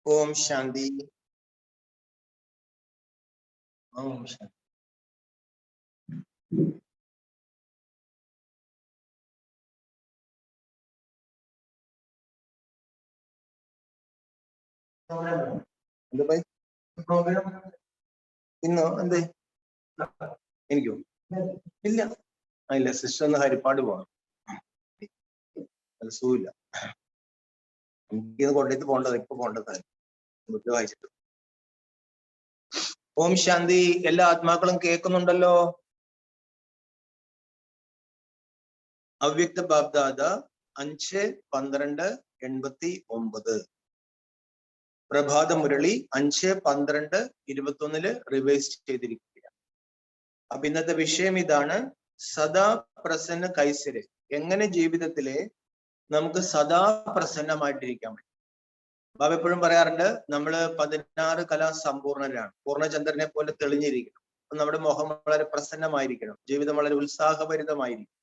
ओम शांति। ओम शांति। भाई പ്രോഗ്രാം ഇന്നോ എന്തേ എനിക്കോ ഇല്ല ഇല്ല സിസ്റ്റർ ഒന്ന് ഹരിപ്പാട് പോകണം. അത് സുഖമില്ല. എനിക്കിത് കൊണ്ടേത്ത് പോകേണ്ടത് ഇപ്പൊ പോകേണ്ടതായിരുന്നു വായിച്ചിട്ട്. ഓം ശാന്തി. എല്ലാ ആത്മാക്കളും കേൾക്കുന്നുണ്ടല്ലോ. അവ്യക്ത ബാബ്ദാദ 5-12-89 പ്രഭാത മുരളി 5-12-21 റിവൈസ് ചെയ്തിരിക്കുകയാണ്. അപ്പൊ ഇന്നത്തെ വിഷയം ഇതാണ്, സദാ പ്രസന്ന കൈസര്. എങ്ങനെ ജീവിതത്തിലെ നമുക്ക് സദാ പ്രസന്നമായിട്ടിരിക്കാൻ പറ്റും. ബാബ എപ്പോഴും പറയാറുണ്ട്, നമ്മള് 16 കലാ സമ്പൂർണരാണ്. പൂർണ്ണചന്ദ്രനെ പോലെ തെളിഞ്ഞിരിക്കണം. നമ്മുടെ മുഖം വളരെ പ്രസന്നമായിരിക്കണം, ജീവിതം വളരെ ഉത്സാഹഭരിതമായിരിക്കും.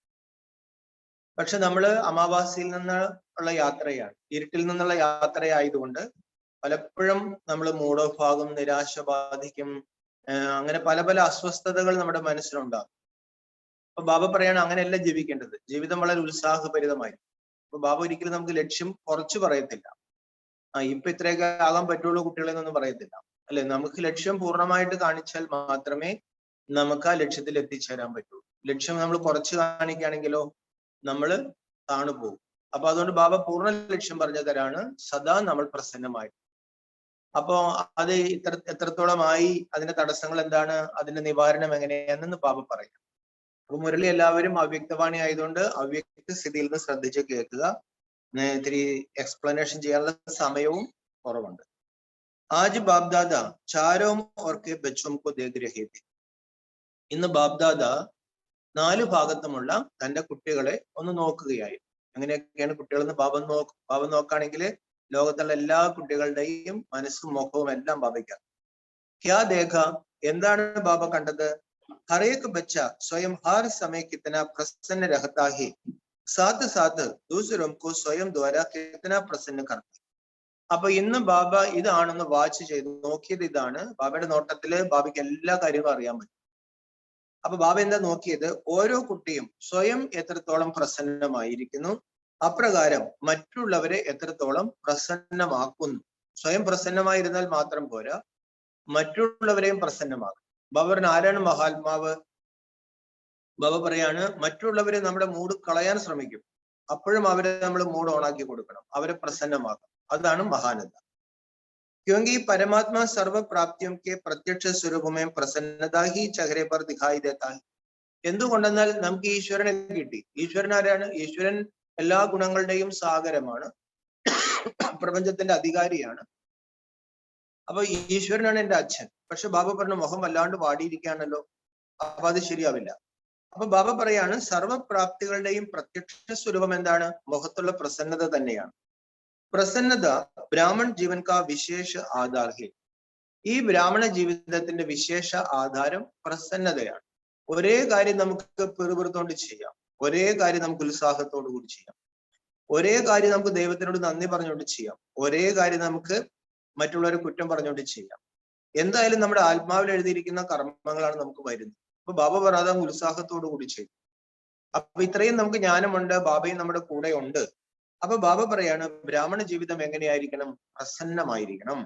പക്ഷെ നമ്മള് അമാവാസിയിൽ നിന്നുള്ള യാത്രയാണ്, ഇരുട്ടിൽ നിന്നുള്ള യാത്രയായതുകൊണ്ട് പലപ്പോഴും നമ്മൾ മൂഡ് ഓഫ് ആകും, നിരാശ ബാധിക്കും, അങ്ങനെ പല പല അസ്വസ്ഥതകൾ നമ്മുടെ മനസ്സിലുണ്ടാകും. അപ്പൊ ബാബ പറയാണ്, അങ്ങനെയല്ല ജീവിക്കേണ്ടത്. ജീവിതം വളരെ ഉത്സാഹഭരിതമായിരിക്കും. അപ്പൊ ബാബ ഒരിക്കലും നമുക്ക് ലക്ഷ്യം കുറച്ച് പറയത്തില്ല. ഇപ്പൊ ഇത്രയൊക്കെ ആകാൻ പറ്റുള്ളൂ കുട്ടികളെ എന്നൊന്നും പറയത്തില്ല, അല്ലെ? നമുക്ക് ലക്ഷ്യം പൂർണ്ണമായിട്ട് കാണിച്ചാൽ മാത്രമേ നമുക്ക് ആ ലക്ഷ്യത്തിൽ എത്തിച്ചേരാൻ പറ്റൂ. ലക്ഷ്യം നമ്മൾ കുറച്ച് കാണിക്കുകയാണെങ്കിലോ നമ്മൾ താണുപോകും. അപ്പൊ അതുകൊണ്ട് ബാബ പൂർണ്ണ ലക്ഷ്യം പറഞ്ഞു തരാണ്, സദാ നമ്മൾ പ്രസന്നമായിട്ട്. അപ്പോ അത് എത്രത്തോളമായി, അതിന്റെ തടസ്സങ്ങൾ എന്താണ്, അതിന്റെ നിവാരണം എങ്ങനെയാണെന്ന് ബാബ പറയാം. അപ്പൊ മുരളി എല്ലാവരും അവ്യക്തവാണി ആയതുകൊണ്ട് അവ്യക്ത സ്ഥിതിയിൽ നിന്ന് ശ്രദ്ധിച്ച് കേൾക്കുക. ഇത്തിരി എക്സ്പ്ലനേഷൻ ചെയ്യാനുള്ള സമയവും കുറവുണ്ട്. ആജ് ബാബ്ദാദ ചാരോം ഓർക്കെ ബച്ചോം കോ ദേഖ് രഹേ ഥേ. ഇന്ന് ബാബ്ദാദ 4 ഭാഗത്തുമുള്ള തന്റെ കുട്ടികളെ ഒന്ന് നോക്കുകയായി. അങ്ങനെയൊക്കെയാണ് കുട്ടികളെന്ന് ബാബ നോക്കുകയാണെങ്കിൽ ലോകത്തുള്ള എല്ലാ കുട്ടികളുടെയും മനസ്സും മുഖവും എല്ലാം ബാബയ്ക്ക്. ക്യാ ദേഖ, എന്താണ് ബാബ കണ്ടത്? ഹരേക് ബച്ച സ്വയം ഹർ സമയ കിത്തന പ്രസന്ന രഹതാ ഹേ, സാത്ത് സാത്ത് ദൂസരോं को സ്വയം ദ്വാര കിത്തന പ്രസന്ന കർത്താ. അപ്പൊ ഇന്ന് ബാബ ഇതാണെന്ന് വാച്ച് ചെയ്ത് നോക്കിയത്. ഇതാണ് ബാബയുടെ നോട്ടത്തില്. ബാബയ്ക്ക് എല്ലാ കാര്യവും അറിയാൻ പറ്റും. അപ്പൊ ബാബ എന്താ നോക്കിയത്? ഓരോ കുട്ടിയും സ്വയം എത്രത്തോളം പ്രസന്നമായിരിക്കുന്നു, അപ്രകാരം മറ്റുള്ളവരെ എത്രത്തോളം പ്രസന്നമാക്കുന്നു. സ്വയം പ്രസന്നമായിരുന്നാൽ മാത്രം പോരാ, മറ്റുള്ളവരെയും പ്രസന്നമാക്കും. ബാബ പറഞ്ഞ, ആരാണ് മഹാത്മാവ്? ബാബ പറയാണ്, മറ്റുള്ളവരെ നമ്മുടെ മൂഡ് കളയാൻ ശ്രമിക്കും, അപ്പോഴും അവരെ നമ്മൾ മൂഡ് ഓണാക്കി കൊടുക്കണം, അവരെ പ്രസന്നമാക്കണം. അതാണ് മഹാനത. क्योंकि परमात्मा सर्व प्राप्तियों के प्रत्यक्ष स्वरूप में प्रसन्नता ही चेहरे पर दिखाई देता है. എന്തുകൊണ്ടെന്നാൽ നമുക്ക് ഈശ്വരനെ കിട്ടി. ഈശ്വരൻ ആരാണ്? ഈശ്വരൻ എല്ലാ ഗുണങ്ങളുടെയും സാഗരമാണ്, പ്രപഞ്ചത്തിന്റെ അധികാരിയാണ്. അപ്പൊ ഈശ്വരനാണ് എന്റെ അച്ഛൻ. പക്ഷെ ബാബ പറഞ്ഞ, മുഖം വല്ലാണ്ട് വാടിയിരിക്കുകയാണല്ലോ, അപ്പൊ അത് ശരിയാവില്ല. അപ്പൊ ബാബ പറയാണ്, സർവപ്രാപ്തികളുടെയും പ്രത്യക്ഷ സ്വരൂപം എന്താണ്? മുഖത്തുള്ള പ്രസന്നത തന്നെയാണ്. പ്രസന്നത ബ്രാഹ്മൺ ജീവൻ കാ വിശേഷ ആധാർ ഹേ. ഈ ബ്രാഹ്മണ ജീവിതത്തിന്റെ വിശേഷ ആധാരം പ്രസന്നതയാണ്. ഒരേ കാര്യം നമുക്ക് പെറുപെറുത്തോണ്ട് ചെയ്യാം, ഒരേ കാര്യം നമുക്ക് ഉത്സാഹത്തോടു കൂടി ചെയ്യാം, ഒരേ കാര്യം നമുക്ക് ദൈവത്തിനോട് നന്ദി പറഞ്ഞുകൊണ്ട് ചെയ്യാം, ഒരേ കാര്യം നമുക്ക് മറ്റുള്ളവരെ കുറ്റം പറഞ്ഞുകൊണ്ട് ചെയ്യാം. എന്തായാലും നമ്മുടെ ആത്മാവിൽ എഴുതിയിരിക്കുന്ന കർമ്മങ്ങളാണ് നമുക്ക് വരുന്നത്. അപ്പൊ ബാബ പറയാതെ ഉത്സാഹത്തോടു കൂടി ചെയ്യും. അപ്പൊ ഇത്രയും നമുക്ക് ജ്ഞാനമുണ്ട്, ബാബയും നമ്മുടെ കൂടെ ഉണ്ട്. അപ്പൊ ബാബ പറയാണ്, ബ്രാഹ്മണ ജീവിതം എങ്ങനെയായിരിക്കണം? പ്രസന്നമായിരിക്കണം.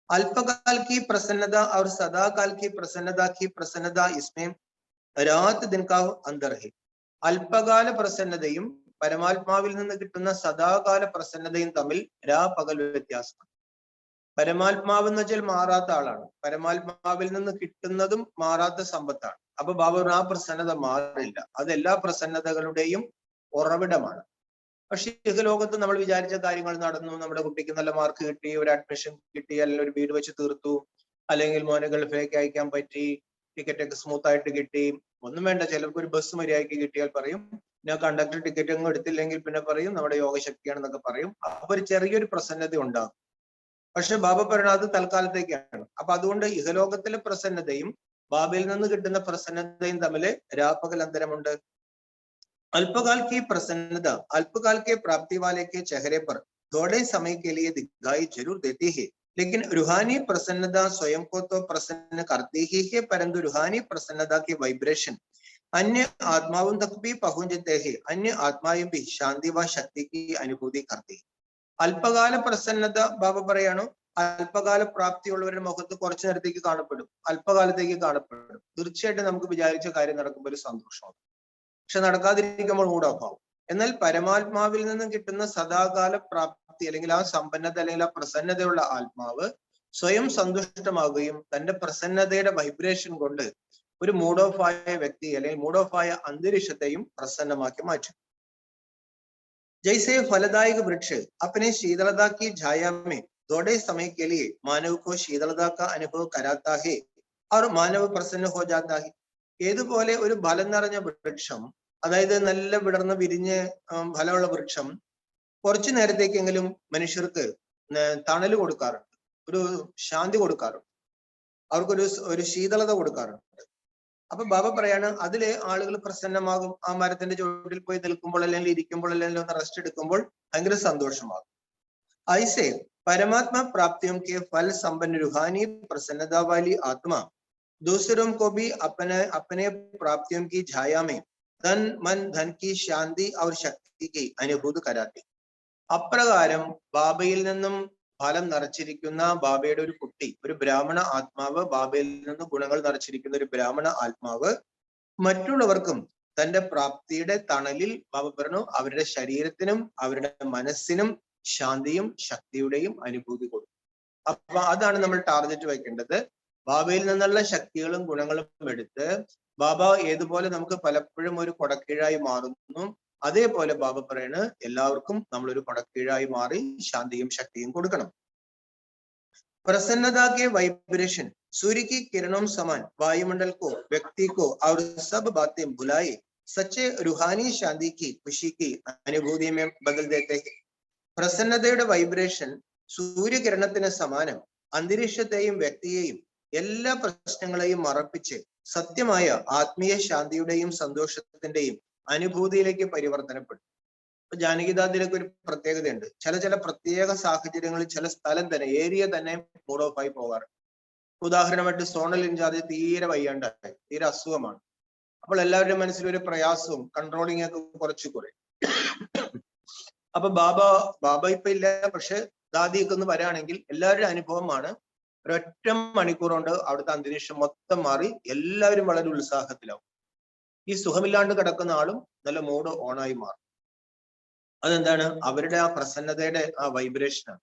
അല്പകാൽ की प्रसन्नता और सदाकाल की प्रसन्नता इसमें रात दिन का अंतर है. അല്പകാല പ്രസന്നതയും പരമാത്മാവിൽ നിന്ന് കിട്ടുന്ന സദാകാല പ്രസന്നതയും തമ്മിൽ പകൽ വ്യത്യാസമാണ്. പരമാത്മാവ് എന്ന് വെച്ചാൽ മാറാത്ത ആളാണ്. പരമാത്മാവിൽ നിന്ന് കിട്ടുന്നതും മാറാത്ത സമ്പത്താണ്. അപ്പൊ ബാബ ആ പ്രസന്നത മാറില്ല, അത് എല്ലാ പ്രസന്നതകളുടെയും ഉറവിടമാണ്. പക്ഷെ ലോകത്ത് നമ്മൾ വിചാരിച്ച കാര്യങ്ങൾ നടന്നു, നമ്മുടെ കുട്ടിക്ക് നല്ല മാർക്ക് കിട്ടി, ഒരു അഡ്മിഷൻ കിട്ടി, അല്ലെങ്കിൽ ഒരു വീട് വെച്ച് തീർത്തു, അല്ലെങ്കിൽ മോനെ ഗൾഫിലേക്ക് അയക്കാൻ പറ്റി, ടിക്കറ്റ് ഒക്കെ സ്മൂത്ത് ആയിട്ട് കിട്ടി, ഒന്നും വേണ്ട. ചിലർക്ക് ഒരു ബസ് മര്യാദയ്ക്ക് കിട്ടിയാൽ പറയും, ഞാൻ കണ്ടക്ടർ ടിക്കറ്റ് ഒന്നും എടുത്തില്ലെങ്കിൽ പിന്നെ പറയും നമ്മുടെ യോഗശക്തിയാണെന്നൊക്കെ പറയും. അപ്പൊ ഒരു ചെറിയൊരു പ്രസന്നത ഉണ്ടാകും. പക്ഷെ ബാബ പറയുന്നത് അത് തൽക്കാലത്തേക്കാണ്. അപ്പൊ അതുകൊണ്ട് ഇഹലോകത്തിലെ പ്രസന്നതയും ബാബയിൽ നിന്ന് കിട്ടുന്ന പ്രസന്നതയും തമ്മിൽ രാപ്പകൽ അന്തരമുണ്ട്. अल्पकाल की प्रसन्नता अल्पकाल के प्राप्ति वाले के चेहरे पर थोड़े समय के लिए दिखाई जरूर देती है, लेकिन रूहानी प्रसन्नता स्वयं को तो प्रसन्न करती ही है, परंतु रूहानी प्रसन्नता की वाइब्रेशन अन्य आत्माओं तक भी पहुंचते हैं, अन्य आत्माएं भी शांति व शक्ति की अनुभूति करती है. അല്പകാല പ്രസന്നത ബാബ പറയണോ, അല്പകാല പ്രാപ്തിയുള്ളവരുടെ മുഖത്ത് കുറച്ചു നേരത്തേക്ക് കാണപ്പെടും, അല്പകാലത്തേക്ക് കാണപ്പെടും. തീർച്ചയായിട്ടും നമുക്ക് വിചാരിച്ച കാര്യം നടക്കുമ്പോൾ ഒരു സന്തോഷമാണ്, പക്ഷെ നടക്കാതിരിക്കുമ്പോൾ മൂഡ് ഓഫ് ആവും. എന്നാൽ പരമാത്മാവിൽ നിന്നും കിട്ടുന്ന സദാകാല പ്രാപ്തി അല്ലെങ്കിൽ ആ സമ്പന്നത അല്ലെങ്കിൽ ആ പ്രസന്നതയുള്ള ആത്മാവ് സ്വയം സന്തുഷ്ടമാകുകയും തന്റെ പ്രസന്നതയുടെ വൈബ്രേഷൻ കൊണ്ട് ഒരു മൂഡ് ഓഫ് ആയ വ്യക്തി അല്ലെങ്കിൽ മൂഡ് ഓഫ് ആയ അന്തരീക്ഷത്തെയും പ്രസന്നമാക്കി മാറ്റും. जैसे फलदायक वृक्ष अपने शीतलता की छाया में थोड़े समय के लिए मानव को शीतलता का अनुभव कराता है और मानव प्रसन्न हो जाता है. ഏതുപോലെ ഒരു ഫലം നിറഞ്ഞ വൃക്ഷം, അതായത് നല്ല വിടർന്ന് വിരിഞ്ഞ് ഫലമുള്ള വൃക്ഷം കുറച്ചു നേരത്തേക്കെങ്കിലും മനുഷ്യർക്ക് തണല് കൊടുക്കാറുണ്ട്, ഒരു ശാന്തി കൊടുക്കാറുണ്ട്, അവർക്കൊരു ശീതളത കൊടുക്കാറുണ്ട്. അപ്പൊ ബാബ പറയാണ് അതില് ആളുകൾ പ്രസന്നമാകും. ആ മരത്തിന്റെ ചുവട്ടിൽ പോയി നിൽക്കുമ്പോൾ അല്ലെങ്കിൽ ഇരിക്കുമ്പോൾ അല്ലെങ്കിൽ ഒന്ന് റെസ്റ്റ് എടുക്കുമ്പോൾ ഭയങ്കര സന്തോഷമാകും. ऐसे परमात्मा प्राप्तियों के फल संपन्न रूहानी प्रसन्नता वाली आत्मा दूसरों को भी अपने प्राप्तियों की छाया में तन मन धन की शांति और शक्ति की अनुभूति कराती. അപ്രകാരം ബാബയിൽ നിന്നും ഫലം നിറച്ചിരിക്കുന്ന ബാബയുടെ ഒരു കുട്ടി, ഒരു ബ്രാഹ്മണ ആത്മാവ്, ബാബയിൽ നിന്ന് ഗുണങ്ങൾ നിറച്ചിരിക്കുന്ന ഒരു ബ്രാഹ്മണ ആത്മാവ് മറ്റുള്ളവർക്കും തന്റെ പ്രാപ്തിയുടെ തണലിൽ ബാബ പറഞ്ഞു അവരുടെ ശരീരത്തിനും അവരുടെ മനസ്സിനും ശാന്തിയും ശക്തിയുടെയും അനുഭൂതി കൊടുക്കും. അപ്പൊ അതാണ് നമ്മൾ ടാർഗറ്റ് വയ്ക്കേണ്ടത്. ബാബയിൽ നിന്നുള്ള ശക്തികളും ഗുണങ്ങളും എടുത്ത് ബാബ ഏതുപോലെ നമുക്ക് പലപ്പോഴും ഒരു കൊടക്കീഴായി മാറുന്നു, അതേപോലെ ബാബ പറയണ് എല്ലാവർക്കും നമ്മളൊരു കൊടക്കീഴായി മാറി ശാന്തിയും ശക്തിയും കൊടുക്കണം. प्रसन्नता के वाइब्रेशन सूर्य की किरणों समान वायुमंडल को, व्यक्ति को और सब बातें भुलाए सच्चे रूहानी शांति की, खुशी की अनुभूति में बदल देते हैं. പ്രസന്നതയുടെ വൈബ്രേഷൻ സൂര്യകിരണത്തിന് സമാനം അന്തരീക്ഷത്തെയും വ്യക്തിയെയും എല്ലാ പ്രശ്നങ്ങളെയും മറപ്പിച്ച് സത്യമായ ആത്മീയ ശാന്തിയുടെയും സന്തോഷത്തിന്റെയും അനുഭൂതിയിലേക്ക് പരിവർത്തനപ്പെടും. ഇപ്പൊ ജാനകിദാദിലൊക്കെ ഒരു പ്രത്യേകതയുണ്ട്. ചില പ്രത്യേക സാഹചര്യങ്ങളിൽ ചില സ്ഥലം തന്നെ, ഏരിയ തന്നെ മൂഡ് ഓഫ് ആയി പോകാറുണ്ട്. ഉദാഹരണമായിട്ട് സോണൽ ഇൻചാർജ് തീരെ വയ്യാണ്ടായി, തീരെ അസുഖമാണ്. അപ്പോൾ എല്ലാവരുടെയും മനസ്സിലൊരു പ്രയാസവും കൺട്രോളിങ് ഒക്കെ കുറച്ച് കുറയും. അപ്പൊ ബാബ ഇപ്പൊ ഇല്ല, പക്ഷെ ദാദിയൊക്കെ ഒന്ന് വരാണെങ്കിൽ എല്ലാവരുടെ അനുഭവമാണ് ഒരൊറ്റ മണിക്കൂർ കൊണ്ട് അവിടുത്തെ അന്തരീക്ഷം മൊത്തം മാറി എല്ലാവരും വളരെ ഉത്സാഹത്തിലാവും. ഈ സുഖമില്ലാണ്ട് കിടക്കുന്ന ആളും നല്ല മൂഡ് ഓണായി മാറും. അതെന്താണ്? അവരുടെ ആ പ്രസന്നതയുടെ ആ വൈബ്രേഷനാണ്.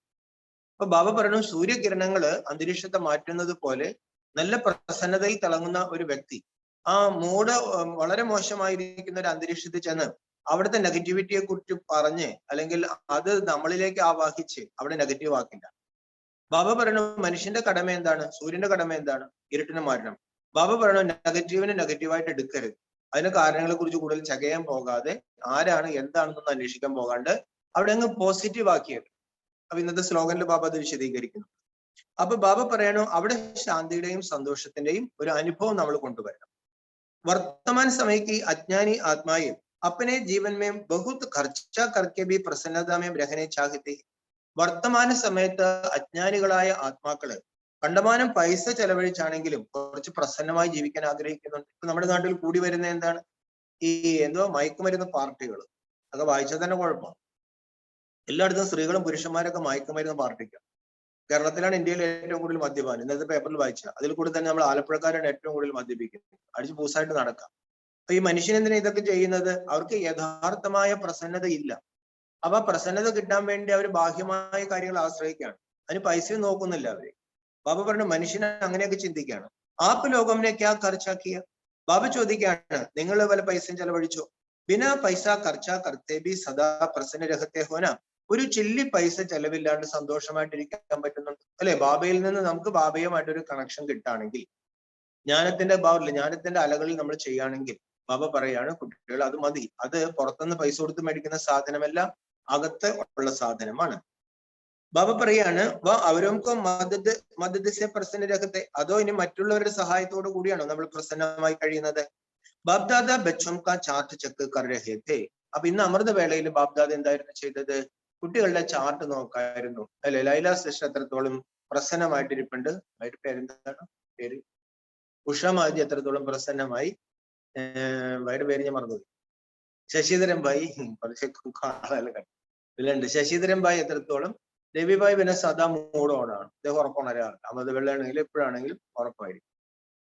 അപ്പൊ ബാബ പറഞ്ഞു സൂര്യകിരണങ്ങള് അന്തരീക്ഷത്തെ മാറ്റുന്നത് പോലെ നല്ല പ്രസന്നതയിൽ തിളങ്ങുന്ന ഒരു വ്യക്തി ആ മൂഡ് വളരെ മോശമായിരിക്കുന്ന ഒരു അന്തരീക്ഷത്തിൽ ചെന്ന് അവിടുത്തെ നെഗറ്റിവിറ്റിയെ കുറിച്ച് പറഞ്ഞ് അല്ലെങ്കിൽ അത് നമ്മളിലേക്ക് ആവാഹിച്ച് അവിടെ നെഗറ്റീവ് ആക്കില്ല. ബാബ പറയണു മനുഷ്യന്റെ കടമ എന്താണ്? സൂര്യന്റെ കടമ എന്താണ്? ഇരുട്ടിനെ മാറ്റണം. ബാബ പറയണു നെഗറ്റീവിനെ നെഗറ്റീവായിട്ട് എടുക്കരുത്. അതിന്റെ കാരണങ്ങളെ കുറിച്ച് കൂടുതൽ ചകയാൻ പോകാതെ, ആരാണ് എന്താണെന്നൊന്ന് അന്വേഷിക്കാൻ പോകാണ്ട് അവിടെ അങ്ങ് പോസിറ്റീവ് ആക്കിയത്. അപ്പൊ ഇന്നത്തെ സ്ലോഗനിൽ ബാബ അത് വിശദീകരിക്കുന്നു. അപ്പൊ ബാബ പറയണു അവിടെ ശാന്തിയുടെയും സന്തോഷത്തിന്റെയും ഒരു അനുഭവം നമ്മൾ കൊണ്ടുവരണം. वर्तमान समय की अज्ञानी आत्माएं अपने जीवन में बहुत खर्चा करके भी प्रसन्नता में रहने चाहते हैं. വർത്തമാന സമയത്ത് അജ്ഞാനികളായ ആത്മാക്കള് കണ്ടമാനം പൈസ ചെലവഴിച്ചാണെങ്കിലും കുറച്ച് പ്രസന്നമായി ജീവിക്കാൻ ആഗ്രഹിക്കുന്നുണ്ട്. ഇപ്പൊ നമ്മുടെ നാട്ടിൽ കൂടി വരുന്ന എന്താണ്? ഈ മയക്കുമരുന്ന് പാർട്ടികൾ. അതൊക്കെ വായിച്ചാൽ തന്നെ കുഴപ്പമാണ്. എല്ലായിടത്തും സ്ത്രീകളും പുരുഷന്മാരൊക്കെ മയക്കുമരുന്ന് പാർട്ടിക്കാണ്. കേരളത്തിലാണ് ഇന്ത്യയിൽ ഏറ്റവും കൂടുതൽ മദ്യപാനം. ഇന്നത്തെ പേപ്പറിൽ വായിച്ച അതിൽ കൂടി തന്നെ നമ്മൾ ആലപ്പുഴക്കാരാണ് ഏറ്റവും കൂടുതൽ മദ്യപിക്കുന്നത്. അടിച്ച് പൂസായിട്ട് നടക്കാം. അപ്പൊ ഈ മനുഷ്യൻ എന്തിനാ ഇതൊക്കെ ചെയ്യുന്നത്? അവർക്ക് യഥാർത്ഥമായ പ്രസന്നത ഇല്ല. അപ്പൊ പ്രസന്നത കിട്ടാൻ വേണ്ടി അവർ ബാഹ്യമായ കാര്യങ്ങൾ ആശ്രയിക്കുകയാണ്. അതിന് പൈസയും നോക്കുന്നില്ല അവര്. ബാബ പറഞ്ഞു മനുഷ്യനെ അങ്ങനെയൊക്കെ ചിന്തിക്കുകയാണ്. ആപ്പ് ലോകംനെ ക്യാ ഖർച്ചാക്കിയ? ബാബ ചോദിക്കുകയാണ് നിങ്ങൾ വല്ല പൈസയും ചെലവഴിച്ചോ? ബിനാ പൈസ ഖർച്ചാ കർത്തേ ബി സദാ പ്രസന്ന രഹത്തെ ഹോന. ഒരു ചില്ലി പൈസ ചെലവില്ലാണ്ട് സന്തോഷമായിട്ടിരിക്കാൻ പറ്റുന്നുണ്ട് അല്ലെ? ബാബയിൽ നിന്ന് നമുക്ക് ബാബയുമായിട്ടൊരു കണക്ഷൻ കിട്ടുകയാണെങ്കിൽ, ജ്ഞാനത്തിന്റെ അലകളിൽ നമ്മൾ ചെയ്യുകയാണെങ്കിൽ ബാബ പറയാണ് കുട്ടികൾ അത് മതി. അത് പുറത്തുനിന്ന് പൈസ കൊടുത്ത് മേടിക്കുന്ന സാധനമല്ല, അകത്ത് ഉള്ള സാധനമാണ്. ബാബ പറയാണ് അവരൊക്കെ മദദ് പ്രസന്ന രഹത്തെ. അതോ ഇനി മറ്റുള്ളവരുടെ സഹായത്തോടു കൂടിയാണോ നമ്മൾ പ്രസന്നമായി കഴിയുന്നത്? ബാബ്ദാദ ബച്ചോം കാ ചാർട്ട് ചെക്ക് കർ രഹേ ഥേ. അപ്പൊ ഇന്ന് അമൃതവേളയിൽ ബാബ്ദാദ എന്തായിരുന്നു ചെയ്തത്? കുട്ടികളുടെ ചാർട്ട് നോക്കായിരുന്നു അല്ലെ? ലൈല സിസ്റ്റർ എത്രത്തോളം പ്രസന്നമായിട്ടിരിപ്പുണ്ട്. അവരുടെ പേരെന്താണ്? പേര് ഉഷാമാജി എത്രത്തോളം പ്രസന്നമായി, അവരുടെ പേര് ഞാൻ മറന്നുപോയി. ശശിധരൻ ഭായി ഇതിലുണ്ട്. ശശിധരൻ ഭായി എത്രത്തോളം, രവിഭായ് പിന്നെ സദാ മൂഡ് ഓണാണ്. ഇദ്ദേഹം ഉറപ്പാണ് ഒരാൾ. അമത് വെള്ളാണെങ്കിലും എപ്പോഴാണെങ്കിലും ഉറപ്പായിരിക്കും.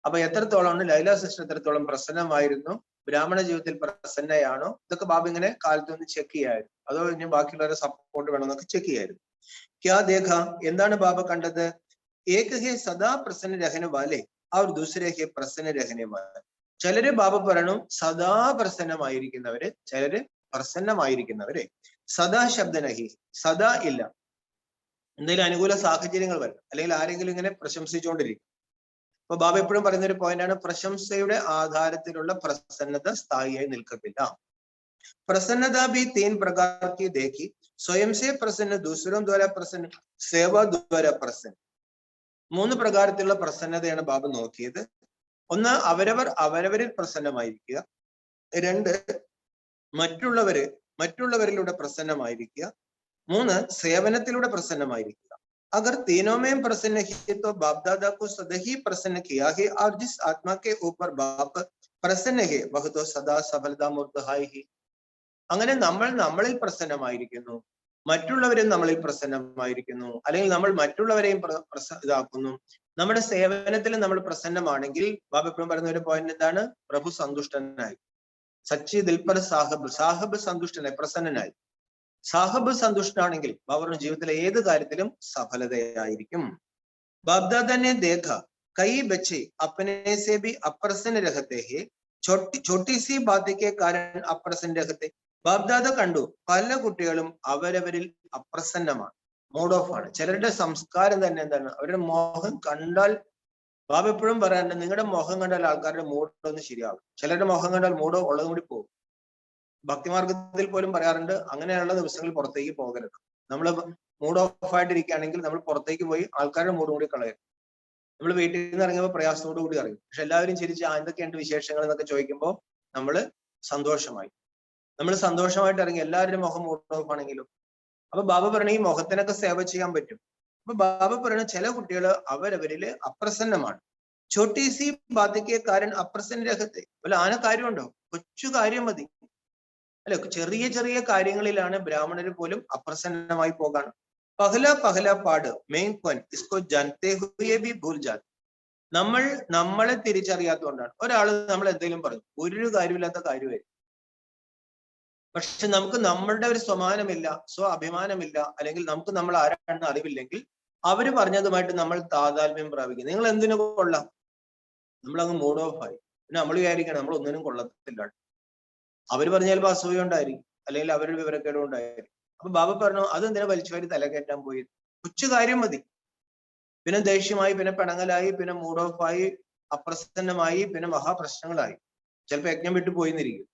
അപ്പൊ എത്രത്തോളമാണ് ലൈല സിസ്റ്റർ എത്രത്തോളം പ്രസന്നമായിരുന്നു, ബ്രാഹ്മണ ജീവിതത്തിൽ പ്രസന്നയാണോ, ഇതൊക്കെ ബാബു ഇങ്ങനെ കാലത്തൊന്ന് ചെക്ക് ചെയ്യായിരുന്നു. അതോ ഇനി ബാക്കിയുള്ളവരെ സപ്പോർട്ട് വേണമെന്നൊക്കെ ചെക്ക് ചെയ്യായിരുന്നു. ക്യാ ദേഖ, എന്താണ് ബാബ കണ്ടത്? ഏക് ഹെ സദാ പ്രസന്ന രഹന വാലെ അവർ ദൂസരെ ഹെ പ്രസന്ന രഹന വാലെ. ചിലര് ബാബ പറയണു സദാ പ്രസന്നമായിരിക്കുന്നവര്, ചിലര് പ്രസന്നമായിരിക്കുന്നവരെ. സദാ ശബ്ദനഹി, സദാ ഇല്ല, എന്തെങ്കിലും അനുകൂല സാഹചര്യങ്ങൾ വരും, അല്ലെങ്കിൽ ആരെങ്കിലും ഇങ്ങനെ പ്രശംസിച്ചുകൊണ്ടിരിക്കും. അപ്പൊ ബാബ എപ്പോഴും പറയുന്ന ഒരു പോയിന്റാണ്, പ്രശംസയുടെ ആധാരത്തിലുള്ള പ്രസന്നത സ്ഥായിയായി നിൽക്കത്തില്ല. പ്രസന്നത ബി തീൻ പ്രകാർ കി ദേഖി, സ്വയം സെ പ്രസന്ന, ദൂസരോം ദ്വാര പ്രസന്ന, സേവ ദ്വാര പ്രസന്ന. 3 പ്രകാരത്തിലുള്ള പ്രസന്നതയാണ് ബാബ നോക്കിയത്. ഒന്ന്, അവരവരിൽ പ്രസന്നമായിരിക്കുക. 2, മറ്റുള്ളവരിലൂടെ പ്രസന്നമായിരിക്കുക. 3, സേവനത്തിലൂടെ പ്രസന്നമായിരിക്കുക. अगर तीनों में प्रसन्न है तो बाप दादा को सदा ही प्रसन्न किया है, और जिस आत्मा के ऊपर बाप प्रसन्न है वह तो सदा सफलता मूर्तहाई ही. അങ്ങനെ നമ്മളിൽ പ്രസന്നമായിരിക്കുന്നു, മറ്റുള്ളവരും നമ്മളിൽ പ്രസന്നമായിരിക്കുന്നു, അല്ലെങ്കിൽ നമ്മൾ മറ്റുള്ളവരെയും ഇതാക്കുന്നു. നമ്മുടെ സേവനത്തിൽ നമ്മൾ പ്രസന്നമാണെങ്കിൽ, ബാബ എപ്പോഴും പറയുന്ന ഒരു പോയിന്റ് എന്താണ്? പ്രഭു സന്തുഷ്ടനായി. സച്ചി ദിൽപർ സാഹബ് സന്തുഷ്ടനായി, പ്രസന്നനായി. സാഹബ് സന്തുഷ്ടനാണെങ്കിൽ ബാബറുടെ ജീവിതത്തിലെ ഏത് കാര്യത്തിലും സഫലതയായിരിക്കും. ബാബ്ദാദ ने देखा कई बच्चे अपने से भी अप्रसन्न रहते हैं, छोटी सी बात के कारण अप्रसन्न रहते. ബാബ്ദാദ കണ്ടു പല കുട്ടികളും അവരവരിൽ അപ്രസന്നമാണ്, മൂഡ് ഓഫ് ആണ്. ചിലരുടെ സംസ്കാരം തന്നെ എന്താണ്? അവരുടെ മോഹം കണ്ടാൽ, ബാബ എപ്പോഴും പറയാറുണ്ട്, നിങ്ങളുടെ മുഖം കണ്ടാൽ ആൾക്കാരുടെ മൂഡ് ഒന്ന് ശരിയാകും. ചിലരുടെ മുഖം കണ്ടാൽ മൂഡ് ഉള്ളതും കൂടി പോകും. ഭക്തിമാർഗത്തിൽ പോലും പറയാറുണ്ട്, അങ്ങനെയുള്ള ദിവസങ്ങളിൽ പുറത്തേക്ക് പോകരുത്. നമ്മൾ മൂഡ് ഓഫ് ആയിട്ടിരിക്കുകയാണെങ്കിൽ നമ്മൾ പുറത്തേക്ക് പോയി ആൾക്കാരുടെ മൂഡ് കൂടി കളയരുത്. നമ്മൾ വീട്ടിൽ നിന്ന് ഇറങ്ങിയപ്പോൾ പ്രയാസത്തോടു കൂടി ഇറങ്ങി, പക്ഷെ എല്ലാവരും ചിരിച്ച് എന്തൊക്കെയുണ്ട് വിശേഷങ്ങൾ എന്നൊക്കെ ചോദിക്കുമ്പോൾ നമ്മൾ സന്തോഷമായിട്ട് ഇറങ്ങി, എല്ലാവരുടെ മുഖം മൂഡ് ഓഫ് ആണെങ്കിലും. അപ്പൊ ബാബ പറയണ ഈ മുഖത്തിനൊക്കെ സേവ ചെയ്യാൻ പറ്റും. അപ്പൊ ബാബ പറയണ ചില കുട്ടികൾ അവരവരില് അപ്രസന്നമാണ്. ചോട്ടി സി ബാധിക്കെ കാരൻ അപ്രസന്ന രഹത്തെ. അല്ല, ആന കാര്യമുണ്ടോ? കൊച്ചു കാര്യം മതി, അല്ലെ? ചെറിയ ചെറിയ കാര്യങ്ങളിലാണ് ബ്രാഹ്മണര് പോലും അപ്രസന്നമായി പോകാണ്. പഹല പാട് മെയിൻ പോയിന്റ് ഇസ്കോ ജാനത്തെ ഹുയെ ഭി ഭൂൽ ജാത്തെ. നമ്മളെ തിരിച്ചറിയാത്തതുകൊണ്ടാണ്. ഒരാള് നമ്മൾ എന്തെങ്കിലും പറഞ്ഞു, ഒരു കാര്യമില്ലാത്ത കാര്യമായിരിക്കും, പക്ഷെ നമുക്ക് നമ്മളുടെ ഒരു സ്വമാനമില്ല, അഭിമാനമില്ല, അല്ലെങ്കിൽ നമുക്ക് നമ്മൾ ആരാണെന്ന് അറിവില്ലെങ്കിൽ അവര് പറഞ്ഞതുമായിട്ട് നമ്മൾ താതാത്മ്യം പ്രാപിക്കും. നിങ്ങൾ എന്തിനു കൊള്ളാം? നമ്മളങ്ങ് മൂഡ് ഓഫ് ആയി. പിന്നെ നമ്മൾ വിചാരിക്കണം നമ്മൾ ഒന്നിനും കൊള്ളത്തില്ല. അവര് പറഞ്ഞ ചിലപ്പോൾ അസൂയ ഉണ്ടായിരിക്കും, അല്ലെങ്കിൽ അവരുടെ വിവരക്കേടും ഉണ്ടായിരിക്കും. അപ്പൊ ബാബ പറഞ്ഞു, അതെന്തിനാ വലിച്ചുവാരി തല കയറ്റാൻ പോയി? കൊച്ചു കാര്യം മതി. പിന്നെ ദേഷ്യമായി, പിന്നെ പിണങ്ങലായി, പിന്നെ മൂഡ് ഓഫ് ആയി, അപ്രസന്നമായി, പിന്നെ മഹാപ്രശ്നങ്ങളായി, ചിലപ്പോൾ യജ്ഞം വിട്ടു പോയിന്നിരിക്കും.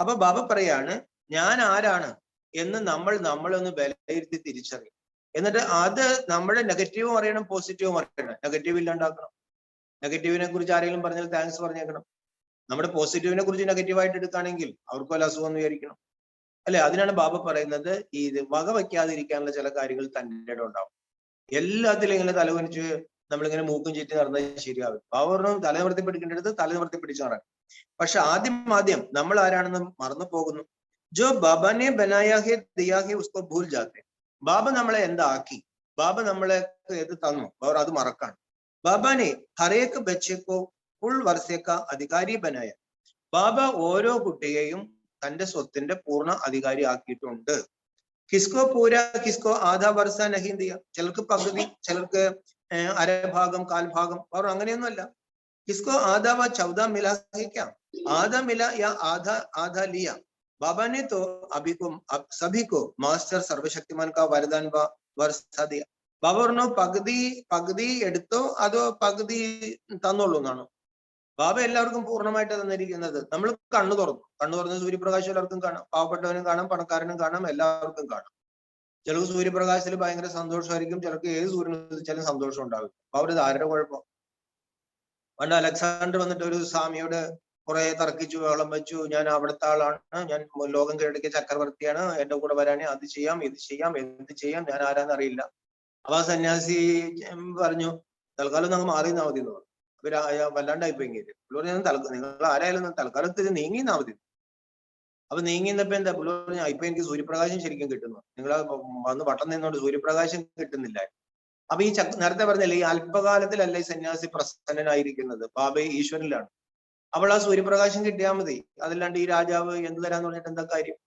അപ്പൊ ബാബ പറയാണ്, ഞാൻ ആരാണ് എന്ന് നമ്മളൊന്ന് വിലയിരുത്തി തിരിച്ചറിയും. എന്നിട്ട് അത് നമ്മുടെ നെഗറ്റീവും അറിയണം, പോസിറ്റീവും അറിയണം. നെഗറ്റീവ് ഇല്ലാണ്ടാക്കണം. നെഗറ്റീവിനെ കുറിച്ച് ആരെങ്കിലും പറഞ്ഞാൽ താങ്ക്സ് പറഞ്ഞേക്കണം. നമ്മുടെ പോസിറ്റീവിനെ കുറിച്ച് നെഗറ്റീവായിട്ട് എടുക്കുകയാണെങ്കിൽ അവർക്ക് വല്ല അസുഖം എന്ന് വിചാരിക്കണം, അല്ലെ? അതിനാണ് ബാബ പറയുന്നത്, ഇത് വക വയ്ക്കാതിരിക്കാനുള്ള ചില കാര്യങ്ങൾ തൻ്റെ ഉണ്ടാവും. എല്ലാത്തിലും ഇങ്ങനെ തലകുനിച്ച് നമ്മളിങ്ങനെ മൂക്കും ചീറ്റി നടന്നാൽ ശരിയാവും. ബാബറിനും തല നിവർത്തി പിടിക്കേണ്ടടുത്ത് തല നിവർത്തി പിടിച്ചു നടക്കും. പക്ഷെ ആദ്യം നമ്മൾ ആരാണെന്ന് മറന്നു പോകുന്നു. ജോ ബാബാനെ ബനായാഹെ ദിയാഹെ ഉസ്കോ ഭൂൽ ജാത്തെ. ബാബ നമ്മളെ എന്താക്കി, ബാബ നമ്മളെ ഏത് തന്നു, അവർ അത് മറക്കാണ്. ബാബാനെ ഹരേക്ക് ബച്ചേക്കോ ഫുൾ വർഷേക്ക അധികാരി ബനായ. ബാബ ഓരോ കുട്ടിയെയും തന്റെ സ്വത്തിന്റെ പൂർണ്ണ അധികാരി ആക്കിയിട്ടുണ്ട്. കിസ്കോ പൂര കിസ്കോ ആധാ വർഷ നഹീന്ദിയ. ചിലർക്ക് പകുതി, ചിലർക്ക് അരഭാഗം, കാൽഭാഗം. അവർ അങ്ങനെയൊന്നുമല്ല. किसको आधा व 14 मिला है क्या? आधा मिला या आधा लिया? बाबा ने तो सभी को मास्टर सर्वशक्तिमान का वरदान वर्षा दिया. ബാബ പറഞ്ഞു, പകുതി എടുത്തോ അതോ പകുതി തന്നോളൂ എന്നാണോ? ബാബ എല്ലാവർക്കും പൂർണ്ണമായിട്ട് തന്നിരിക്കുന്നത്. നമ്മൾ കണ്ണു തുറന്ന് സൂര്യപ്രകാശം എല്ലാവർക്കും കാണാം, പാവപ്പെട്ടവനും കാണാം, പണക്കാരനും കാണാം, എല്ലാവർക്കും കാണാം. ചിലർക്ക് സൂര്യപ്രകാശത്തിൽ ഭയങ്കര സന്തോഷമായിരിക്കും, ചിലർക്ക് ഏത് സൂര്യൻ ഉദിച്ചാലും സന്തോഷം ഉണ്ടാവും. അപ്പൊ അവര് ആരുടെ കുഴപ്പം? പണ്ട് അലക്സാണ്ടർ വന്നിട്ട് ഒരു സ്വാമിയോട് കുറെ തർക്കിച്ചു, വെള്ളം വെച്ചു, ഞാൻ അവിടുത്തെ ആളാണ്, ഞാൻ ലോകം കീഴടക്കിയ ചക്രവർത്തിയാണ്, എന്റെ കൂടെ വരാനേ അത് ചെയ്യാം, ഇത് ചെയ്യാം, എന്ത് ചെയ്യാം, ഞാൻ ആരാന്ന് അറിയില്ല. അപ്പൊ ആ സന്യാസി പറഞ്ഞു തൽക്കാലം നമുക്ക് മാറി നിന്നാ മതി എന്ന് പറഞ്ഞു. അപ്പൊ വല്ലാണ്ടായിപ്പോയി പുള്ളി പറഞ്ഞു നിങ്ങൾ ആരായാലും തൽക്കാലത്തിന് നീങ്ങിന്നാ മതി. അപ്പൊ നീങ്ങിന്നപ്പോ എന്താ പുള്ളി പറഞ്ഞു ഇപ്പൊ എനിക്ക് സൂര്യപ്രകാശം ശരിക്കും കിട്ടുന്നു, നിങ്ങൾ വന്ന് വട്ടം നിന്നോണ്ട് സൂര്യപ്രകാശം കിട്ടുന്നില്ല. അപ്പൊ ഈ നേരത്തെ പറഞ്ഞല്ലേ ഈ അല്പകാലത്തിലല്ല ഈ സന്യാസി പ്രസന്നനായിരിക്കുന്നത്, ബാബ ഈശ്വരനിലാണ്. അപ്പോൾ ആ സൂര്യപ്രകാശം കിട്ടിയാൽ മതി, അതല്ലാണ്ട് ഈ രാജാവ് എന്ത് തരാന്ന് പറഞ്ഞിട്ട് എന്താ കാര്യം.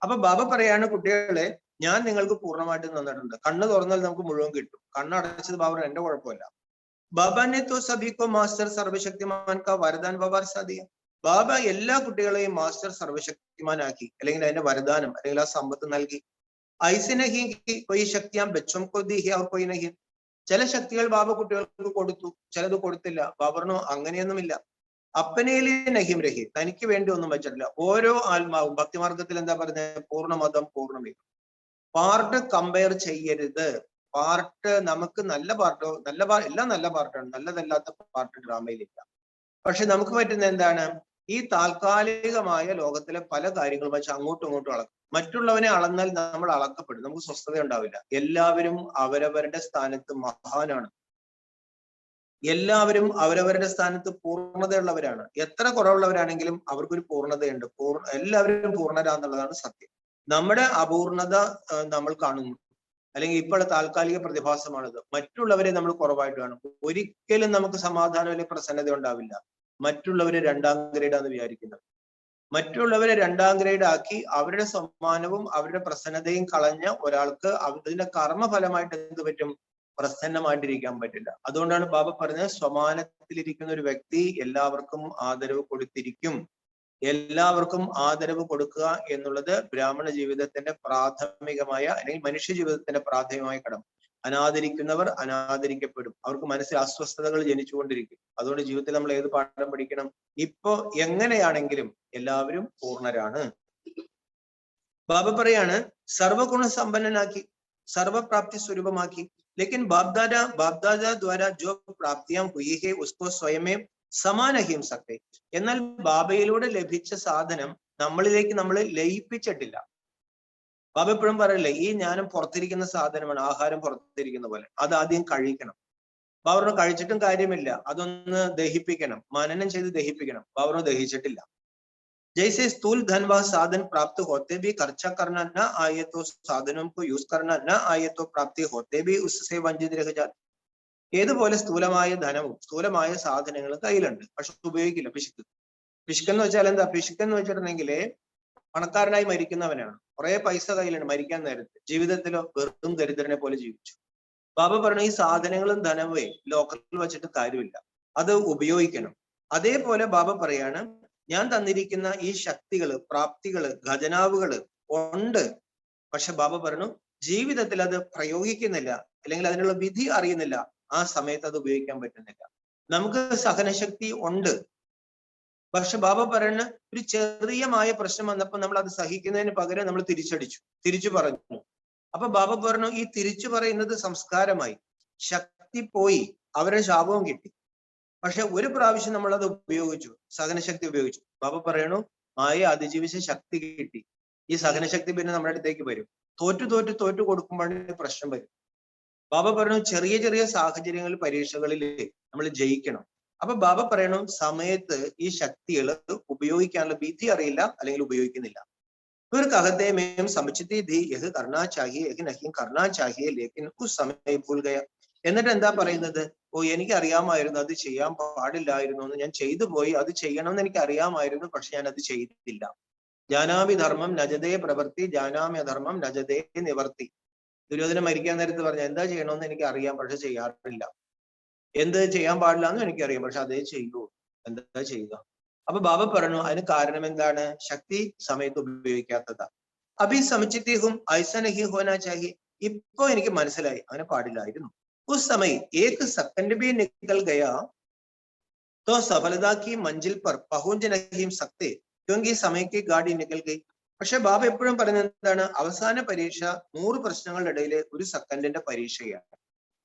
അപ്പൊ ബാബ പറയാണ് കുട്ടികളെ ഞാൻ നിങ്ങൾക്ക് പൂർണ്ണമായിട്ട് തന്നിട്ടുണ്ട്, കണ്ണ് തുറന്നാൽ നമുക്ക് മുഴുവൻ കിട്ടും. കണ്ണടച്ചത് ബാബ എന്റെ കുഴപ്പമില്ല. ബാബാനെ തോ സഭിക്കോ മാസ്റ്റർ സർവശക്തിമാൻ കാ വരദാൻ ബാബാർ സാധിയ. ബാബ എല്ലാ കുട്ടികളെയും മാസ്റ്റർ സർവശക്തിമാനാക്കി, അല്ലെങ്കിൽ അതിന്റെ വരദാനം അല്ലെങ്കിൽ ആ സമ്പത്ത് നൽകി. ഐസെ നഹി കൊയ് ശക്തിയാ ബച്ചോം കോ ദി ഹി ഔർ കൊയ് നഹി. ചില ശക്തികൾ ബാബ കുട്ടികൾക്ക് കൊടുത്തു, ചിലത് കൊടുത്തില്ല. ബാബറിനോ അങ്ങനെയൊന്നുമില്ല. അപ്പനേലി നഹിം രഹി, തനിക്ക് വേണ്ടി ഒന്നും വെച്ചിട്ടില്ല. ഓരോ ആത്മാവും ഭക്തിമാർഗത്തിൽ എന്താ പറഞ്ഞത്, പൂർണ്ണമതം പൂർണ്ണമിതം. പാർട്ട് കമ്പയർ ചെയ്യരുത്. പാർട്ട് നമുക്ക് നല്ല പാർട്ടോ എല്ലാം നല്ല പാർട്ടാണ്, നല്ലതല്ലാത്ത പാർട്ട് ഡ്രാമയിലില്ല. പക്ഷെ നമുക്ക് പറ്റുന്ന എന്താണ്, ഈ താൽക്കാലികമായ ലോകത്തിലെ പല കാര്യങ്ങളും വെച്ച് അങ്ങോട്ടും ഇങ്ങോട്ടും അളക്കും. മറ്റുള്ളവനെ അളന്നാൽ നമ്മൾ അളക്കപ്പെടും, നമുക്ക് സ്വസ്ഥത ഉണ്ടാവില്ല. എല്ലാവരും അവരവരുടെ സ്ഥാനത്ത് മഹാനാണ്, എല്ലാവരും അവരവരുടെ സ്ഥാനത്ത് പൂർണ്ണതയുള്ളവരാണ്. എത്ര കുറവുള്ളവരാണെങ്കിലും അവർക്കൊരു പൂർണ്ണതയുണ്ട്. എല്ലാവരും പൂർണ്ണരാന്നുള്ളതാണ് സത്യം. നമ്മുടെ അപൂർണത നമ്മൾ കാണുന്നു, അല്ലെങ്കിൽ ഇപ്പോൾ താൽക്കാലിക പ്രതിഭാസമാണിത്. മറ്റുള്ളവരെ നമ്മൾ കുറവായിട്ട് കാണും. ഒരിക്കലും നമുക്ക് സമാധാനം അല്ലെങ്കിൽ പ്രസന്നത ഉണ്ടാവില്ല. മറ്റുള്ളവരെ രണ്ടാം ഗ്രേഡാന്ന് വിചാരിക്കുന്നത്. മറ്റുള്ളവരെ രണ്ടാം ഗ്രേഡ് ആക്കി അവരുടെ സമ്മാനവും അവരുടെ പ്രസന്നതയും കളഞ്ഞ ഒരാൾക്ക് അതിന്റെ കർമ്മഫലമായിട്ട് എന്ത് പറ്റും, പ്രസന്നമായിട്ടിരിക്കാൻ പറ്റില്ല. അതുകൊണ്ടാണ് ബാബ പറഞ്ഞത് സ്വമാനത്തിലിരിക്കുന്ന ഒരു വ്യക്തി എല്ലാവർക്കും ആദരവ് കൊടുത്തിരിക്കും. എല്ലാവർക്കും ആദരവ് കൊടുക്കുക എന്നുള്ളത് ബ്രാഹ്മണ ജീവിതത്തിന്റെ പ്രാഥമികമായ അല്ലെങ്കിൽ മനുഷ്യ ജീവിതത്തിന്റെ പ്രാഥമികമായ കടമ. അനാദരിക്കുന്നവർ അനാദരിക്കപ്പെടും, അവർക്ക് മനസ്സിൽ അസ്വസ്ഥതകൾ ജനിച്ചുകൊണ്ടിരിക്കും. അതുകൊണ്ട് ജീവിതത്തിൽ നമ്മൾ ഏത് പാഠം പഠിക്കണം, ഇപ്പോ എങ്ങനെയാണെങ്കിലും എല്ലാവരും പൂർണ്ണരാണ്. ബാബ പറയാണ് സർവഗുണ സമ്പന്നനാക്കി, സർവപ്രാപ്തി സ്വരൂപമാക്കി. ലേക്കിൻ ബാപ്ദാദ ദ്വാര ജോ പ്രാപ്തിയാം ഹുയി ഹെ ഉസ്കോ സ്വയമേ സമാനഹിം സക്തേ. എന്നാൽ ബാബയിലൂടെ ലഭിച്ച സാധനം നമ്മളിലേക്ക് നമ്മൾ ലയിപ്പിച്ചിട്ടില്ല. ബാബ എപ്പോഴും പറയല്ലേ, ഈ ജ്ഞാനം പുറത്തിരിക്കുന്ന സാധനമാണ്, ആഹാരം പുറത്തിരിക്കുന്ന പോലെ, അത് ആദ്യം കഴിക്കണം. ബാബറിന് കഴിച്ചിട്ടും കാര്യമില്ല, അതൊന്ന് ദഹിപ്പിക്കണം, മനനം ചെയ്ത് ദഹിപ്പിക്കണം. ബാബറിന് ദഹിച്ചിട്ടില്ല. जैसे स्थूल धन व साधन प्राप्त होते भी खर्चा करना न आए तो साधनों को यूज करना न आए तो प्राप्ति होते भी उससे वंचित रह जाते. ഏതുപോലെ സ്ഥൂലമായ ധനവും സ്ഥൂലമായ സാധനങ്ങളും കയ്യിലുണ്ട്, പക്ഷെ ഉപയോഗിക്കില്ല. പിശുക്കെന്ന് വെച്ചാൽ എന്താ, പിശുക്കെന്ന് വെച്ചിട്ടുണ്ടെങ്കിൽ പണക്കാരനായി മരിക്കുന്നവനാണ്, കുറെ പൈസ കയ്യിലുണ്ട്, മരിക്കാൻ നേരത്ത് ജീവിതത്തിലോ വെറും ദരിദ്രനെ പോലെ ജീവിച്ചു. ബാബ പറഞ്ഞു ഈ സാധനങ്ങളും ധനവേ ലോക്കറിൽ വെച്ചിട്ട് കാര്യമില്ല, അത് ഉപയോഗിക്കണം. അതേപോലെ ബാബ പറയാണ് ഞാൻ തന്നിരിക്കുന്ന ഈ ശക്തികള്, പ്രാപ്തികള്, ഖജനാവുകള് ഉണ്ട്. പക്ഷെ ബാബ പറഞ്ഞു ജീവിതത്തിൽ അത് പ്രയോഗിക്കുന്നില്ല, അല്ലെങ്കിൽ അതിനുള്ള വിധി അറിയുന്നില്ല. ആ സമയത്ത് അത് ഉപയോഗിക്കാൻ പറ്റുന്നില്ല. നമുക്ക് സഹനശക്തി ഉണ്ട്, പക്ഷെ ബാബ പറയുന്ന ഒരു ചെറിയമായ പ്രശ്നം വന്നപ്പോൾ നമ്മൾ അത് സഹിക്കുന്നതിന് പകരം നമ്മൾ തിരിച്ചു പറഞ്ഞു. അപ്പൊ ബാബ പറഞ്ഞു ഈ തിരിച്ചു പറയുന്നത് സംസ്കാരമായി, ശക്തി പോയി, അവരുടെ ശാപവും കിട്ടി. പക്ഷെ ഒരു പ്രാവശ്യം നമ്മൾ അത് ഉപയോഗിച്ചു, സഹനശക്തി ഉപയോഗിച്ചു. ബാബ പറയണു മായ അതിജീവിച്ച ശക്തി കിട്ടി. ഈ സഹനശക്തി പിന്നെ നമ്മുടെ അടുത്തേക്ക് വരും. തോറ്റു കൊടുക്കുമ്പോഴാണ് പ്രശ്നം വരും. ബാബ പറയണു ചെറിയ ചെറിയ സാഹചര്യങ്ങളിൽ, പരീക്ഷകളിൽ നമ്മൾ ജയിക്കണം. അപ്പൊ ബാബ പറയണു സമയത്ത് ഈ ശക്തികൾ ഉപയോഗിക്കാനുള്ള വിധി അറിയില്ല, അല്ലെങ്കിൽ ഉപയോഗിക്കുന്നില്ല. फिर कहते हैं मैं समझती थी यह करना चाहिए यह नहीं करना चाहिए लेकिन उस समय भूल गया. എന്നിട്ട് എന്താ പറയുന്നത്, എനിക്ക് അറിയാമായിരുന്നു അത് ചെയ്യാൻ പാടില്ലായിരുന്നു എന്ന്, ഞാൻ ചെയ്തു പോയി. അത് ചെയ്യണമെന്ന് എനിക്ക് അറിയാമായിരുന്നു, പക്ഷെ ഞാൻ അത് ചെയ്തിട്ടില്ല. ജാനാമി ധർമ്മം നജതേ പ്രവൃത്തി ജാനാമി അധർമ്മം നജതേ നിവർത്തി. ദുര്യോധന മരിക്കാൻ നേരത്ത് പറഞ്ഞ എന്താ ചെയ്യണമെന്ന് എനിക്ക് അറിയാം, പക്ഷെ ചെയ്യാറില്ല. എന്ത് ചെയ്യാൻ പാടില്ല എന്നും എനിക്കറിയാം, പക്ഷെ അതേ ചെയ്യൂ. എന്താ ചെയ്യുക? അപ്പൊ ബാബ പറഞ്ഞു അതിന് കാരണം എന്താണ്, ശക്തി സമയത്ത് ഉപയോഗിക്കാത്തതാ. അഭി സമചിത്തിഹും ഐസനഹി ഹോനാ ചാഹി. ഇപ്പൊ എനിക്ക് മനസ്സിലായി അങ്ങനെ പാടില്ലായിരുന്നു. उस समय एक सेकंड भी निकल गया तो सफलता की मंजिल पर पहुंच नहीं सकते क्योंकि समय की गाड़ी निकल गई. പക്ഷെ ബാബ എപ്പോഴും പറയുന്നത് എന്താണ്, അവസാന പരീക്ഷ 100 പ്രശ്നങ്ങളുടെ ഇടയിൽ ഒരു സെക്കൻഡിന്റെ പരീക്ഷയാണ്.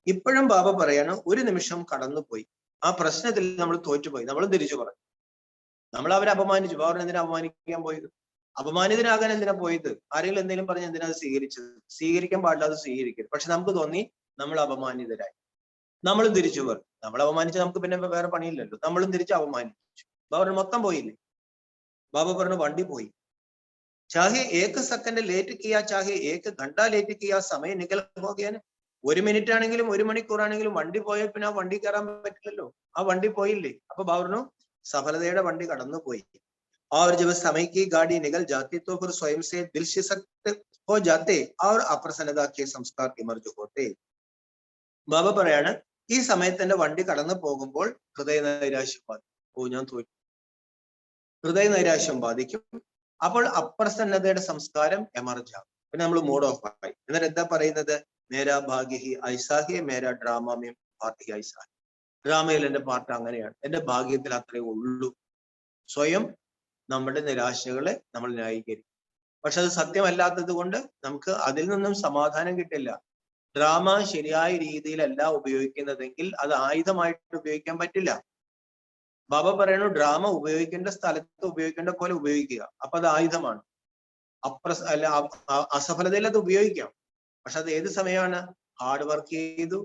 ഇപ്പോഴും ബാബ പറയാണ് ഒരു നിമിഷം കടന്നുപോയി, ആ പ്രശ്നത്തിൽ നമ്മൾ തോറ്റുപോയി, നമ്മൾ തിരിച്ചു പറഞ്ഞു. നമ്മൾ അവരെ അപമാനിച്ചു. ബാബറിനെ എന്തിനാ അപമാനിക്കാൻ പോയത്? അപമാനിതനാകാൻ എന്തിനാ പോയത്? ആരെങ്കിലും എന്തെങ്കിലും പറഞ്ഞ് എന്തിനാ അത് സ്വീകരിച്ചത്? സ്വീകരിക്കാൻ പാടില്ല, അത് സ്വീകരിക്കരുത്. പക്ഷെ നമുക്ക് തോന്നി നമ്മൾ അപമാനിതരായി. നമ്മളും തിരിച്ചു പറഞ്ഞു. നമ്മൾ അപമാനിച്ച നമുക്ക് പിന്നെ വേറെ പണിയില്ലല്ലോ. നമ്മളും തിരിച്ച് അപമാനിച്ചു. ബാബ മൊത്തം പോയില്ലേ? ബാബ പറഞ്ഞു വണ്ടി പോയി. ചാഹെ ഏക സെക്കൻഡ് ലേറ്റ് കിയാ, ചാഹെ ഏക ഘണ്ട ലേറ്റ് കിയാ, സമയം നിക്കൽ ഹോഗയാണ്. 1 മിനിറ്റ് ആണെങ്കിലും 1 മണിക്കൂറാണെങ്കിലും വണ്ടി പോയാൽ പിന്നെ ആ വണ്ടി കയറാൻ പറ്റില്ലല്ലോ. ആ വണ്ടി പോയില്ലേ? അപ്പൊ ബാബ പറഞ്ഞു സഫലതയുടെ വണ്ടി കടന്നു പോയി. और जब समय की गाड़ी निकल जाती तो फिर स्वयं से दिल शिकस्त हो जाते और अप्रसन्नता के संस्कार इमर्ज होते. ബാബ പറയാണ് ഈ സമയത്തിന്റെ വണ്ടി കടന്നു പോകുമ്പോൾ ഹൃദയ നൈരാശ്യം ബാധിക്കും. ഞാൻ തോറ്റു. ഹൃദയ നൈരാശ്യം ബാധിക്കും. അപ്പോൾ അപ്രസന്നതയുടെ സംസ്കാരം എമർജ് ആകും. പിന്നെ നമ്മൾ മൂഡ് ഓഫ് ആയി. എന്നിട്ട് എന്താ പറയുന്നത്? മേരാ ഭാഗ്യ ഹി ഐസാഹി, മേരാ ഡ്രാമ മേ പാർട്ടി ഐസാഹി. ഡ്രാമയിൽ എന്റെ പാർട്ട് അങ്ങനെയാണ്, എന്റെ ഭാഗ്യത്തിൽ അത്രേ ഉള്ളൂ. സ്വയം നമ്മുടെ നിരാശകളെ നമ്മൾ ന്യായീകരിക്കും. പക്ഷെ അത് സത്യമല്ലാത്തത് കൊണ്ട് നമുക്ക് അതിൽ നിന്നും സമാധാനം കിട്ടില്ല. ഡ്രാമ ശരിയായ രീതിയിലല്ല ഉപയോഗിക്കുന്നതെങ്കിൽ അത് ആയുധമായിട്ട് ഉപയോഗിക്കാൻ പറ്റില്ല. ബാബ പറയുന്നു ഡ്രാമ ഉപയോഗിക്കേണ്ട സ്ഥലത്ത് ഉപയോഗിക്കേണ്ട പോലെ ഉപയോഗിക്കുക. അപ്പൊ അത് ആയുധമാണ്. അസഫലതയിൽ അത് ഉപയോഗിക്കാം. പക്ഷെ അത് ഏത് സമയമാണ്? ഹാർഡ് വർക്ക് ചെയ്തു,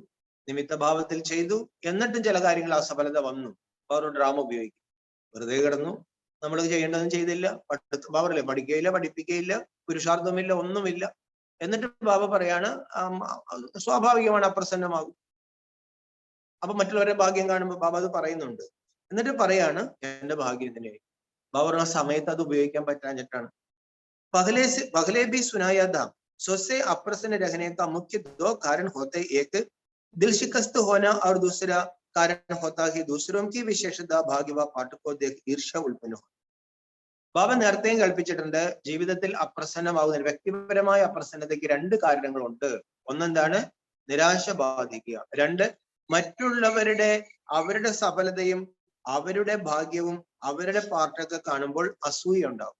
നിമിത്തഭാവത്തിൽ ചെയ്തു, എന്നിട്ടും ചില കാര്യങ്ങൾ അസഫലത വന്നു. അപ്പൊ ഒരു ഡ്രാമ ഉപയോഗിക്കും. വെറുതെ കിടന്നു, നമ്മൾ ചെയ്യേണ്ടതും ചെയ്തില്ല, ബാബറല്ലേ പഠിക്കുകയില്ല, പഠിപ്പിക്കുകയില്ല, പുരുഷാർത്ഥമില്ല, ഒന്നുമില്ല. എന്നിട്ട് ബാബ പറയാണ് സ്വാഭാവികമാണ്, അപ്രസന്നമാകും. അപ്പൊ മറ്റുള്ളവരെ ഭാഗ്യം കാണുമ്പോൾ ബാബ അത് പറയുന്നുണ്ട്. എന്നിട്ട് പറയാണ് എന്റെ ഭാഗ്യം തന്നെയായി. ബാബ പറഞ്ഞ സമയത്ത് അത് ഉപയോഗിക്കാൻ പറ്റാഞ്ഞിട്ടാണ്. पहले भी सुनाया था, स्वसे अप्रसन्न रहने का मुख्य 2 कारण होते, एक दिल शिकस्त होना और दूसरा कारण होता है दूसरों की विशेषता भाग्य व पाठ को देख ईर्ष्या उत्पन्न हो. ബാബ നേരത്തെയും കൽപ്പിച്ചിട്ടുണ്ട്, ജീവിതത്തിൽ അപ്രസന്നമാകുന്ന വ്യക്തിപരമായ അപ്രസന്നതയ്ക്ക് 2 കാരണങ്ങളുണ്ട്. ഒന്നെന്താണ്? നിരാശ ബാധിക്കുക. 2, മറ്റുള്ളവരുടെ അവരുടെ സഫലതയും അവരുടെ ഭാഗ്യവും അവരുടെ പാർട്ടൊക്കെ കാണുമ്പോൾ അസൂയ ഉണ്ടാവും.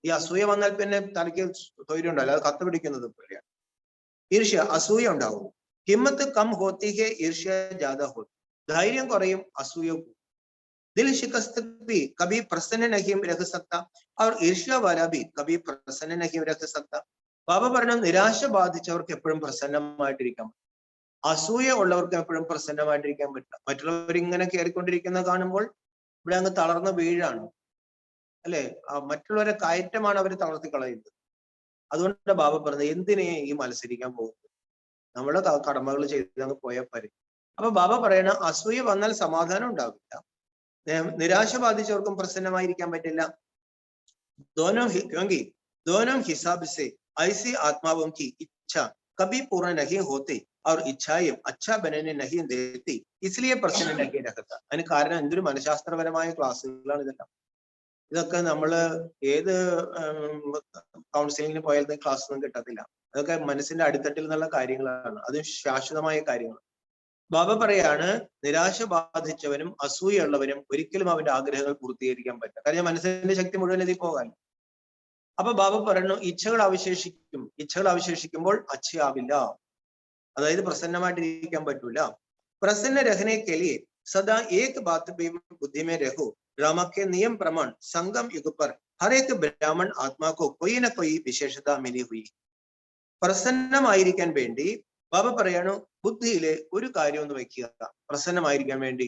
ഈ അസൂയ വന്നാൽ പിന്നെ തനിക്ക് ധൈര്യം ഉണ്ടാവില്ല, അത് കത്ത് പിടിക്കുന്നത് പോലെയാണ്. ഈർഷ്യ, അസൂയ ഉണ്ടാവും. ഹിമ്മത്ത് കം ഹോത്തി ഹെ ഈർഷ്യ ജാദ ഹോത്തി. ധൈര്യം കുറയും, അസൂയ കൂടും. दिल शिकस्त भी कभी प्रसन्न नहीं रह सकता और ईर्ष्या वाला भी कभी प्रसन्न नहीं रह सकता. ബാബ പറഞ്ഞു നിരാശ ബാധിച്ചവർക്ക് എപ്പോഴും പ്രസന്നമായിട്ടിരിക്കാൻ പറ്റും, അസൂയ ഉള്ളവർക്ക് എപ്പോഴും പ്രസന്നമായിട്ടിരിക്കാൻ പറ്റില്ല. മറ്റുള്ളവർ ഇങ്ങനെ കയറിക്കൊണ്ടിരിക്കുന്നത് കാണുമ്പോൾ ഇവിടെ അങ്ങ് തളർന്ന് വീഴാണ്, അല്ലെ? മറ്റുള്ളവരെ കയറ്റമാണ് അവർ തളർത്തി കളയുന്നത്. അതുകൊണ്ട് ബാബ പറഞ്ഞത് എന്തിനെ ഈ മത്സരിക്കാൻ പോകുന്നത്, നമ്മുടെ കടമകൾ ചെയ്ത് അങ്ങ് പോയാൽ പറ്റും. അപ്പൊ ബാബ പറയണ അസൂയ വന്നാൽ സമാധാനം ഉണ്ടാവില്ല, നിരാശ ബാധിച്ചവർക്കും പ്രസന്നമായിരിക്കാൻ പറ്റില്ല. दोनों हिसाब से ऐसी आत्माओं की इच्छा कभी पूर्ण नहीं होती और इच्छाएं अच्छा बनने नहीं देती, इसलिए प्रसन्न नहीं रहता. അതിന് കാരണം എന്തൊരു മനഃശാസ്ത്രപരമായ ക്ലാസ്സുകളാണ് ഇതെല്ലാം. ഇതൊക്കെ നമ്മള് ഏത് കൗൺസിലിങ്ങിന് പോയാലും ക്ലാസ് ഒന്നും കിട്ടത്തില്ല. അതൊക്കെ മനസ്സിന്റെ അടിത്തട്ടിൽ നിന്നുള്ള കാര്യങ്ങളാണ്, അത് ശാശ്വതമായ കാര്യങ്ങൾ. ബാബ പറയാണ് നിരാശ ബാധിച്ചവനും അസൂയുള്ളവനും ഒരിക്കലും അവന്റെ ആഗ്രഹങ്ങൾ പൂർത്തീകരിക്കാൻ പറ്റില്ല. കാരണം മനസ്സിന്റെ ശക്തി മുഴുവൻ ഇതിൽ പോകാൻ. അപ്പൊ ബാബ പറയുന്നു ഇച്ഛകൾ അവശേഷിക്കും, ഇച്ഛകൾ അവശേഷിക്കുമ്പോൾ അച്ഛയാവില്ല, അതായത് പ്രസന്നമായിട്ടിരിക്കാൻ പറ്റൂല. പ്രസന്ന രഹനെ के लिए सदा एक बात पे बुद्धि में रहो, ड्रामा के नियम प्रमाण संगम युग पर हर एक ब्राह्मण आत्मा को कोई न कोई विशेषता मिली हुई. പ്രസന്നമായിരിക്കാൻ വേണ്ടി ബാബ പറയാണ് ബുദ്ധിയിലെ ഒരു കാര്യം ഒന്ന് വയ്ക്കുക. പ്രസന്നമായിരിക്കാൻ വേണ്ടി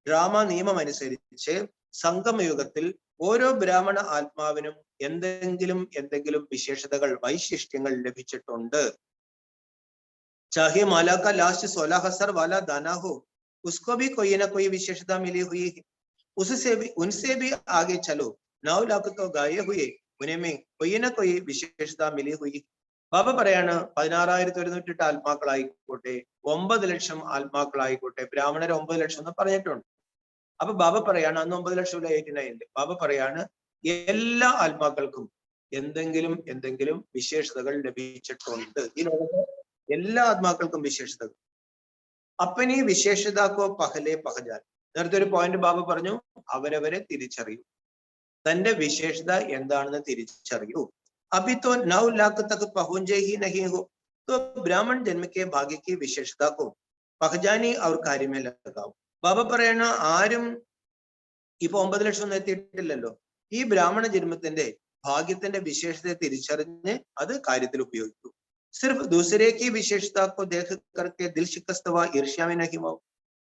ഡ്രാമ നിയമം അനുസരിച്ച് സംഗമയുഗത്തിൽ ഓരോ ബ്രാഹ്മണ ആത്മാവിനും എന്തെങ്കിലും വിശേഷതകൾ, വൈശിഷ്ട്യങ്ങൾ ലഭിച്ചിട്ടുണ്ട്. चाहे माला का लास्ट 16 हसर वाला दाना हो, उसको भी कोई ना कोई विशेषता मिली हुई है. उनसे भी आगे चलो, 9 लाख तो गाये हुए, उनमें कोई ना कोई विशेषता मिली हुई. ബാബ പറയാണ് 16,108 ആത്മാക്കളായിക്കോട്ടെ, 9 ലക്ഷം ആത്മാക്കളായിക്കോട്ടെ, ബ്രാഹ്മണർ 9 ലക്ഷം എന്ന് പറഞ്ഞിട്ടുണ്ട്. അപ്പൊ ബാബ പറയാണ് അന്ന് 9 ലക്ഷം 89. ബാബ പറയാണ് എല്ലാ ആത്മാക്കൾക്കും എന്തെങ്കിലും വിശേഷതകൾ ലഭിച്ചിട്ടുണ്ട്. ഈ ലോകത്ത് എല്ലാ ആത്മാക്കൾക്കും വിശേഷതകൾ. അപ്പനീ വിശേഷതാക്കോ പഹലെ പഹജാൻ. നേരത്തെ ഒരു പോയിന്റ് ബാബ പറഞ്ഞു, അവരവരെ തിരിച്ചറിയൂ, തന്റെ വിശേഷത എന്താണെന്ന് തിരിച്ചറിയൂ. अभी तो 9 लाख तक पहुंचे ही नहीं हो तो ब्राह्मण जन्म के भाग्य की विशेषता को पहचानी और कार्य में लगाओ. ബാബ പറയണ ആരും ഇപ്പൊ 9 ലക്ഷം ഒന്നും എത്തിയിട്ടില്ലല്ലോ. ഈ ബ്രാഹ്മണ ജന്മത്തിന്റെ ഭാഗ്യത്തിന്റെ വിശേഷതയെ തിരിച്ചറിഞ്ഞ് അത് കാര്യത്തിൽ ഉപയോഗിക്കൂ. सिर्फ दूसरे की विशेषता को देख करके दिल शिकस्त व ईर्ष्या में नहीं हो.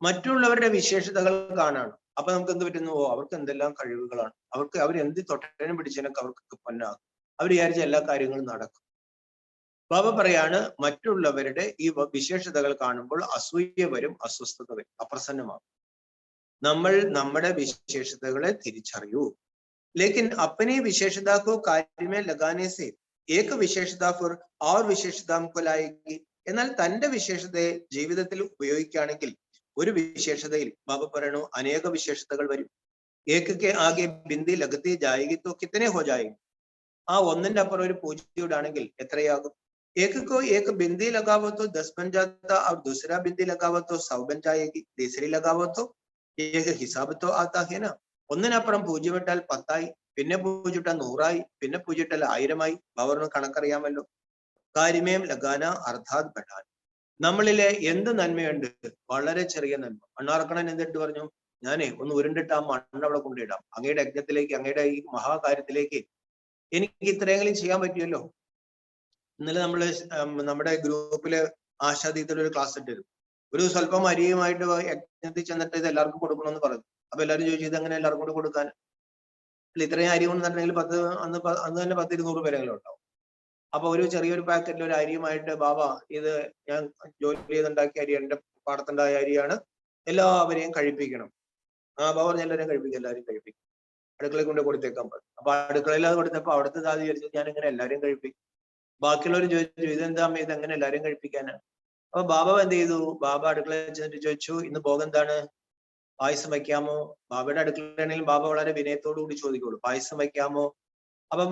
മറ്റുള്ളവരുടെ വിശേഷതകൾ കാണാണ്. അപ്പൊ നമുക്ക് എന്ത് പറ്റുന്നു? ഓ, അവർക്ക് എന്തെല്ലാം കഴിവുകളാണ്, അവർക്ക് അവരെന്ത് തൊട്ടനും പിടിച്ചതിനൊക്കെ അവർക്ക് പൊന്നാകും, അവർ വിചാരിച്ച എല്ലാ കാര്യങ്ങളും നടക്കും. ബാബ പറയാണ്, മറ്റുള്ളവരുടെ ഈ വിശേഷതകൾ കാണുമ്പോൾ അസൂയ വരും, അസ്വസ്ഥത വരും, അപ്രസന്നമാകും. നമ്മൾ നമ്മുടെ വിശേഷതകളെ തിരിച്ചറിയൂ. लेकिन अपनी विशेषता को कार्य में लगाने से एक विशेषता पर और विशेषता को लाएगी. എന്നാൽ തന്റെ വിശേഷതയെ ജീവിതത്തിൽ ഉപയോഗിക്കുകയാണെങ്കിൽ ഒരു വിശേഷതയിൽ ബാബ പറയണു അനേക വിശേഷതകൾ വരും. ഏക് കെ ആകെ ബിന്ദി ലഗത്തി ജായേഗി തോ കിത്തനെ ഹോ ജായേഗി. ആ ഒന്നിന്റെ അപ്പുറം ഒരു പൂജ്യമിടാണെങ്കിൽ എത്രയാകും? एक को एक बिंदी लगावो तो 10 बन जाता और दूसरा बिंदी लगावो तो 100 बन जाएगी. तीसरी लगावो तो एक हिसाब तो आता है ना. ഒന്നിനപ്പുറം പൂജ്യമിട്ടാൽ 10ആയി, പിന്നെ പൂജ്യമിട്ടാൽ 100ആയി, പിന്നെ പൂജ്യമിട്ടാൽ 1000ആയി. പവറിന് കണക്കറിയാമല്ലോ. കാര്യമേം ലഗാന അർത്ഥാത് ബഠാൻ. നമ്മളിലെ എന്ത് നന്മയുണ്ട്? വളരെ ചെറിയ നന്മ. അണ്ണാർക്കണൻ എന്തിട്ട് പറഞ്ഞു? ഞാനേ ഒന്ന് ഉരുണ്ടിട്ട് ആ മണ്ണ് അവിടെ കൊണ്ടിടാം, അങ്ങയുടെ യജ്ഞത്തിലേക്ക്, അങ്ങയുടെ ഈ മഹാകാര്യത്തിലേക്ക് എനിക്ക് ഇത്രയെങ്കിലും ചെയ്യാൻ പറ്റിയല്ലോ. ഇന്നലെ നമ്മള് നമ്മുടെ ഗ്രൂപ്പില് ആശാദീയത്തിൽ ഒരു ക്ലാസ് ഇട്ടിരുന്നു. ഒരു സ്വല്പം അരിയുമായിട്ട് യജ്ഞത്തിൽ ചെന്നിട്ട് ഇത് എല്ലാവർക്കും കൊടുക്കണമെന്ന് പറഞ്ഞു. അപ്പൊ എല്ലാവരും ചോദിച്ചു, ഇത് അങ്ങനെ എല്ലാവർക്കും കൂടെ കൊടുക്കാൻ? അല്ല, ഇത്രയും അരി കൊണ്ടുണ്ടെങ്കിൽ അന്ന് തന്നെ 10-200 പേരെങ്കിലും ഉണ്ടാവും. അപ്പൊ ഒരു ചെറിയൊരു പാക്കറ്റിൽ ഒരു അരിയുമായിട്ട്, ബാബ ഇത് ഞാൻ ജോലി ചെയ്തുണ്ടാക്കിയ അരി, എന്റെ പാടത്തുണ്ടായ അരിയാണ്, എല്ലാവരെയും കഴിപ്പിക്കണം. ബാബ പറഞ്ഞ എല്ലാവരെയും കഴിപ്പിക്കും, എല്ലാവരും കഴിപ്പിക്കും, അടുക്കളയിൽ കൊണ്ട് കൊടുത്തേക്കാൻ പറഞ്ഞു. അപ്പൊ അടുക്കളയിൽ അത് കൊടുത്തപ്പോ അവിടുത്തെ താതി വിചാരിച്ചു ഞാൻ ഇങ്ങനെ എല്ലാവരെയും കഴിപ്പിക്കും. ബാക്കിയുള്ളവർ ചോദിച്ചു, ഇതെന്താ അമ്മ, ഇത് എങ്ങനെ എല്ലാവരെയും കഴിപ്പിക്കാനാണ്? അപ്പൊ ബാബ എന്ത് ചെയ്തു? ബാബ അടുക്കളയിൽ ചെന്നിട്ട് ചോദിച്ചു, ഇന്ന് ഭോഗം എന്താണ്? പായസം വയ്ക്കാമോ? ബാബയുടെ അടുക്കളയാണെങ്കിലും ബാബ വളരെ വിനയത്തോടു കൂടി ചോദിക്കുള്ളൂ, പായസം വയ്ക്കാമോ? അപ്പൊ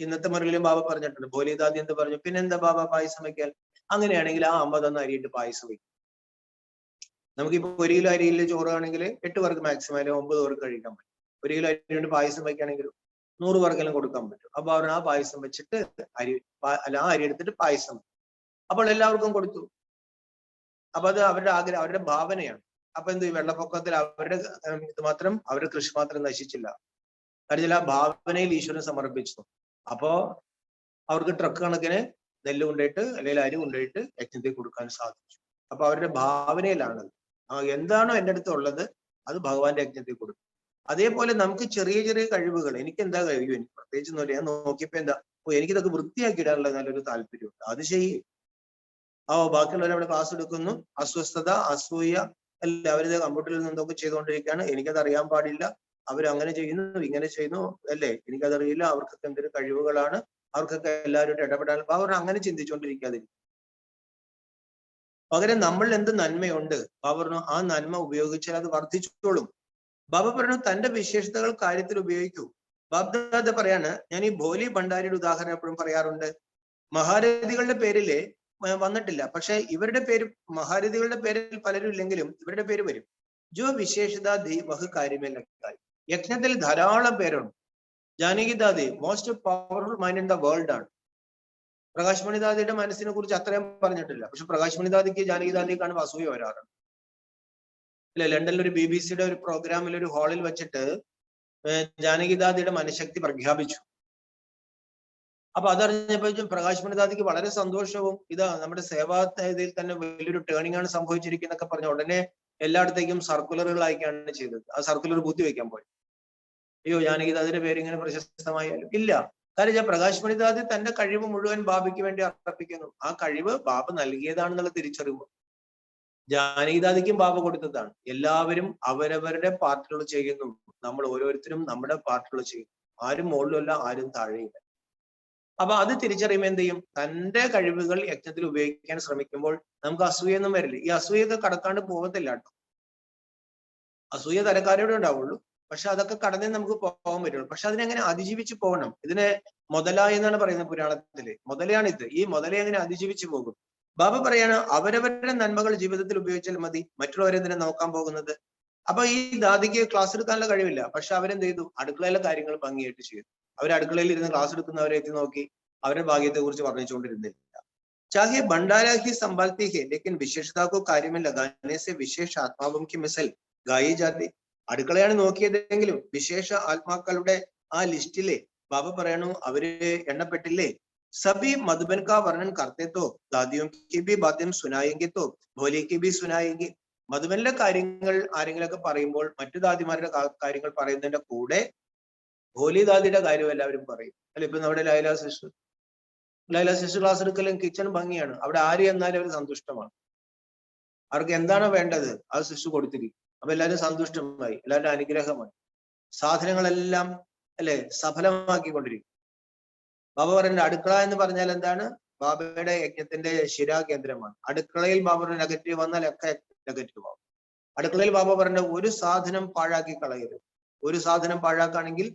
ഇന്നത്തെ മുറിയിലും ബാബ പറഞ്ഞിട്ടുണ്ട്, ഭോലിദാദി എന്ത് പറഞ്ഞു? പിന്നെന്താ ബാബ പായസം വയ്ക്കാൻ? അങ്ങനെയാണെങ്കിൽ ആ 50 അരിയിട്ട് പായസം വയ്ക്കും. നമുക്കിപ്പോ 1 കിലോ അരിയിൽ ചോറാണെങ്കിൽ 8 പേർക്ക് മാക്സിമം, അല്ലെങ്കിൽ 9 പേർക്ക് കഴിക്കാൻ പറ്റും. 1 കിലോ അരി കൊണ്ട് പായസം വയ്ക്കുകയാണെങ്കിൽ 100 പേർക്കെല്ലാം കൊടുക്കാൻ പറ്റും. അപ്പൊ അവർ ആ പായസം വെച്ചിട്ട് ആ അരി എടുത്തിട്ട് പായസം, അപ്പോൾ എല്ലാവർക്കും കൊടുത്തു. അപ്പൊ അത് അവരുടെ ആഗ്രഹം, അവരുടെ ഭാവനയാണ്. അപ്പൊ എന്ത്, വെള്ളപ്പൊക്കത്തിൽ അവരുടെ ഇത് മാത്രം, അവരുടെ കൃഷി മാത്രം നശിച്ചില്ല, കാരണം ആ ഭാവനയിൽ ഈശ്വരൻ സമർപ്പിച്ചു. അപ്പോ അവർക്ക് ട്രക്ക് കണക്കിന് നെല്ല് കൊണ്ടുപോയിട്ട് അല്ലെങ്കിൽ അരി കൊണ്ടുപോയിട്ട് യജ്ഞത്തിൽ കൊടുക്കാൻ സാധിച്ചു. അപ്പൊ അവരുടെ ഭാവനയിലാണ് എന്താണോ എൻ്റെ അടുത്ത് ഉള്ളത് അത് ഭഗവാന്റെ യജ്ഞത്തിൽ കൊടുക്കും. അതേപോലെ നമുക്ക് ചെറിയ ചെറിയ കഴിവുകൾ, എനിക്ക് എന്താ കഴിയും, എനിക്ക് പ്രത്യേകിച്ച് ഞാൻ നോക്കിയപ്പോ എന്താ, എനിക്കിതൊക്കെ വൃത്തിയാക്കി ഇടാനുള്ള നല്ലൊരു താല്പര്യമുണ്ട്, അത് ചെയ്യേ. ബാക്കിയുള്ളവർ അവിടെ ക്ലാസ് എടുക്കുന്നു, അസ്വസ്ഥത, അസൂയ, അല്ല അവരിത് കമ്പ്യൂട്ടറിൽ നിന്നൊക്കെ ചെയ്തുകൊണ്ടിരിക്കുകയാണ്, എനിക്കത് അറിയാൻ പാടില്ല, അവരങ്ങനെ ചെയ്യുന്നു, ഇങ്ങനെ ചെയ്യുന്നു, അല്ലേ, എനിക്കതറിയില്ല, അവർക്കൊക്കെ എന്തൊരു കഴിവുകളാണ്, അവർക്കൊക്കെ എല്ലാവരും ഇടപെടാൻ. അവർ അങ്ങനെ ചിന്തിച്ചുകൊണ്ടിരിക്കാതിരിക്കും. പകരം നമ്മൾ എന്ത് നന്മയുണ്ട് പറഞ്ഞു, ആ നന്മ ഉപയോഗിച്ചാൽ അത് വർദ്ധിച്ചോളും. ബാബ പറഞ്ഞു തന്റെ വിശേഷതകൾ കാര്യത്തിൽ ഉപയോഗിക്കൂ. ബാബ്ദാദ പറയാണ്, ഞാൻ ഈ ഭോലി ഭണ്ഡാരിയുടെ ഉദാഹരണം എപ്പോഴും പറയാറുണ്ട്. മഹാരഥികളുടെ പേരില് വന്നിട്ടില്ല, പക്ഷെ ഇവരുടെ പേര്, മഹാരഥികളുടെ പേരിൽ പലരും ഇല്ലെങ്കിലും ഇവരുടെ പേര് വരും. ജോ വിശേഷത ദി വഹ് കാര്യമേലക്കായി. യജ്ഞത്തിൽ ധാരാളം പേരുണ്ട്. Janaki Dadi most powerful mind in the world ആണ്. പ്രകാശ് മണി ദാദിയുടെ മനസ്സിനെ കുറിച്ച് അത്രയും പറഞ്ഞിട്ടില്ല, പക്ഷെ പ്രകാശ് മണി ദാദിക്ക് ജാനകി ദാദിയെ കാണുമ്പോൾ അസൂയ വരാറുണ്ട്. അല്ലെ, ലണ്ടനിൽ ഒരു BBC-യുടെ ഒരു പ്രോഗ്രാമിൽ ഒരു ഹാളിൽ വെച്ചിട്ട് ജാനകി ദാദിയുടെ മനഃശക്തി പ്രഖ്യാപിച്ചു. അപ്പൊ അതറിഞ്ഞപ്പോഴും പ്രകാശ് മണി ദാദിക്ക് വളരെ സന്തോഷവും, ഇതാ നമ്മുടെ സേവാ ഇതിൽ തന്നെ വലിയൊരു ടേണിംഗ് ആണ് സംഭവിച്ചിരിക്കുന്നൊക്കെ പറഞ്ഞ ഉടനെ എല്ലായിടത്തേക്കും സർക്കുലറുകൾ അയക്കുകയാണ് ചെയ്തത്. ആ സർക്കുലർ ബുദ്ധി വയ്ക്കാൻ പോയി. അയ്യോ, ജാനകി ദാദിയുടെ പേര് ഇങ്ങനെ പ്രശസ്തമായാലും ഇല്ല. കാരണം പ്രകാശ് മണി ദാദി തന്റെ കഴിവ് മുഴുവൻ ബാബയ്ക്ക് വേണ്ടി അർപ്പിക്കുന്നു. ആ കഴിവ് ബാബ നൽകിയതാണെന്നുള്ള തിരിച്ചറിവ് ജാനകി ദാദിക്കും ബാബ കൊടുത്തതാണ്. എല്ലാവരും അവരവരുടെ പാർട്ടുകൾ ചെയ്യുന്നു, നമ്മൾ ഓരോരുത്തരും നമ്മുടെ പാർട്ടുകൾ ചെയ്യുന്നു. ആരും മുകളിലല്ല, ആരും താഴെയില്ല. അപ്പൊ അത് തിരിച്ചറിയുമ്പോൾ എന്ത് ചെയ്യും? തന്റെ കഴിവുകൾ യജ്ഞത്തിൽ ഉപയോഗിക്കാൻ ശ്രമിക്കുമ്പോൾ നമുക്ക് അസൂയൊന്നും വരില്ല. ഈ അസൂയൊക്കെ കടക്കാണ്ട് പോകത്തില്ല കേട്ടോ. അസൂയ തരക്കാരോടെ ഉണ്ടാവുള്ളൂ, പക്ഷെ അതൊക്കെ കടന്നേ നമുക്ക് പോകാൻ പറ്റുള്ളൂ. പക്ഷെ അതിനെങ്ങനെ അതിജീവിച്ച് പോകണം. ഇതിനെ മുതല എന്നാണ് പറയുന്നത് പുരാണത്തില്. മുതലയാണിത്. ഈ മുതലയെ എങ്ങനെ അതിജീവിച്ച് പോകും? ബാബ പറയാണ്, അവരവരുടെ നന്മകൾ ജീവിതത്തിൽ ഉപയോഗിച്ചാൽ മതി, മറ്റുള്ളവരെന്തിനെ നോക്കാൻ പോകുന്നത്. അപ്പൊ ഈ ദാദിക്ക് ക്ലാസ് എടുക്കാനുള്ള കഴിവില്ല, പക്ഷെ അവരെന്ത് ചെയ്തു? അടുക്കളയിലെ കാര്യങ്ങൾ ഭംഗിയായിട്ട് ചെയ്തു. അവർ അടുക്കളയിൽ ഇരുന്ന് ക്ലാസ് എടുക്കുന്നവരെ എത്തി നോക്കി അവരുടെ ഭാഗ്യത്തെ കുറിച്ച് വർണ്ണിച്ചുകൊണ്ടിരുന്നില്ല. चाहे भंडारा ही संभालती है लेकिन विशेषता को कार्य में लगाने से विशेष आत्माओं की मिसाल गाई जाती. അടുക്കളയാണ് നോക്കിയതെങ്കിലും വിശേഷ ആത്മാക്കളുടെ ആ ലിസ്റ്റിലെ ബാബ പറയണു അവര് എണ്ണപ്പെട്ടില്ലേ. सभी मधुबन का वर्णन करते तो दादियों की भी बातें सुनाएंगे तो भोले की भी सुनाएंगे. മധുബനിലെ കാര്യങ്ങൾ ആരെങ്കിലൊക്കെ പറയുമ്പോൾ മറ്റു ദാദിമാരുടെ കാര്യങ്ങൾ പറയുന്നതിന്റെ കൂടെ ഭോലി ദാദിയുടെ കാര്യം എല്ലാവരും പറയും അല്ലെ. ഇപ്പൊ നമ്മുടെ ലൈല സിസ്റ്റർ ക്ലാസ് എടുക്കലും കിച്ചൺ ഭംഗിയാണ്. അവിടെ ആര് എന്നാലും അവർ സന്തുഷ്ടമാണ്. അവർക്ക് എന്താണോ വേണ്ടത് അത് സിസ്റ്റർ കൊടുത്തിരിക്കും. അപ്പൊ എല്ലാവരും സന്തുഷ്ടമായി, എല്ലാവരുടെ അനുഗ്രഹമായി, സാധനങ്ങളെല്ലാം അല്ലെ സഫലമാക്കിക്കൊണ്ടിരിക്കും. ബാബ പറയുന്നത് അടുക്കള എന്ന് പറഞ്ഞാൽ എന്താണ്? ബാബയുടെ യജ്ഞത്തിന്റെ ശിരാകേന്ദ്രമാണ്. അടുക്കളയിൽ ബാബയുടെ നെഗറ്റീവ് വന്നാൽ ഒക്കെ നെഗറ്റീവ് ആവും. അടുക്കളയിൽ ബാബ പറഞ്ഞ ഒരു സാധനം പാഴാക്കി കളയരുത്. ഒരു സാധനം പാഴാക്കുകയാണെങ്കിൽ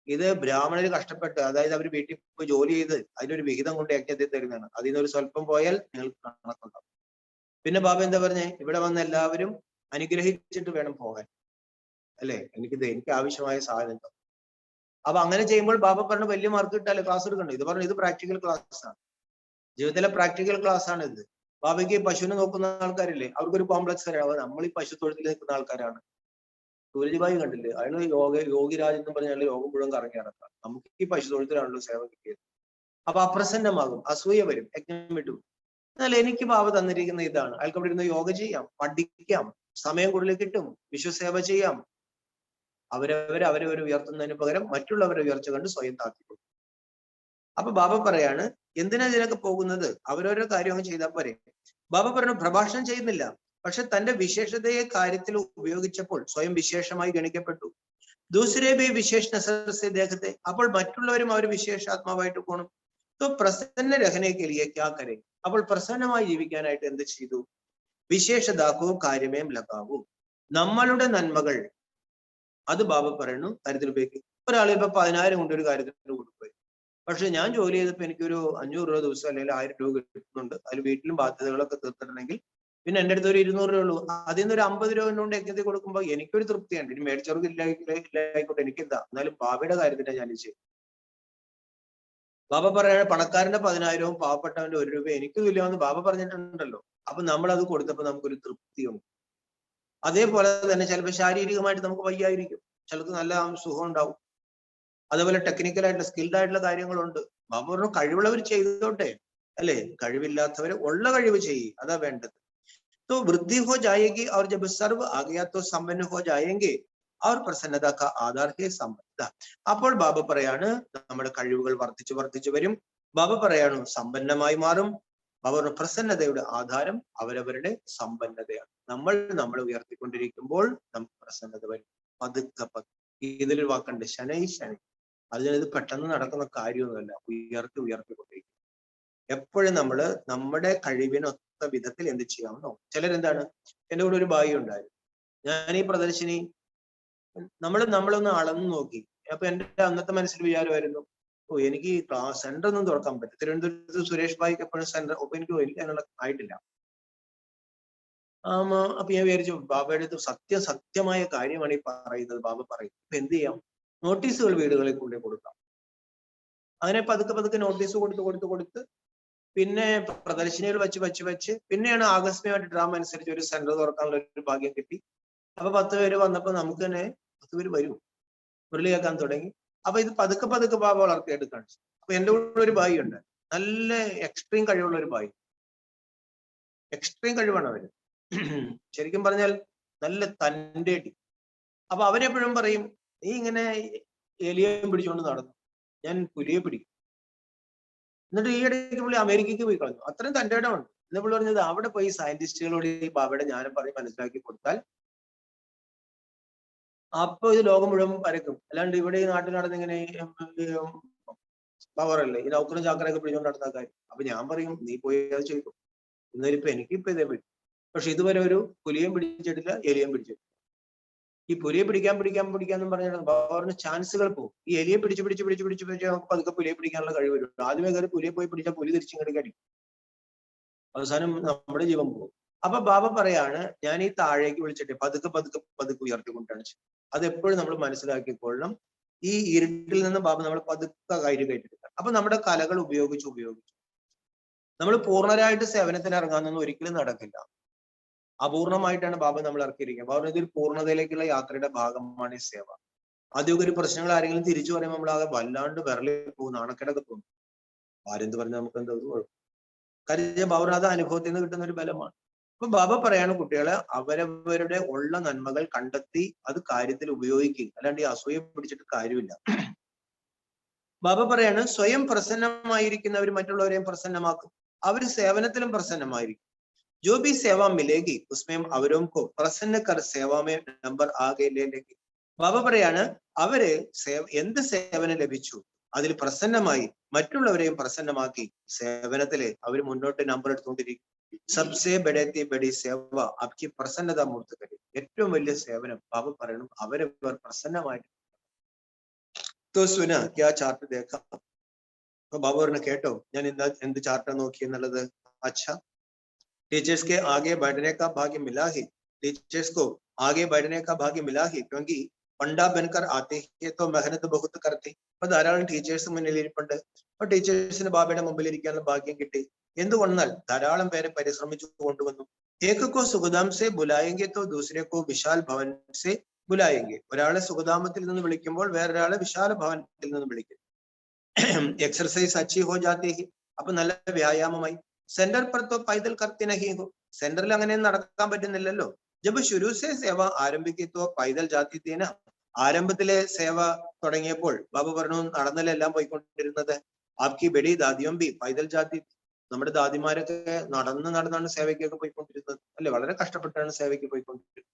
ഇത് ബ്രാഹ്മണര് കഷ്ടപ്പെട്ട്, അതായത് അവർ വീട്ടിൽ പോയി ജോലി ചെയ്ത് അതിനൊരു വിഹിതം കൊണ്ട് യജ്ഞത്തിൽ തരുന്നതാണ്. അതിൽ നിന്ന് ഒരു സ്വല്പം പോയാൽ നിങ്ങൾക്ക് കണക്കുണ്ടാവും. പിന്നെ ബാബ എന്താ പറഞ്ഞേ? ഇവിടെ വന്ന എല്ലാവരും അനുഗ്രഹിച്ചിട്ട് വേണം പോകാൻ അല്ലെ. എനിക്ക് ആവശ്യമായ സാധനം. അപ്പൊ അങ്ങനെ ചെയ്യുമ്പോൾ ബാബ പറഞ്ഞ വലിയ മാർക്ക് കിട്ടാല് ക്ലാസ് എടുക്കണ്ട. ഇത് പറഞ്ഞു ഇത് പ്രാക്ടിക്കൽ ക്ലാസ് ആണ്, ജീവിതത്തിലെ പ്രാക്ടിക്കൽ ക്ലാസ് ആണ് ഇത്. ബാബയ്ക്ക് പശുവിനെ നോക്കുന്ന ആൾക്കാരില്ലേ, അവർക്കൊരു കോംപ്ലക്സ് ആണ്. നമ്മൾ ഈ പശു തൊഴുത്തിൽ നിൽക്കുന്ന ആൾക്കാരാണ്. സൂരജ്ഭായി കണ്ടില്ലേ, അയാൾ യോഗിരാജ് എന്ന് പറഞ്ഞാൽ യോഗം മുഴുവൻ കറങ്ങി നടക്കാം. നമുക്ക് ഈ പശു തൊഴുത്തിലാണല്ലോ സേവ കിട്ടിയത്. അപ്പൊ അപ്രസന്നമാകും, അസൂയ വരും, യജ്ഞം വിട്ടു. എന്നാൽ എനിക്ക് ബാബ തന്നിരിക്കുന്ന ഇതാണ്. അയാൾക്ക് അവിടെ ഇരുന്ന് യോഗ ചെയ്യാം, പഠിക്കാം, സമയം കൂടുതൽ കിട്ടും, വിശ്വസേവ ചെയ്യാം. അവരെ ഉയർത്തുന്നതിന് പകരം മറ്റുള്ളവരെ ഉയർച്ച കണ്ട് സ്വയം താത്തിക്കൊടുക്കും. അപ്പൊ ബാബ പറയാണ്, എന്തിനാ ഇതിനൊക്കെ പോകുന്നത്? അവരോരോ കാര്യം അങ്ങ് ചെയ്താൽ പോരെ. ബാബ പറഞ്ഞു പ്രഭാഷണം ചെയ്യുന്നില്ല, പക്ഷെ തന്റെ വിശേഷതയെ കാര്യത്തിൽ ഉപയോഗിച്ചപ്പോൾ സ്വയം വിശേഷമായി ഗണിക്കപ്പെട്ടു. ദൂസരേ ബി വിശേഷ നസർ ദേഹത്തെ, അപ്പോൾ മറ്റുള്ളവരും അവർ വിശേഷാത്മാവായിട്ട് പോകണം. तो प्रसन्न रहने के लिए क्या करें? അപ്പോൾ പ്രസന്നമായി ജീവിക്കാനായിട്ട് എന്ത് ചെയ്തു? വിശേഷതാക്കൂ കാര്യമേം ലഗാവൂ. നമ്മളുടെ നന്മകൾ അത് ബാബ പറയുന്നു കാര്യത്തിൽ ഉപയോഗിക്കും. ഒരാൾ ഇപ്പൊ 10,000 കൊണ്ട് ഒരു കാര്യത്തിന് കൊടുക്കുവായി. പക്ഷെ ഞാൻ ജോലി ചെയ്തപ്പോ എനിക്കൊരു 500 രൂപ ദിവസം അല്ലെങ്കിൽ 1000 രൂപ കിട്ടുന്നുണ്ട്. അതിൽ വീട്ടിലും ബാധ്യതകളൊക്കെ തീർത്തിട്ടുണ്ടെങ്കിൽ പിന്നെ എൻ്റെ അടുത്ത് ഒരു 200 രൂപ ഉള്ളൂ. അതിൽ നിന്ന് ഒരു 50 രൂപ കൊണ്ട് യജ്ഞത്തിൽ കൊടുക്കുമ്പോൾ എനിക്കൊരു തൃപ്തിയുണ്ട്. ഇനി മേടിച്ചവർക്ക് ഇല്ലായിക്കോട്ടെ, എനിക്കെന്താ, എന്നാലും ബാബയുടെ കാര്യത്തിനാണ് ഞാൻ ചെയ്യും. ബാബ പറയാണ് പണക്കാരന്റെ 10,000 പാവപ്പെട്ടവന്റെ 1 രൂപ എനിക്ക് തുല്യമെന്ന് ബാബ പറഞ്ഞിട്ടുണ്ടല്ലോ. അപ്പൊ നമ്മൾ അത് കൊടുത്തപ്പോൾ നമുക്കൊരു തൃപ്തിയുണ്ട്. അതേപോലെ തന്നെ ചിലപ്പോൾ ശാരീരികമായിട്ട് നമുക്ക് വയ്യായിരിക്കും, ചിലർക്ക് നല്ല സുഖം ഉണ്ടാവും. അതേപോലെ ടെക്നിക്കലായിട്ടുള്ള സ്കിൽഡ് ആയിട്ടുള്ള കാര്യങ്ങളുണ്ട്. ബാബ പറഞ്ഞു കഴിവുള്ളവർ ചെയ്തോട്ടെ അല്ലെ, കഴിവില്ലാത്തവര് ഉള്ള കഴിവ് ചെയ്യും, അതാ വേണ്ടത്. तो वृद्धि हो जाएगी और जब सर्व आ गया तो संपन्न हो जाएंगे और प्रसन्नता का आधार है സമ്പന്നത. അപ്പോൾ ബാബ പറയാണ് നമ്മുടെ കഴിവുകൾ വർദ്ധിച്ചു വരും. ബാബ പറയാണ് സമ്പന്നമായി മാറും. അവരുടെ പ്രസന്നതയുടെ ആധാരം അവരവരുടെ സമ്പന്നതയാണ്. നമ്മൾ ഉയർത്തിക്കൊണ്ടിരിക്കുമ്പോൾ നമുക്ക് പ്രസന്നത വരും. പതുക്കെ ഇതിലൊരു വാക്കുണ്ട്, ശനൈ. അതിനത് പെട്ടെന്ന് നടക്കുന്ന കാര്യമൊന്നുമല്ല. ഉയർത്തിക്കൊണ്ടിരിക്കും. എപ്പോഴും നമ്മുടെ കഴിവിനൊത്ത വിധത്തിൽ എന്ത് ചെയ്യാമെന്നോ. ചിലരെന്താണ്, എൻ്റെ കൂടെ ഒരു ബായി ഉണ്ടായിരുന്നു. ഞാൻ ഈ പ്രദർശിനി നമ്മളൊന്ന് അളന്നു നോക്കി. അപ്പൊ എൻ്റെ അന്നത്തെ മനസ്സിൽ വിചാരമായിരുന്നു, എനിക്ക് ക്ലാസ് സെന്റർ ഒന്നും തുറക്കാൻ പറ്റും. തിരുവനന്തപുരത്ത് സുരേഷ് ഭായിക്ക് എപ്പോഴും സെന്റർ, അപ്പൊ എനിക്ക് അതിനുള്ള ആയിട്ടില്ല. അപ്പൊ ഞാൻ വിചാരിച്ചു ബാബയുടെ അടുത്ത് സത്യമായ കാര്യമാണ് ഈ പറയുന്നത്. ബാബ പറയും ഇപ്പൊ എന്ത് ചെയ്യാം, നോട്ടീസുകൾ വീടുകളിൽ കൊണ്ടേ കൊടുക്കാം. അങ്ങനെ പതുക്കെ നോട്ടീസ് കൊടുത്ത് പിന്നെ പ്രദർശനികൾ വെച്ച് പിന്നെയാണ് ആകസ്മികമായിട്ട് ഡ്രാമ അനുസരിച്ച് ഒരു സെന്റർ തുറക്കാനുള്ള ഒരു ഭാഗ്യം കിട്ടി. അപ്പൊ 10 പേര് വന്നപ്പോ നമുക്ക് തന്നെ 10 പേര് വരും, മുരളി കേൾക്കാൻ തുടങ്ങി. അപ്പൊ ഇത് പതുക്കെ ബാബ വളർത്തിയെടുക്കാണ്. അപ്പൊ എൻ്റെ കൂടെ ഒരു ഭായി ഉണ്ട്, നല്ല എക്സ്ട്രീം കഴിവുള്ള ഒരു ഭായി. എക്സ്ട്രീം കഴിവാണ് അവര്, ശരിക്കും പറഞ്ഞാൽ നല്ല തൻ്റെ അടി. അപ്പൊ അവരെപ്പോഴും പറയും നീ ഇങ്ങനെ എലിയെ പിടിച്ചുകൊണ്ട് നടന്നു, ഞാൻ പുലിയെ പിടിക്കും. എന്നിട്ട് ഈ ഇടയ്ക്ക് പുള്ളി അമേരിക്കയ്ക്ക് പോയി കളഞ്ഞു. അത്രയും തൻ്റെ ഇടമുണ്ട്. എന്ന് പുള്ളി പറഞ്ഞത് അവിടെ പോയി സയന്റിസ്റ്റുകളോട് ഈ ബാബയുടെ ജ്ഞാനം പറഞ്ഞ് മനസ്സിലാക്കി കൊടുത്താൽ അപ്പൊ ഇത് ലോകം മുഴുവൻ പരക്കും. അല്ലാണ്ട് ഇവിടെ ഈ നാട്ടിൽ നടന്നിങ്ങനെ പവറല്ലേ, ഈ നൗക്കറും ചാക്കറൊക്കെ പിടിച്ചുകൊണ്ട് നടന്ന കാര്യം. അപ്പൊ ഞാൻ പറയും നീ പോയി അത് ചെയ്തു. എന്നാലിപ്പോ എനിക്കിപ്പോ ഇതേ പറ്റും. പക്ഷെ ഇതുവരെ ഒരു പുലിയും പിടിച്ചിട്ടില്ല, എലിയും പിടിച്ചിട്ടില്ല. ഈ പുലിയെ പിടിക്കാന്നും പറഞ്ഞാൽ ബാബറിന് ചാൻസുകൾ പോകും. ഈ എലിയെ പിടിച്ച് നമുക്ക് പതുക്കെ പുലിയെ പിടിക്കാനുള്ള കഴിവ് വരും. ആദ്യമേ കയറി പുലിയെ പോയി പിടിച്ചാൽ പുലി തിരിച്ചിങ്ങോട്ട് കടിക്കും, അവസാനം നമ്മുടെ ജീവൻ പോകും. അപ്പൊ ബാബ പറയാണ് ഞാൻ ഈ താഴേക്ക് വിളിച്ചിട്ട് പതുക്കെ ഉയർത്തിക്കൊണ്ടാണ് ചെയ്യുന്നത്. അതെപ്പോഴും നമ്മൾ മനസ്സിലാക്കിക്കൊള്ളണം. ഈ ഇരുട്ടിൽ നിന്ന് ബാബ നമ്മൾ പതുക്കെ കയറ്റിയെടുക്കുക. അപ്പൊ നമ്മുടെ കലകൾ ഉപയോഗിച്ച് നമ്മൾ പൂർണ്ണരായിട്ട് സേവനത്തിന് ഇറങ്ങാനൊന്നും ഒരിക്കലും നടക്കില്ല. അപൂർണമായിട്ടാണ് ബാബ നമ്മൾ ഇറക്കിയിരിക്കുക. ബാബ ഇതൊരു പൂർണ്ണതയിലേക്കുള്ള യാത്രയുടെ ഭാഗമാണ് ഈ സേവ. ആദ്യമൊക്കെ ഒരു പ്രശ്നങ്ങൾ ആരെങ്കിലും തിരിച്ചു പറയുമ്പോൾ നമ്മളാകെ വല്ലാണ്ട് വിരളി പോകും, നാണക്കേടൊക്കെ തോന്നും. ആരെന്ത് പറഞ്ഞാൽ നമുക്ക് എന്താ കുഴപ്പം? കാര്യം ബാബർ അത് അനുഭവത്തിൽ നിന്ന് കിട്ടുന്ന ഒരു ബലമാണ്. അപ്പൊ ബാബ പറയാണ് കുട്ടികളെ അവരവരുടെ ഉള്ള നന്മകൾ കണ്ടെത്തി അത് കാര്യത്തിൽ ഉപയോഗിക്കുക, അല്ലാണ്ട് ഈ അസൂയ പിടിച്ചിട്ട് കാര്യമില്ല. ബാബ പറയാണ് സ്വയം പ്രസന്നമായിരിക്കുന്നവർ മറ്റുള്ളവരെയും പ്രസന്നമാക്കും, അവർ സേവനത്തിലും പ്രസന്നമായിരിക്കും. जो भी सेवा मिलेगी उसमें അവരും को प्रसन्न कर सेवा में नंबर आगे ले लेगी. ബാബ പറയാണ് അവര് എന്ത് സേവനം ലഭിച്ചു അതിൽ പ്രസന്നമായി മറ്റുള്ളവരെയും പ്രസന്നമാക്കി സേവനത്തില് അവർ മുന്നോട്ട് നമ്പർ എടുത്തുകൊണ്ടിരിക്കും. സബ്സെ ബഡേത്തി ബഡി സേവ आपकी പ്രസന്നത മൂർത്ത് കരി. ഏറ്റവും വലിയ സേവനം ബാബ പറയണം അവരവർ പ്രസന്നമായിട്ട്. तो सुना क्या चार्ट देखा? അപ്പൊ ബാബ പറഞ്ഞു കേട്ടോ ഞാൻ എന്ത് ചാർട്ടാ നോക്കി എന്നുള്ളത്. अच्छा टीचर्स के आगे बढ़ने का भाग्य मिला ही, टीचर्स को आगे बढ़ने का भाग्य मिला ही क्योंकि पंडा बनकर आते हैं तो मेहनत बहुत करते. അപ്പൊ ധാരാളം ടീച്ചേഴ്സ് മുന്നിലിരിപ്പുണ്ട്. അപ്പൊ ടീച്ചേഴ്സിന് ബാബയുടെ മുമ്പിൽ ഇരിക്കാനുള്ള ഭാഗ്യം കിട്ടി. എന്തുകൊണ്ടാൽ ധാരാളം പേരെ പരിശ്രമിച്ചു കൊണ്ടുവന്നു. एक को सुखधाम से बुलाएंगे तो दूसरे को विशाल भवन से बुलाएंगे. ഒരാളെ സുഖധാമത്തിൽ നിന്ന് വിളിക്കുമ്പോൾ വേറൊരാളെ വിശാല ഭവനത്തിൽ നിന്ന് വിളിക്കും. എക്സർസൈസ് अच्छी हो जाती है. അപ്പൊ നല്ല വ്യായാമമായി. സെന്റർ पर तो पैदल करते नहीं हो. സെന്ററിൽ അങ്ങനെ നടക്കാൻ പറ്റുന്നില്ലല്ലോ. जब शुरू से सेवा ആരംഭിക്കി तो पैदल जाती थी ना. ആരംഭത്തിലെ സേവ തുടങ്ങിയപ്പോൾ ബാബ പറഞ്ഞു നടന്നലെല്ലാം പോയിക്കൊണ്ടിരുന്നത്. ആപ്കി ബഡി ദാദിയും ബി പൈതൽ ജാതി. നമ്മുടെ ദാദിമാരൊക്കെ നടന്നാണ് സേവയ്ക്കൊക്കെ പോയിക്കൊണ്ടിരുന്നത് അല്ലെ, വളരെ കഷ്ടപ്പെട്ടാണ് സേവയ്ക്ക് പോയിക്കൊണ്ടിരുന്നത്.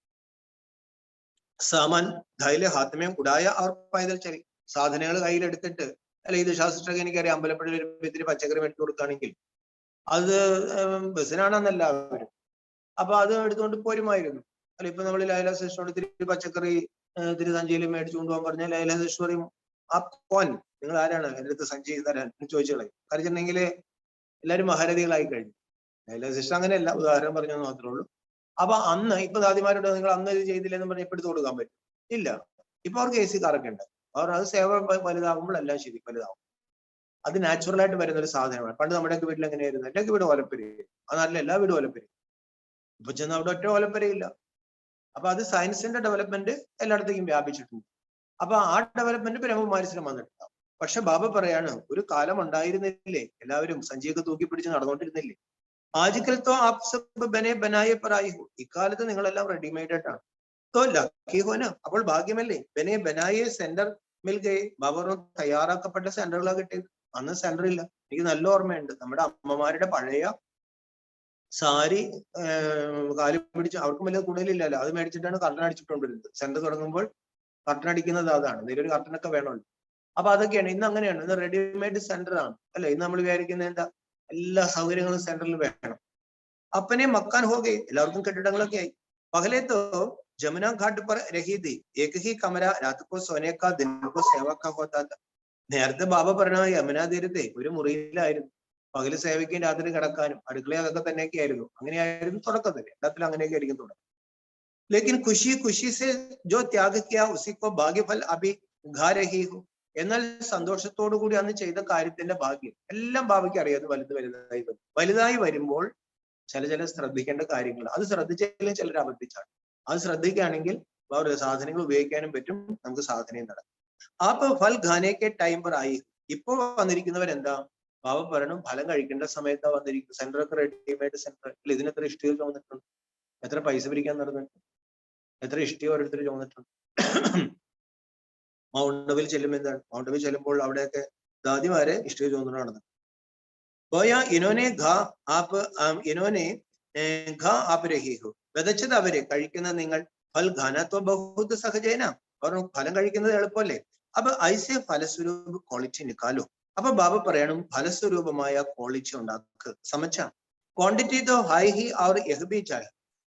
സാമാൻ ധൈര്യ ഹാത്മയും ഉടായ അവർ പൈതൽ ചരി. സാധനങ്ങൾ കയ്യിലെടുത്തിട്ട് അല്ലെ, ഇത് ശാസ്ത്രജ്ഞ എനിക്കറിയാം അമ്പലപ്പുഴ വരുമ്പോൾ ഇത്തിരി പച്ചക്കറി മേടിച്ചു കൊടുക്കുകയാണെങ്കിൽ അത് ബസ്സിനാണെന്നെല്ലാവരും അപ്പൊ അത് എടുത്തുകൊണ്ട് പോരുമായിരുന്നു അല്ല. ഇപ്പൊ നമ്മൾ ലൈല സിസ്റ്ററോട് ഇത്തിരി പച്ചക്കറി ഇത്തിരി സഞ്ചിയിൽ മേടിച്ചു കൊണ്ടുപോകാൻ പറഞ്ഞാൽ ലൈല സിസ്റ്റർ പറയും ആ കോൻ നിങ്ങൾ ആരാണ് എന്റെ അടുത്ത് സഞ്ചി തരാൻ ചോദിച്ചു കളയും. കാരണം എല്ലാവരും മഹാരഥികളായി കഴിഞ്ഞു. ലൈല സിസ്റ്റർ അങ്ങനെയല്ല, ഉദാഹരണം പറഞ്ഞെന്ന് മാത്രമേ ഉള്ളൂ. അപ്പൊ അന്ന് ഇപ്പൊ ദാദിമാരോട് നിങ്ങൾ അന്ന് ഇത് ചെയ്തില്ലെന്ന് പറഞ്ഞ് ഇപ്പൊ എടുത്ത് കൊടുക്കാൻ പറ്റും? ഇല്ല. ഇപ്പൊ അവർക്ക് AC കാറൊക്കെ ഉണ്ട്. അവർ അത് സേവ വലുതാകുമ്പോൾ എല്ലാം ശരി വലുതാവും. അത് നാച്ചുറൽ ആയിട്ട് വരുന്ന ഒരു സാധനമാണ്. പണ്ട് നമ്മുടെയൊക്കെ വീട്ടിൽ എങ്ങനെയായിരുന്നു? എന്റെയൊക്കെ വീട് ഓലപ്പരി, ആ നാട്ടിൽ എല്ലാ വീടും ഓലപ്പരി. ഇപ്പൊ ചെന്ന് അവിടെ ഒറ്റ ഓലപ്പരയില്ല. അപ്പൊ അത് സയൻസിന്റെ ഡെവലപ്മെന്റ് എല്ലായിടത്തേക്കും വ്യാപിച്ചിട്ടുണ്ട്. അപ്പൊ ആ ഡെവലപ്മെന്റ് ബ്രഹ്മകുമാരിസിലും വന്നിട്ടുണ്ടാവും. പക്ഷെ ബാബ പറയാണ് ഒരു കാലം ഉണ്ടായിരുന്നില്ലേ എല്ലാവരും സഞ്ചിയൊക്കെ തൂക്കി പിടിച്ച് നടന്നുകൊണ്ടിരുന്നില്ലേ? ആജിക്കൽത്തോ ആപ് സബ് ബനെ ബനായെ പറായി ഹോ. ഇക്കാലത്ത് നിങ്ങളെല്ലാം റെഡിമെയ്ഡ് ആയിട്ടാണ്. തോ ലക്കി ഹോന, അപ്പോൾ ഭാഗ്യമല്ലേ. ബനെ ബനായെ സെന്റർ മിൽഗയെ. ബാബ തയ്യാറാക്കപ്പെട്ട സെന്ററുകളാണ് കിട്ടിയത്. അന്ന് സെന്റർ ഇല്ല. എനിക്ക് നല്ല ഓർമ്മയുണ്ട് നമ്മുടെ അമ്മമാരുടെ പഴയ സാരി കാലി പിടിച്ച് അവർക്കും വലിയ കൂടുതലില്ലല്ലോ, അത് മേടിച്ചിട്ടാണ് കർട്ടൻ അടിച്ചിട്ടുണ്ടിരുന്നത്. സെന്റർ തുടങ്ങുമ്പോൾ കർട്ടൻ അടിക്കുന്നത് അതാണ്. ഇതിലൊരു കർട്ടനൊക്കെ വേണമല്ലോ. അപ്പൊ അതൊക്കെയാണ്. ഇന്ന് അങ്ങനെയാണ്. ഇന്ന് റെഡിമെയ്ഡ് സെന്റർ ആണ് അല്ലെ. ഇന്ന് നമ്മൾ വിചാരിക്കുന്നത് എന്താ, എല്ലാ സൗകര്യങ്ങളും സെന്ററിൽ വേണം. അപ്പനെ മക്കാൻ ഹോകെ, എല്ലാവർക്കും കെട്ടിടങ്ങളൊക്കെ ആയി. പകലേത്തോ ജമുന ഘാട്ട് पर रही थी एक ही कमरा रात को सोने का दिन को सेवा का होता था. നേരത്തെ ബാബ പറഞ്ഞ യമുനാ തീരത്തെ ഒരു മുറിയിലായിരുന്നു പകല് സേവയ്ക്കും രാത്രി കിടക്കാനും. അടുക്കള അതൊക്കെ തന്നെയൊക്കെ ആയിരുന്നു. അങ്ങനെയായിരുന്നു തുടക്കത്തിൽ. എല്ലാത്തിലും അങ്ങനെയൊക്കെ ആയിരിക്കും തുടക്കം. ലേക്കിൻ ഖുഷി ഖുഷി സെ ജോ ത്യാഗ് കിയാ ഉസി കോ ഭാഗ്യഫൽ അഭി ഘാ രഹി ഹോ. എന്നാൽ സന്തോഷത്തോടു കൂടി അന്ന് ചെയ്ത കാര്യത്തിന്റെ ഭാഗ്യം എല്ലാം ബാബയ്ക്ക് അറിയാതെ വലുതായി വരുമ്പോൾ ചില ശ്രദ്ധിക്കേണ്ട കാര്യങ്ങൾ അത് ശ്രദ്ധിച്ചാലും ചിലർ അബദ്ധിച്ചാണ്. അത് ശ്രദ്ധിക്കുകയാണെങ്കിൽ സാധനങ്ങൾ ഉപയോഗിക്കാനും പറ്റും, നമുക്ക് സാധനയും നടക്കും. അപ്പൊ ഫൽ ഖാനേക്കെ ടൈം पर ആയി. ഇപ്പൊ വന്നിരിക്കുന്നവരെന്താ ബാബ പറയണം ഫലം കഴിക്കേണ്ട സമയത്താ വന്നിരിക്കുന്നത്. സെന്ററൊക്കെ റെഡിമെയ്ഡ് സെന്റർ. ഇതിനെത്ര ഇഷ്ടിക ചോന്നിട്ടുണ്ട്, എത്ര പൈസ പിരിക്കാൻ നടന്നിട്ടുണ്ട്, എത്ര ഇഷ്ടിക ഓരോരുത്തർ ചോന്നിട്ടുണ്ട്. മൗണ്ടവിൽ ചെല്ലുമ്പോൾ എന്താണ്, മൗണ്ടവിൽ ചെല്ലുമ്പോൾ അവിടെയൊക്കെ ദാദിമാരെ ഇഷ്ടിക ചോന്നിട്ട് നടന്നു. ഗോയാ ഇനോനെ ഘാ ആപ്പ് ഇനോനെ ഘാ ആപ്പ് രഹി ഹോ. വിതച്ചത് അവര്, കഴിക്കുന്ന നിങ്ങൾ. ഫൽ ഖാനത്തോ ബഹുത് സഹജേന. പറഞ്ഞു ഫലം കഴിക്കുന്നത് എളുപ്പമല്ലേ. അപ്പൊ ഐസെ ഫലസ്വരൂപ ക്വാളിറ്റി നിക്കാലോ. അപ്പൊ ബാബ പറയണം ഫലസ്വരൂപമായ ക്വാളിറ്റി ഉണ്ടാക്കുക. സമച്ച ക്വാണ്ടിറ്റി തോ ഹൈ ഹി അവർ യഹ്ബി ചാഹി.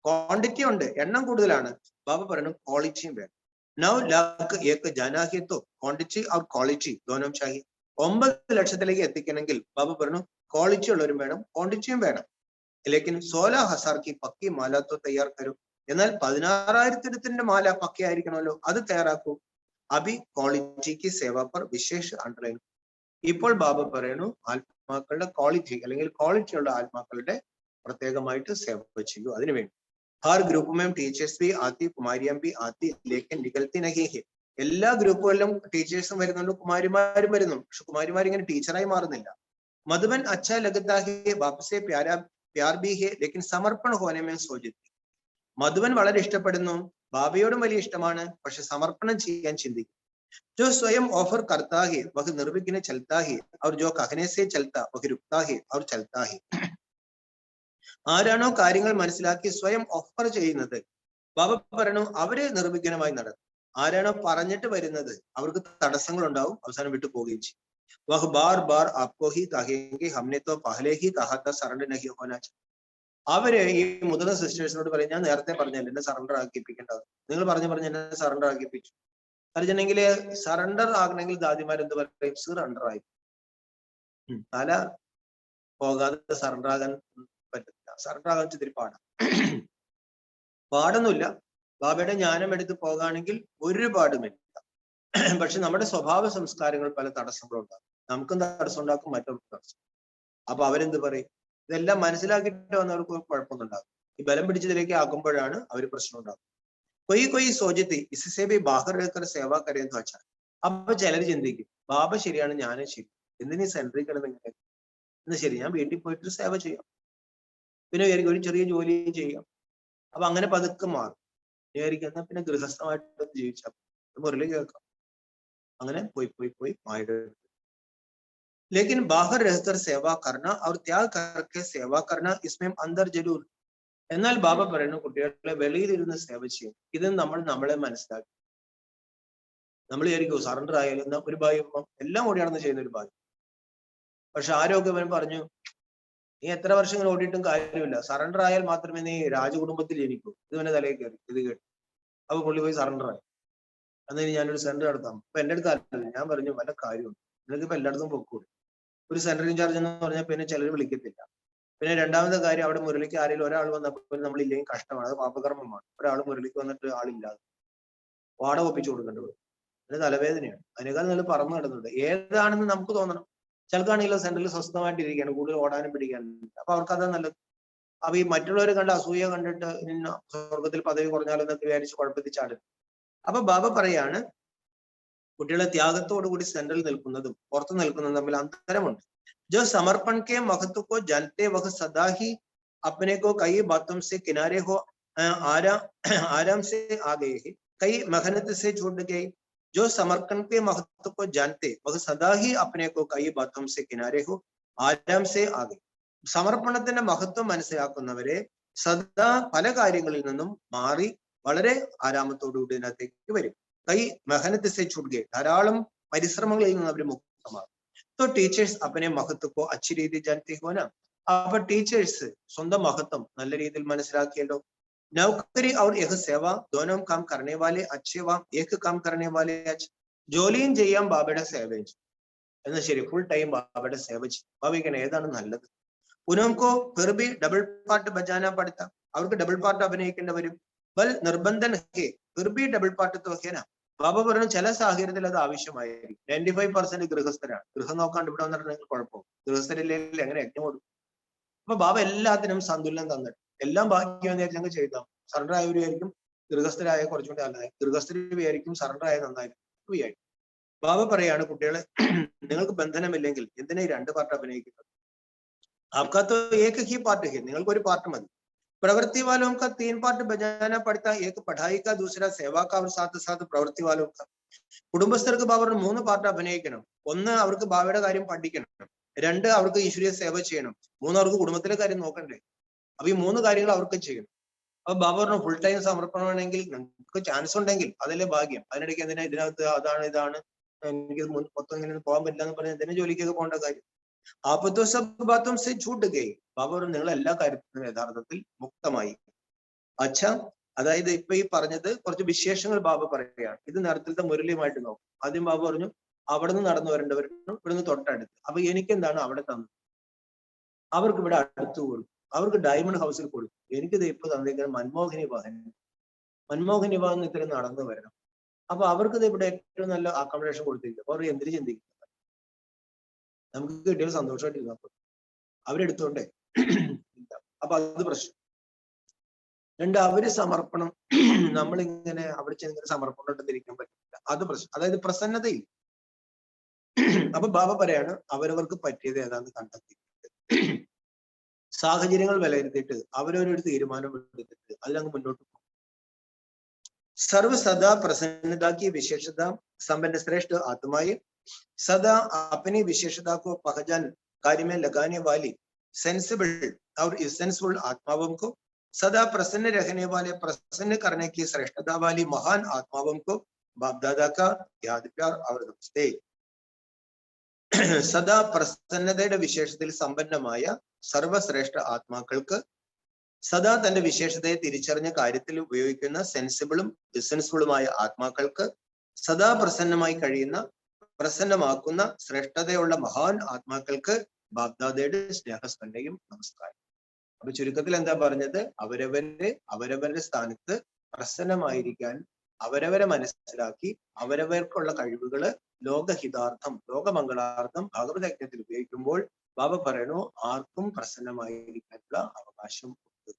ക്വാണ്ടിറ്റി ഉണ്ട്, എണ്ണം കൂടുതലാണ്. ബാബ പറയണം ക്വാളിറ്റിയും വേണം. നൗ ലാഖ് ഏക് ജാനാഹി തോ ക്വാണ്ടിറ്റി और ക്വാളിറ്റി ദോനം ചാഹി. 9 ലക്ഷത്തിലേക്ക് എത്തിക്കണമെങ്കിൽ ബാബ പറഞ്ഞു ക്വാളിറ്റി ഉള്ളവരും വേണം, ക്വാണ്ടിറ്റിയും വേണം. ലേക്കിൻ 16,000 की പക്കി മാല തോ തയ്യാർ കരൂ. എന്നാൽ 16,000 മാല പക്കയായിരിക്കണമല്ലോ, അത് തയ്യാറാക്കൂ. അഭി ക്വാളിറ്റിക്ക് സേവ पर വിശേഷ അണ്ടർലൈൻ. ഇപ്പോൾ ബാബ പറയണു ആത്മാക്കളുടെ ക്വാളിറ്റി അല്ലെങ്കിൽ ക്വാളിറ്റി ഉള്ള ആത്മാക്കളുടെ പ്രത്യേകമായിട്ട് സേവ ചെയ്യൂ. അതിനുവേണ്ടി ഹർ ഗ്രൂപ്പും ടീച്ചേഴ്സ് ബി ആത്തി കുമാരിയം ബി ആത്തി ലേക്കിൻ നികൽത്തി നഹി ഹെ. എല്ലാ ഗ്രൂപ്പുകളിലും ടീച്ചേഴ്സും വരുന്നുണ്ട്, കുമാരിമാരും വരുന്നു. പക്ഷെ കുമാരിമാർ ഇങ്ങനെ ടീച്ചറായി മാറുന്നില്ല. मधुबन अच्छा लगता है, बाप से प्यार भी है, लेकिन समर्पण होने में सोचित. മധുവൻ വളരെ ഇഷ്ടപ്പെടുന്നു, ബാബയോടും വലിയ ഇഷ്ടമാണ്, പക്ഷെ സമർപ്പണം ചെയ്യാൻ ചിന്തിക്കും. जो स्वयं ऑफर करता है वह निर्विघ्न चलता है, और जो कहने से चलता वह रुकता है और चलता है. ആരാണോ കാര്യങ്ങൾ മനസ്സിലാക്കി സ്വയം ഓഫർ ചെയ്യുന്നത്, ബാബ പറയണു അവര് നിർവിഘ്നമായി നടക്കും. ആരാണോ പറഞ്ഞിട്ട് വരുന്നത് അവർക്ക് തടസ്സങ്ങൾ ഉണ്ടാവും, അവസാനം വിട്ടു പോവുകയും ചെയ്യും. वह बार बार आपको ही कहेंगे हमने तो पहले ही कहा था सरेंडर नहीं होना चाहिए. അവര് ഈ മുതിർന്ന സിസ്റ്റേഴ്സിനോട് പറയും, ഞാൻ നേരത്തെ പറഞ്ഞല്ലോ എന്നെ സറണ്ടർ ആക്കിപ്പിക്കേണ്ടത്, നിങ്ങൾ പറഞ്ഞ് എന്നെ സറണ്ടർ ആക്കിപ്പിച്ചു. അറിഞ്ഞെങ്കിൽ സറണ്ടർ ആകണമെങ്കിൽ ദാദിമാരെന്ത് പറയും, സറണ്ടർ ആയി. തല പോകാതെ സറണ്ടർ ആകാൻ പറ്റത്തില്ല. സറണ്ടർ ആകാൻ ഇത്തിരി പാടൊന്നുമില്ല. ബാബയുടെ ജ്ഞാനം എടുത്ത് പോകാണെങ്കിൽ ഒരുപാടുമില്ല. പക്ഷെ നമ്മുടെ സ്വഭാവ സംസ്കാരങ്ങൾ പല തടസ്സങ്ങളുണ്ടാകും. നമുക്കും തടസ്സം ഉണ്ടാക്കും, മറ്റവർക്കും തടസ്സം. അപ്പൊ അവരെന്ത് പറയും, ഇതെല്ലാം മനസ്സിലാക്കിയിട്ട് വന്നവർക്ക് കുഴപ്പമൊന്നും ഉണ്ടാകും. ഈ ബലം പിടിച്ചതിലേക്ക് ആക്കുമ്പോഴാണ് അവർ പ്രശ്നം ഉണ്ടാകും. കൊയ് സോചിത്തി ഇസേബി ബാഹർ സേവ കരയെന്ന് വെച്ചാൽ, അപ്പൊ ചിലർ ചിന്തിക്കും ബാബ ശരിയാണ്, ഞാനും ശരി, എന്തിനീ സെൻട്രിൽ കിടന്ന് ഇങ്ങനെ, എന്ന് ശരി ഞാൻ വീട്ടിൽ പോയിട്ട് സേവ ചെയ്യാം, പിന്നെ ഒരു ചെറിയ ജോലിയും ചെയ്യാം. അപ്പൊ അങ്ങനെ പതുക്കെ മാറും. വിചാരിക്കും എന്നാ പിന്നെ ഗൃഹസ്ഥമായിട്ട് ജീവിച്ചാൽ മുരളി കേൾക്കാം. അങ്ങനെ പോയി മായിട്ട്. लेकिन बाहर रहकर सेवा करना और त्याग करके सेवा करना इसमें अंदर जरूर. എന്നാൽ ബാബ പറയുന്നു കുട്ടികളെ വെളിയിലിരുന്ന് സേവ ചെയ്യും. ഇത് നമ്മളെ മനസ്സിലാക്കി. നമ്മൾ വിചാരിക്കും സറണ്ടർ ആയാലും എന്നാ ഒരു ഭാഗ്യം എല്ലാം ഓടിയാണെന്ന് ചെയ്യുന്ന ഒരു ഭാഗ്യം. പക്ഷെ ആരോഗ്യവൻ പറഞ്ഞു, നീ എത്ര വർഷം ഇങ്ങനെ ഓടിയിട്ടും കാര്യമില്ല, സറണ്ടർ ആയാൽ മാത്രമേ നീ രാജകുടുംബത്തിൽ ജനിക്കൂ. ഇത് പിന്നെ തലയിൽ കയറി ഇത് കേട്ടു. അപ്പൊ പുള്ളി പോയി സറണ്ടർ ആയി. അന്നേരം ഞാനൊരു സെന്റർ നടത്താം. അപ്പൊ എന്റെ അടുത്ത് അറിയില്ല. ഞാൻ പറഞ്ഞു വല്ല കാര്യമുണ്ട്, നിങ്ങൾക്ക് ഇപ്പൊ എല്ലായിടത്തും പൊക്കൂടെ. ഒരു സെന്റർ ഇൻചാർജ് എന്ന് പറഞ്ഞാൽ പിന്നെ ചിലർ വിളിക്കത്തില്ല. പിന്നെ രണ്ടാമത്തെ കാര്യം, അവിടെ മുരളിക്ക് ആരെങ്കിലും ഒരാൾ വന്നപ്പോൾ നമ്മളില്ലെങ്കിൽ കഷ്ടമാണ്, അത് പാപകർമ്മമാണ്. ഒരാൾ മുരളിക്ക് വന്നിട്ട് ആളില്ലാതെ വാടക ഒപ്പിച്ചു കൊടുക്കേണ്ടി വരും. അതിന് തലവേദനയാണ്. അതിനേക്കാൾ നല്ല പറന്നു കിടന്നുണ്ട്. ഏതാണെന്ന് നമുക്ക് തോന്നണം. ചിലർക്കാണെങ്കിലും സെന്ററിൽ സ്വസ്ഥമായിട്ട് ഇരിക്കുകയാണ്, കൂടുതൽ ഓടാനും പിടിക്കാനും. അപ്പൊ അവർക്ക് അതാ നല്ലത്. അപ്പൊ ഈ മറ്റുള്ളവരെ കണ്ട് അസൂയ കണ്ടിട്ട് സ്വർഗത്തിൽ പദവി കുറഞ്ഞാലെന്നൊക്കെ വിചാരിച്ച് കുഴപ്പത്തിൽ ചാടും. അപ്പൊ ബാബ പറയാണ്, കുട്ടികളെ ത്യാഗത്തോടുകൂടി സെന്ററിൽ നിൽക്കുന്നതും പുറത്തു നിൽക്കുന്നതും തമ്മിൽ അന്തരമുണ്ട്. जो समर्पण के महत्व को जानते वह सदा ही अपने को कई बातों से किनारे हो आराम से आ गए हैं, कई मेहनत से छूट गए. जो समर्पण के महत्व को जानते वह सदा ही अपने को कई बातों से किनारे हो आराम से आ गए. സമർപ്പണത്തിന്റെ മഹത്വം മനസ്സിലാക്കുന്നവരെ സദാ പല കാര്യങ്ങളിൽ നിന്നും മാറി വളരെ ആരാമത്തോടുകൂടി ഇതിനകത്തേക്ക് വരും. കൈ മെഹനത്ത് സെ ചുടുകെ, ധാരാളം പരിശ്രമങ്ങളിൽ നിന്ന് അവർ മുക്തമാകും. तो टीचर्स अपने महत्व को अच्छी രീതിയിൽ जानते हो ना. അപ്പൊ ടീച്ചേഴ്സ് സ്വന്തം മഹത്വം നല്ല രീതിയിൽ മനസ്സിലാക്കിയല്ലോ. नौकरी और यह सेवा दोनों काम करने वाले अच्छे व एक काम करने वाले अच्छे. ജോലിയും ചെയ്യാം ബാബയുടെ സേവയും ചെയ്യും. എന്നാൽ ശരി ഫുൾ ടൈം ബാബയുടെ സേവ ചെയ്യും. ബാബയ്ക്ക് ഏതാണ് നല്ലത്? ഉनको फिर भी डबल पार्ट बजाना पड़ता. അവർക്ക് ഡബിൾ പാർട്ട് അഭിനയിക്കേണ്ടി വരും. बल निर्बंधन है फिर भी डबल पार्ट तो है ना. ബാബ പറഞ്ഞു ചില സാഹചര്യത്തിൽ അത് ആവശ്യമായിരിക്കും. 95% ഗൃഹസ്ഥരാണ്. ഗൃഹം നോക്കാണ്ട് ഇവിടെ വന്നിട്ടുണ്ടെങ്കിൽ കുഴപ്പവും. ഗൃഹസ്ഥരില്ലെങ്കിൽ എങ്ങനെ യജ്ഞം കൊടുക്കും? അപ്പൊ ബാബ എല്ലാത്തിനും സന്തുലനം തന്നിട്ട് എല്ലാം ബാക്കിയാന്ന് വിചാരിച്ചെങ്കിൽ ചെയ്താൽ സറണ്ടർ ആയവരായിരിക്കും, ഗൃഹസ്ഥരായ കുറച്ചുകൂടി നല്ലതായി, ഗൃഹസ്ഥര് വിചാരിക്കും സറണ്ടർ ആയ നന്നായിരിക്കും വിചാരിക്കും. ബാബ പറയാണ് കുട്ടികളെ, നിങ്ങൾക്ക് ബന്ധനമില്ലെങ്കിൽ എന്തിനാ ഈ രണ്ട് പാർട്ട് അഭിനയിക്കുന്നത്? ആപ്കാ ഏക ഹി പാർട്ട് ഹെ, നിങ്ങൾക്ക് ഒരു പാർട്ട് മതി. प्रवृत्ति वालों का 3 पार्ट बजाना पड़ता है. एक पढ़ाई का, दूसरा सेवा का और साथ साथ प्रवृत्ति वालों का. കുടുംബസ്ഥർക്ക് ബാബയുടെ 3 പാർട്ട് അഭിനയിക്കണം. ഒന്ന് അവർക്ക് ബാബയുടെ കാര്യം പഠിക്കണം, 2 അവർക്ക് ഈശ്വരീയ സേവ ചെയ്യണം, 3 അവർക്ക് കുടുംബത്തിലെ കാര്യം നോക്കണ്ടേ. അപ്പൊ ഈ 3 കാര്യങ്ങൾ അവർക്ക് ചെയ്യണം. അപ്പൊ ബാബ പറഞ്ഞു ഫുൾ ടൈം സമർപ്പണമാണെങ്കിൽ നിങ്ങൾക്ക് ചാൻസ് ഉണ്ടെങ്കിൽ അതല്ലേ ഭാഗ്യം. അതിനിടയ്ക്ക് എന്തിനാ ഇതിനകത്ത് ഇതാണ് എനിക്ക് മൊത്തം ഇങ്ങനെ പോകാൻ പറ്റില്ല എന്ന് പറഞ്ഞാൽ എന്തിനാ ജോലിക്കൊക്കെ പോകേണ്ട കാര്യം? ആപത്തോ സബ് ബാത്തോം സെ ഛൂട്ട് ഗയ്. ബാബ പറഞ്ഞു നിങ്ങൾ എല്ലാ കാര്യത്തിനും യഥാർത്ഥത്തിൽ മുക്തമായി. അച്ഛ, അതായത് ഇപ്പൊ ഈ പറഞ്ഞത് കുറച്ച് വിശേഷങ്ങൾ ബാബ പറയുകയാണ്. ഇത് നേരത്തെ മുരളിയുമായിട്ട് നോക്കും. ആദ്യം ബാബ പറഞ്ഞു അവിടെ നിന്ന് നടന്നു വരേണ്ടവരും ഇവിടുന്ന് തൊട്ടടുത്ത്. അപ്പൊ എനിക്ക് എന്താണ് അവിടെ തന്നത്? അവർക്ക് ഇവിടെ അടുത്ത് കൊടുക്കും, അവർക്ക് ഡയമണ്ട് ഹൗസിൽ കൊടുക്കും. എനിക്കിത് ഇപ്പൊ തന്നിരിക്കുന്നത് മൻമോഹിനി വാഹനം. മൻമോഹിനി വാഹനം ഇത്രയും നടന്നു വരണം. അപ്പൊ അവർക്കിത് ഇവിടെ ഏറ്റവും നല്ല അക്കോമഡേഷൻ കൊടുത്തിരിക്കും. അവർ എന്തിനു ചിന്തിക്കും? നമുക്ക് കിട്ടിയ സന്തോഷമായിട്ടിരുന്നപ്പോൾ അവരെടുത്തോണ്ടേ. അപ്പൊ അത് പ്രശ്നം. 2 അവര് സമർപ്പണം, നമ്മളിങ്ങനെ അവിടെ ചെന്നിങ്ങനെ സമർപ്പണം ഇട്ടിരിക്കാൻ പറ്റില്ല. അത് പ്രശ്നം. അതായത് പ്രസന്നതയിൽ അപ്പൊ ബാബ പറയാണ് അവരവർക്ക് പറ്റിയത് ഏതാന്ന് കണ്ടെത്തി സാഹചര്യങ്ങൾ വിലയിരുത്തിയിട്ട് അവരവരൊരു തീരുമാനം എടുത്തിട്ട് അതിലങ്ങ് മുന്നോട്ട് പോകും. सर्व सदा प्रसन्नता की विशेषता संपन्न श्रेष्ठ आत्माएं सदा अपनी विशेषता को पहचान कार्य में लगाने वाली सेंसिबल और इसेंसफुल आत्माओं को सदा प्रसन्न रहने वाले प्रसन्न करने की श्रेष्ठता वाली महान आत्माओं को बाप दादा का याद प्यार और नमस्ते. സദാ പ്രസന്നതയുടെ വിശേഷത്തിൽ സമ്പന്നമായ സർവശ്രേഷ്ഠ ആത്മാക്കൾക്ക് സദാ തന്റെ വിശേഷതയെ തിരിച്ചറിഞ്ഞ കാര്യത്തിൽ ഉപയോഗിക്കുന്ന സെൻസിബിളും ഡിസെൻസിബിളുമായ ആത്മാക്കൾക്ക് സദാ പ്രസന്നമായി കഴിയുന്ന പ്രസന്നമാക്കുന്ന ശ്രേഷ്ഠതയുള്ള മഹാൻ ആത്മാക്കൾക്ക് ബാപ്ദാദയുടെ സ്നേഹസ്മരണയും നമസ്കാരം. അപ്പൊ ചുരുക്കത്തിൽ എന്താ പറഞ്ഞത്? അവരവരുടെ സ്ഥാനത്ത് പ്രസന്നമായിരിക്കാൻ അവരവരെ മനസ്സിലാക്കി അവരവർക്കുള്ള കഴിവുകള് ലോകഹിതാർത്ഥം ലോകമംഗളാർത്ഥം ഭഗവത് യജ്ഞത്തിൽ ഉപയോഗിക്കുമ്പോൾ ബാബ പറയണു ആർക്കും പ്രസന്നമായിരിക്കാനുള്ള അവകാശം ഉണ്ട്.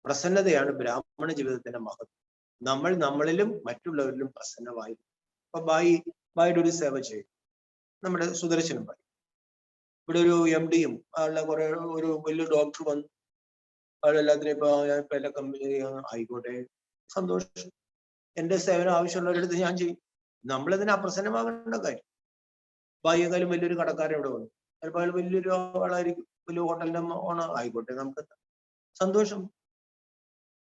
പ്രസന്നതയാണ് ബ്രാഹ്മണ ജീവിതത്തിന്റെ മഹത്വം. നമ്മൾ നമ്മളിലും മറ്റുള്ളവരിലും പ്രസന്നമായിരിക്കും. അപ്പൊ ബായിയുടെ ഒരു സേവ ചെയ്യും നമ്മുടെ സുദർശനം ബായി. ഇവിടെ ഒരു MD ആളുടെ കുറെ ഒരു വലിയ ഡോക്ടർ വന്നു, അയാളെല്ലാത്തിനും ഇപ്പൊ എല്ലാ കമ്പനി ആയിക്കോട്ടെ, സന്തോഷം, എന്റെ സേവനം ആവശ്യമുള്ളവരടുത്ത് ഞാൻ ചെയ്യും. നമ്മളിതിന് അപ്രസന്നമാകേണ്ട കാര്യം. ബായിയേക്കാളും വലിയൊരു കടക്കാരൻ ഇവിടെ വന്നു, ചിലപ്പോൾ അയാൾ വലിയൊരു ആളായിരിക്കും, വലിയ ഹോട്ടലിന്റെ ഓണർ ആയിക്കോട്ടെ, നമുക്ക് സന്തോഷം.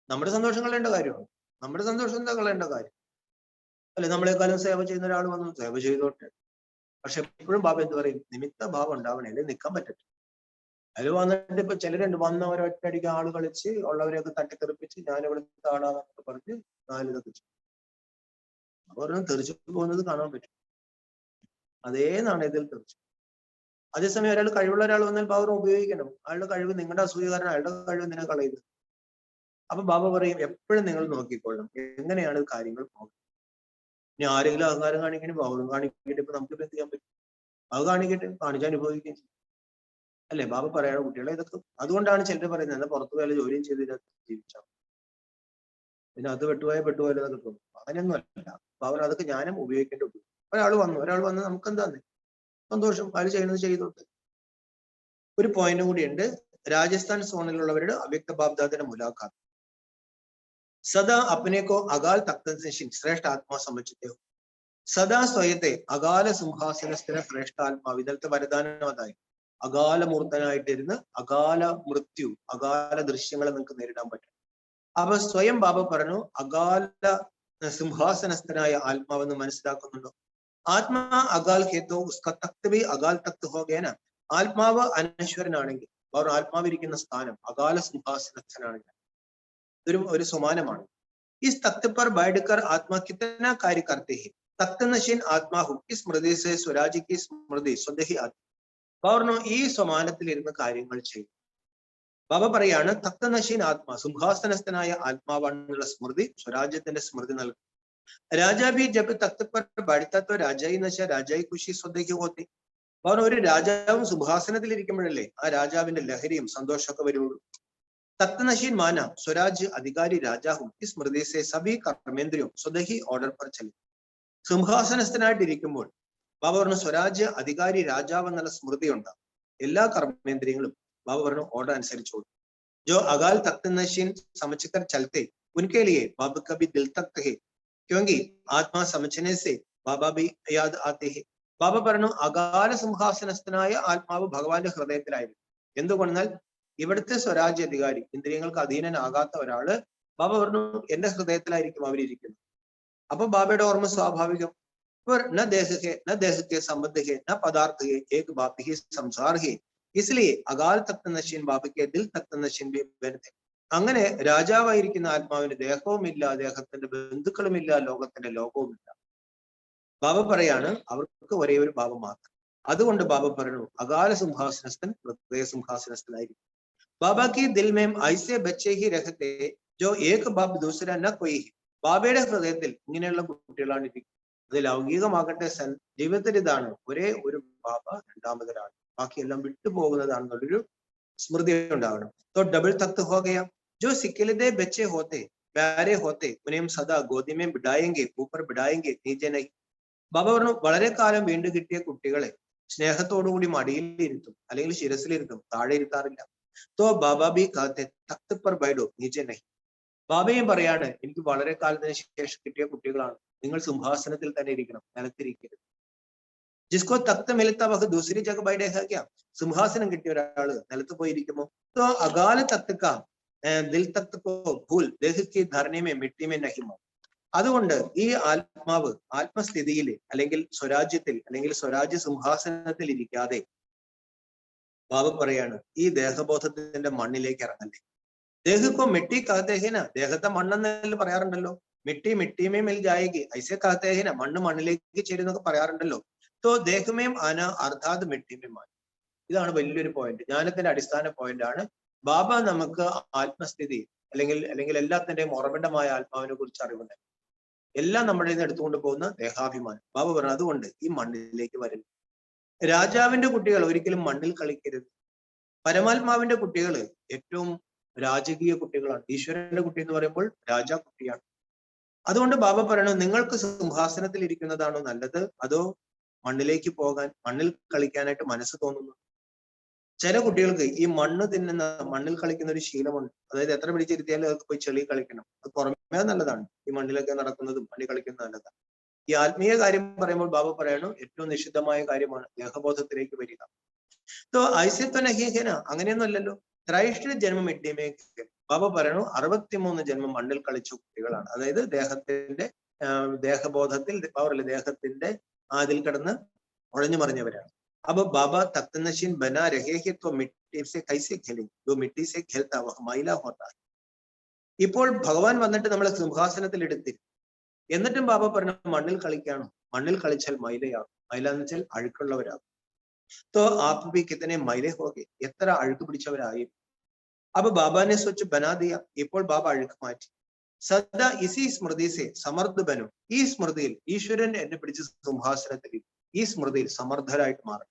നമ്മുടെ സന്തോഷം കളയേണ്ട കാര്യമാണ്. നമ്മുടെ സന്തോഷം എന്താ കളയേണ്ട കാര്യം അല്ലെ? നമ്മളെക്കാളും സേവ ചെയ്യുന്ന ഒരാൾ വന്നു, സേവ ചെയ്തോട്ടെ. പക്ഷെ എപ്പോഴും ബാബ എന്ത് പറയും? നിമിത്ത ഭാവം ഉണ്ടാവണേ, അല്ലെങ്കിൽ നിൽക്കാൻ പറ്റട്ടെ. അതിൽ വന്നിട്ട് ഇപ്പൊ ചിലരുണ്ട്, വന്നവരൊറ്റയടിക്ക് ആള് കളിച്ച് ഉള്ളവരെയൊക്കെ തട്ടിത്തെറിപ്പിച്ച് ഞാനിവിടുത്തെ ആളാന്നൊക്കെ പറഞ്ഞ് നാലിതൊക്കെ ചെയ്യും. അവരൊന്നും തെറിച്ചു പോകുന്നത് കാണാൻ പറ്റും. അതേ നാണയത്തിൽ തെറിച്ചു. അതേസമയം ഒരാൾ കഴിവുള്ള ഒരാൾ വന്നാൽ പവർ ഉപയോഗിക്കണം. അയാളുടെ കഴിവ് നിങ്ങളുടെ അസൂയകാരൻ, അയാളുടെ കഴിവ് എന്തിനാ കളയുന്നത്? അപ്പൊ ബാബ പറയും എപ്പോഴും നിങ്ങൾ നോക്കിക്കൊള്ളണം എങ്ങനെയാണ് കാര്യങ്ങൾ പോകുന്നത്. ഇനി ആരെങ്കിലും അഹങ്കാരം കാണിക്കണേ ബാബ കാണിക്കട്ടെ, ഇപ്പൊ നമുക്ക് എന്ത് ചെയ്യാൻ പറ്റും? അത് കാണിക്കട്ടെ, കാണിച്ചനുഭവിക്കുകയും ചെയ്യും അല്ലെ? ബാബ പറയാണ് കുട്ടികളെ ഇതൊക്കെ. അതുകൊണ്ടാണ് ചിലർ പറയുന്നത് എന്നാ പുറത്തു പോയാലും ജോലിയും ചെയ്ത് ജീവിച്ചാൽ പിന്നെ അത് പെട്ടുപോയാലോ എന്നൊക്കെ തോന്നും. അങ്ങനെയൊന്നും അല്ല. ബാബ അതൊക്കെ ജ്ഞാനം ഉപയോഗിക്കേണ്ട ഉപയോഗം. ഒരാൾ വന്ന് നമുക്ക് എന്താന്ന് സന്തോഷം, അയാൾ ചെയ്യുന്നത് ചെയ്തോട്ടെ. ഒരു പോയിന്റ് കൂടിയുണ്ട്. രാജസ്ഥാൻ സോണിലുള്ളവരുടെ അവ്യക്ത ബാബ്ദാദിന്റെ മുലാഖാത്ത്. സദാ അപ്നേക്കോ അകാൽ തക്തനിഷിൻ ശ്രേഷ്ഠ ആത്മാ സംബന്ധിച്ചോ സദാ സ്വയത്തെ അകാല സിംഹാസനസ്ഥിര ശ്രേഷ്ഠാത്മാവ്. ഇന്നലത്തെ വരദാനം അതായി അകാലമൂർത്തനായിട്ടിരുന്ന് അകാല മൃത്യു അകാല ദൃശ്യങ്ങളെ നിങ്ങൾക്ക് നേരിടാൻ പറ്റും. അപ്പൊ സ്വയം ബാബ പറഞ്ഞു അകാല സിംഹാസനസ്ഥനായ ആത്മാവെന്ന് മനസ്സിലാക്കുന്നുണ്ടോ? ആത്മാ അകാൽ ഹേത്തോ ഉസ്ക തക്ത് ഭി അകാൽ തക്ത് ഹോ ഗയ ന. ആത്മാവ് അനശ്വരനാണെങ്കിൽ അവർ ആത്മാവിരിക്കുന്ന സ്ഥാനം അകാല സിംഹാസനസ്ഥനാണ്. ഇതൊരു ഒരു സമാനമാണ്. ഈ തക്ത് പർ ബൈഠക്കർ ആത്മാ കിത്തന കാര്യ കർത്തേ ഹെ തക്ത് നശീൻ ആത്മാഹു ഈ സ്മൃതി സെ സ്വരാജ് കി സ്മൃതി സ്വദേഹി ആത്മ. പറഞ്ഞു ഈ സമാനത്തിൽ ഇരുന്ന് കാര്യങ്ങൾ ചെയ്യും. ബാബ പറയാണ് തക്ത് നശീൻ ആത്മാ സിംഹാസനസ്ഥനായ ആത്മാവാണെന്നുള്ള സ്മൃതി സ്വരാജ്യത്തിന്റെ സ്മൃതി നൽകും. രാജാ ഭി ജബ് തക്ത് പർ ബൈഠത്താ തോ രാജായി നശ രാജായി ഖുഷി സ്വദേഹി ഹോത്തി. പറഞ്ഞു ഒരു രാജാവും സിംഹാസനത്തിൽ ഇരിക്കുമ്പോഴല്ലേ ആ രാജാവിന്റെ ലഹരിയും സന്തോഷമൊക്കെ വരുള്ളൂ. तख्त नशीन माना स्वराज्य अधिकारी राजा हूं इस स्मृति से सभी कर्मेंद्रियों स्वदेही ऑर्डर पर चले. സിംഹാസനസ്ഥനായിട്ടിരിക്കുമ്പോൾ ബാബ പറഞ്ഞു സ്വരാജ്യ അധികാരി രാജാവ് എന്നുള്ള സ്മൃതി ഉണ്ടാകും. എല്ലാ കർമ്മേന്ദ്രിയങ്ങളും ബാബ പറഞ്ഞു ഓർഡർ അനുസരിച്ചോളൂ. जो अकाल तख्त नशीन समझकर चलते उनके लिए बाबा का भी दिल तख्त है क्योंकि आत्मा समझने से बाबा भी याद आते हैं. ബാബ പറഞ്ഞു അകാല സിംഹാസനസ്ഥനായ ആത്മാവ് ഭഗവാന്റെ ഹൃദയത്തിലായിരുന്നു. എന്തുകൊണ്ടെന്നാൽ ഇവിടുത്തെ സ്വരാജ്യ അധികാരി ഇന്ദ്രിയങ്ങൾക്ക് അധീനനാകാത്ത ഒരാള് ബാബ പറഞ്ഞു എന്റെ ഹൃദയത്തിലായിരിക്കും അവരിയ്ക്കുന്നത്. അപ്പൊ ബാബയുടെ ഓർമ്മ സ്വാഭാവികം. ന ദേഹേ ന ദേഹത്തെ സംബന്ധ ന പദാർത്ഥ ഏക് ബാപ് ഹി സംസാർ ഹേ ഇസ്ലിയെ അകാൽ തക്ത നശീൻ ബാബയ്ക്ക് ദിൽ തക്ത നശീൻ വരുന്നത്. അങ്ങനെ രാജാവായിരിക്കുന്ന ആത്മാവിന് ദേഹവുമില്ല, ദേഹത്തിന്റെ ബന്ധുക്കളുമില്ല, ലോകത്തിന്റെ ലോകവുമില്ല. ബാബ പറയാണ് അവർക്ക് ഒരേ ഒരു ബാബ മാത്രം. അതുകൊണ്ട് ബാബ പറഞ്ഞു അകാല സിംഹാസനസ്ഥൻ ഹൃദയ സിംഹാസനസ്ഥനായിരിക്കും. ബാബ കി ദിൽ മേം ഐസെ ബച്ചേ ഹി രഹത്തെ ജോ ഏക് ബാബ് ദൂസര ന കൊയ്. ബാബയുടെ ഹൃദയത്തിൽ ഇങ്ങനെയുള്ള കുട്ടികളാണ് ഇരിക്കുന്നത്. അത് ലൗകികമാകട്ടെ ജീവിതത്തിൽ ഇതാണ് ഒരേ ഒരു ബാബ, രണ്ടാമതൊരാൾ, ബാക്കിയെല്ലാം വിട്ടുപോകുന്നതാണെന്നുള്ളൊരു സ്മൃതി ഉണ്ടാവണം. तो डबल तख्त हो गया जो सिकिलदे बच्चे होते प्यारे होते उन्हें सदा गोदी में बिठाएंगे, ऊपर बिठाएंगे, नीचे नहीं. ബാബ പറഞ്ഞു വളരെ കാലം വീണ്ടും കിട്ടിയ കുട്ടികളെ സ്നേഹത്തോടുകൂടി മടിയിലിരുത്തും, അല്ലെങ്കിൽ ശിരസിലിരുത്തും, താഴെ ഇരുത്താറില്ല. തോ ബാബ ബി കാത്തെ തഖ്ത് പർ ബൈഠോ നീചെ നഹി. ബാബയും പറയാണ്, എനിക്ക് വളരെ കാലത്തിന് ശേഷം കിട്ടിയ കുട്ടികളാണ്, നിങ്ങൾ സിംഹാസനത്തിൽ തന്നെ ഇരിക്കണം, നിലത്തിരിക്കരുത്. ജിസ്കോ തഖ്ത് മിലത്ത വഹ് ദൂസരി ജഗ ബൈഠേഗാ ക്യാ. സിംഹാസനം കിട്ടിയ ഒരാള് നിലത്ത് പോയിരിക്കുമോ? തോ അകാല തഖ്ത് കാ ദിൽ തഖ്ത് കോ ഭൂൽ ദേഹ് കി ധർണി മേ മിട്ടി മേ നഹി മോ. അതുകൊണ്ട് ഈ ആത്മാവ് ആത്മസ്ഥിതിയിൽ, അല്ലെങ്കിൽ സ്വരാജ്യത്തിൽ, അല്ലെങ്കിൽ സ്വരാജ്യ സിംഹാസനത്തിൽ ഇരിക്കാതെ ബാബ പറയാണ്, ഈ ദേഹബോധത്തിന്റെ മണ്ണിലേക്ക് ഇറങ്ങല്ലേ. ദേഹക്കോ മിട്ടി കാത്തേഹിന, ദേഹത്തെ മണ്ണെന്ന് പറയാറുണ്ടല്ലോ. മിട്ടി മിട്ടിമേ മിൽ ജായേഗി ഐസെ കാത്തേഹിന, മണ്ണ് മണ്ണിലേക്ക് ചേരുന്നൊക്കെ പറയാറുണ്ടല്ലോ. തോ ദേഹമേം ആന അർത്ഥാത് മിട്ടിമേം ആന. ഇതാണ് വലിയൊരു പോയിന്റ്, ജ്ഞാനത്തിന്റെ അടിസ്ഥാന പോയിന്റ് ആണ്. ബാബ നമുക്ക് ആത്മസ്ഥിതി, അല്ലെങ്കിൽ എല്ലാത്തിന്റെയും ഉറവിടമായ ആത്മാവിനെ കുറിച്ച് അറിവുണ്ട്. എല്ലാം നമ്മുടെ നിന്ന് എടുത്തുകൊണ്ട് പോകുന്ന ദേഹാഭിമാനം. ബാബ പറഞ്ഞു, അതുകൊണ്ട് ഈ മണ്ണിലേക്ക് വരില്ല. രാജാവിന്റെ കുട്ടികൾ ഒരിക്കലും മണ്ണിൽ കളിക്കരുത്. പരമാത്മാവിന്റെ കുട്ടികൾ ഏറ്റവും രാജകീയ കുട്ടികളാണ്. ഈശ്വരന്റെ കുട്ടി എന്ന് പറയുമ്പോൾ രാജാ കുട്ടിയാണ്. അതുകൊണ്ട് ബാബ പറയണു, നിങ്ങൾക്ക് സിംഹാസനത്തിൽ ഇരിക്കുന്നതാണോ നല്ലത്, അതോ മണ്ണിലേക്ക് പോകാൻ, മണ്ണിൽ കളിക്കാനായിട്ട് മനസ്സ് തോന്നുന്നു? ചില കുട്ടികൾക്ക് ഈ മണ്ണ് തിന്നുന്ന, മണ്ണിൽ കളിക്കുന്ന ഒരു ശീലമുണ്ട്. അതായത് എത്ര പിടിച്ചിരുത്തിയാലും അതൊക്കെ പോയി ചെളി കളിക്കണം. അത് പുറമേ നല്ലതാണ്, ഈ മണ്ണിലൊക്കെ നടക്കുന്നതും മണ്ണിൽ കളിക്കുന്നത് നല്ലതാണ്. ഈ ആത്മീയ കാര്യം പറയുമ്പോൾ ബാബ പറയണു, ഏറ്റവും നിഷിദ്ധമായ കാര്യമാണ് ദേഹബോധത്തിലേക്ക് വരിക. തോ ഐസ്യത്വ നഹീഹന, അങ്ങനെയൊന്നും അല്ലല്ലോ. ത്രൈഷ്ഠ ജന്മം ഇട്ടിമേ. ബാബ പറയണു, 63 ജന്മം മണ്ണിൽ കളിച്ച കുട്ടികളാണ്. അതായത് ദേഹബോധത്തിൽ, പവറില്ല, ദേഹത്തിന്റെ അതിൽ കിടന്ന് ഒഴഞ്ഞു മറിഞ്ഞവരാണ്. അപ്പൊ ബാബ തഖ്ത് നശീൻ ബനാ രഹേ ഹി തോ മിട്ടി സെ കൈസെ ഖേലേ, ദോ മിട്ടി സെ ഖേൽതാ വഹ് മൈല ഹോതാ. ഇപ്പോൾ ഭഗവാൻ വന്നിട്ട് നമ്മളെ സിംഹാസനത്തിൽ എടുത്തിരുന്നു. എന്നിട്ടും ബാബ പറഞ്ഞു, മണ്ണിൽ കളിക്കാണോ? മണ്ണിൽ കളിച്ചാൽ മൈലയാകും. മൈല എന്ന് വെച്ചാൽ അഴുക്കുള്ളവരാകും. തോ ആപ് ഭി കിതനെ മൈലെ ഹോഗെ, എത്ര അഴുക്ക് പിടിച്ചവരായി. അപ്പൊ ബാബാനെ സ്വച്ച് ബനാ ദിയ, ഇപ്പോൾ ബാബ അഴുക്ക് മാറ്റി. സദാ ഇസി സ്മൃതി സെ സമർത്ഥ ബനു, ഈ സ്മൃതിയിൽ ഈശ്വരൻ എന്നെ പിടിച്ച് സിംഹാസനത്തിൽ, ഈ സ്മൃതിയിൽ സമർത്ഥരായിട്ട് മാറും.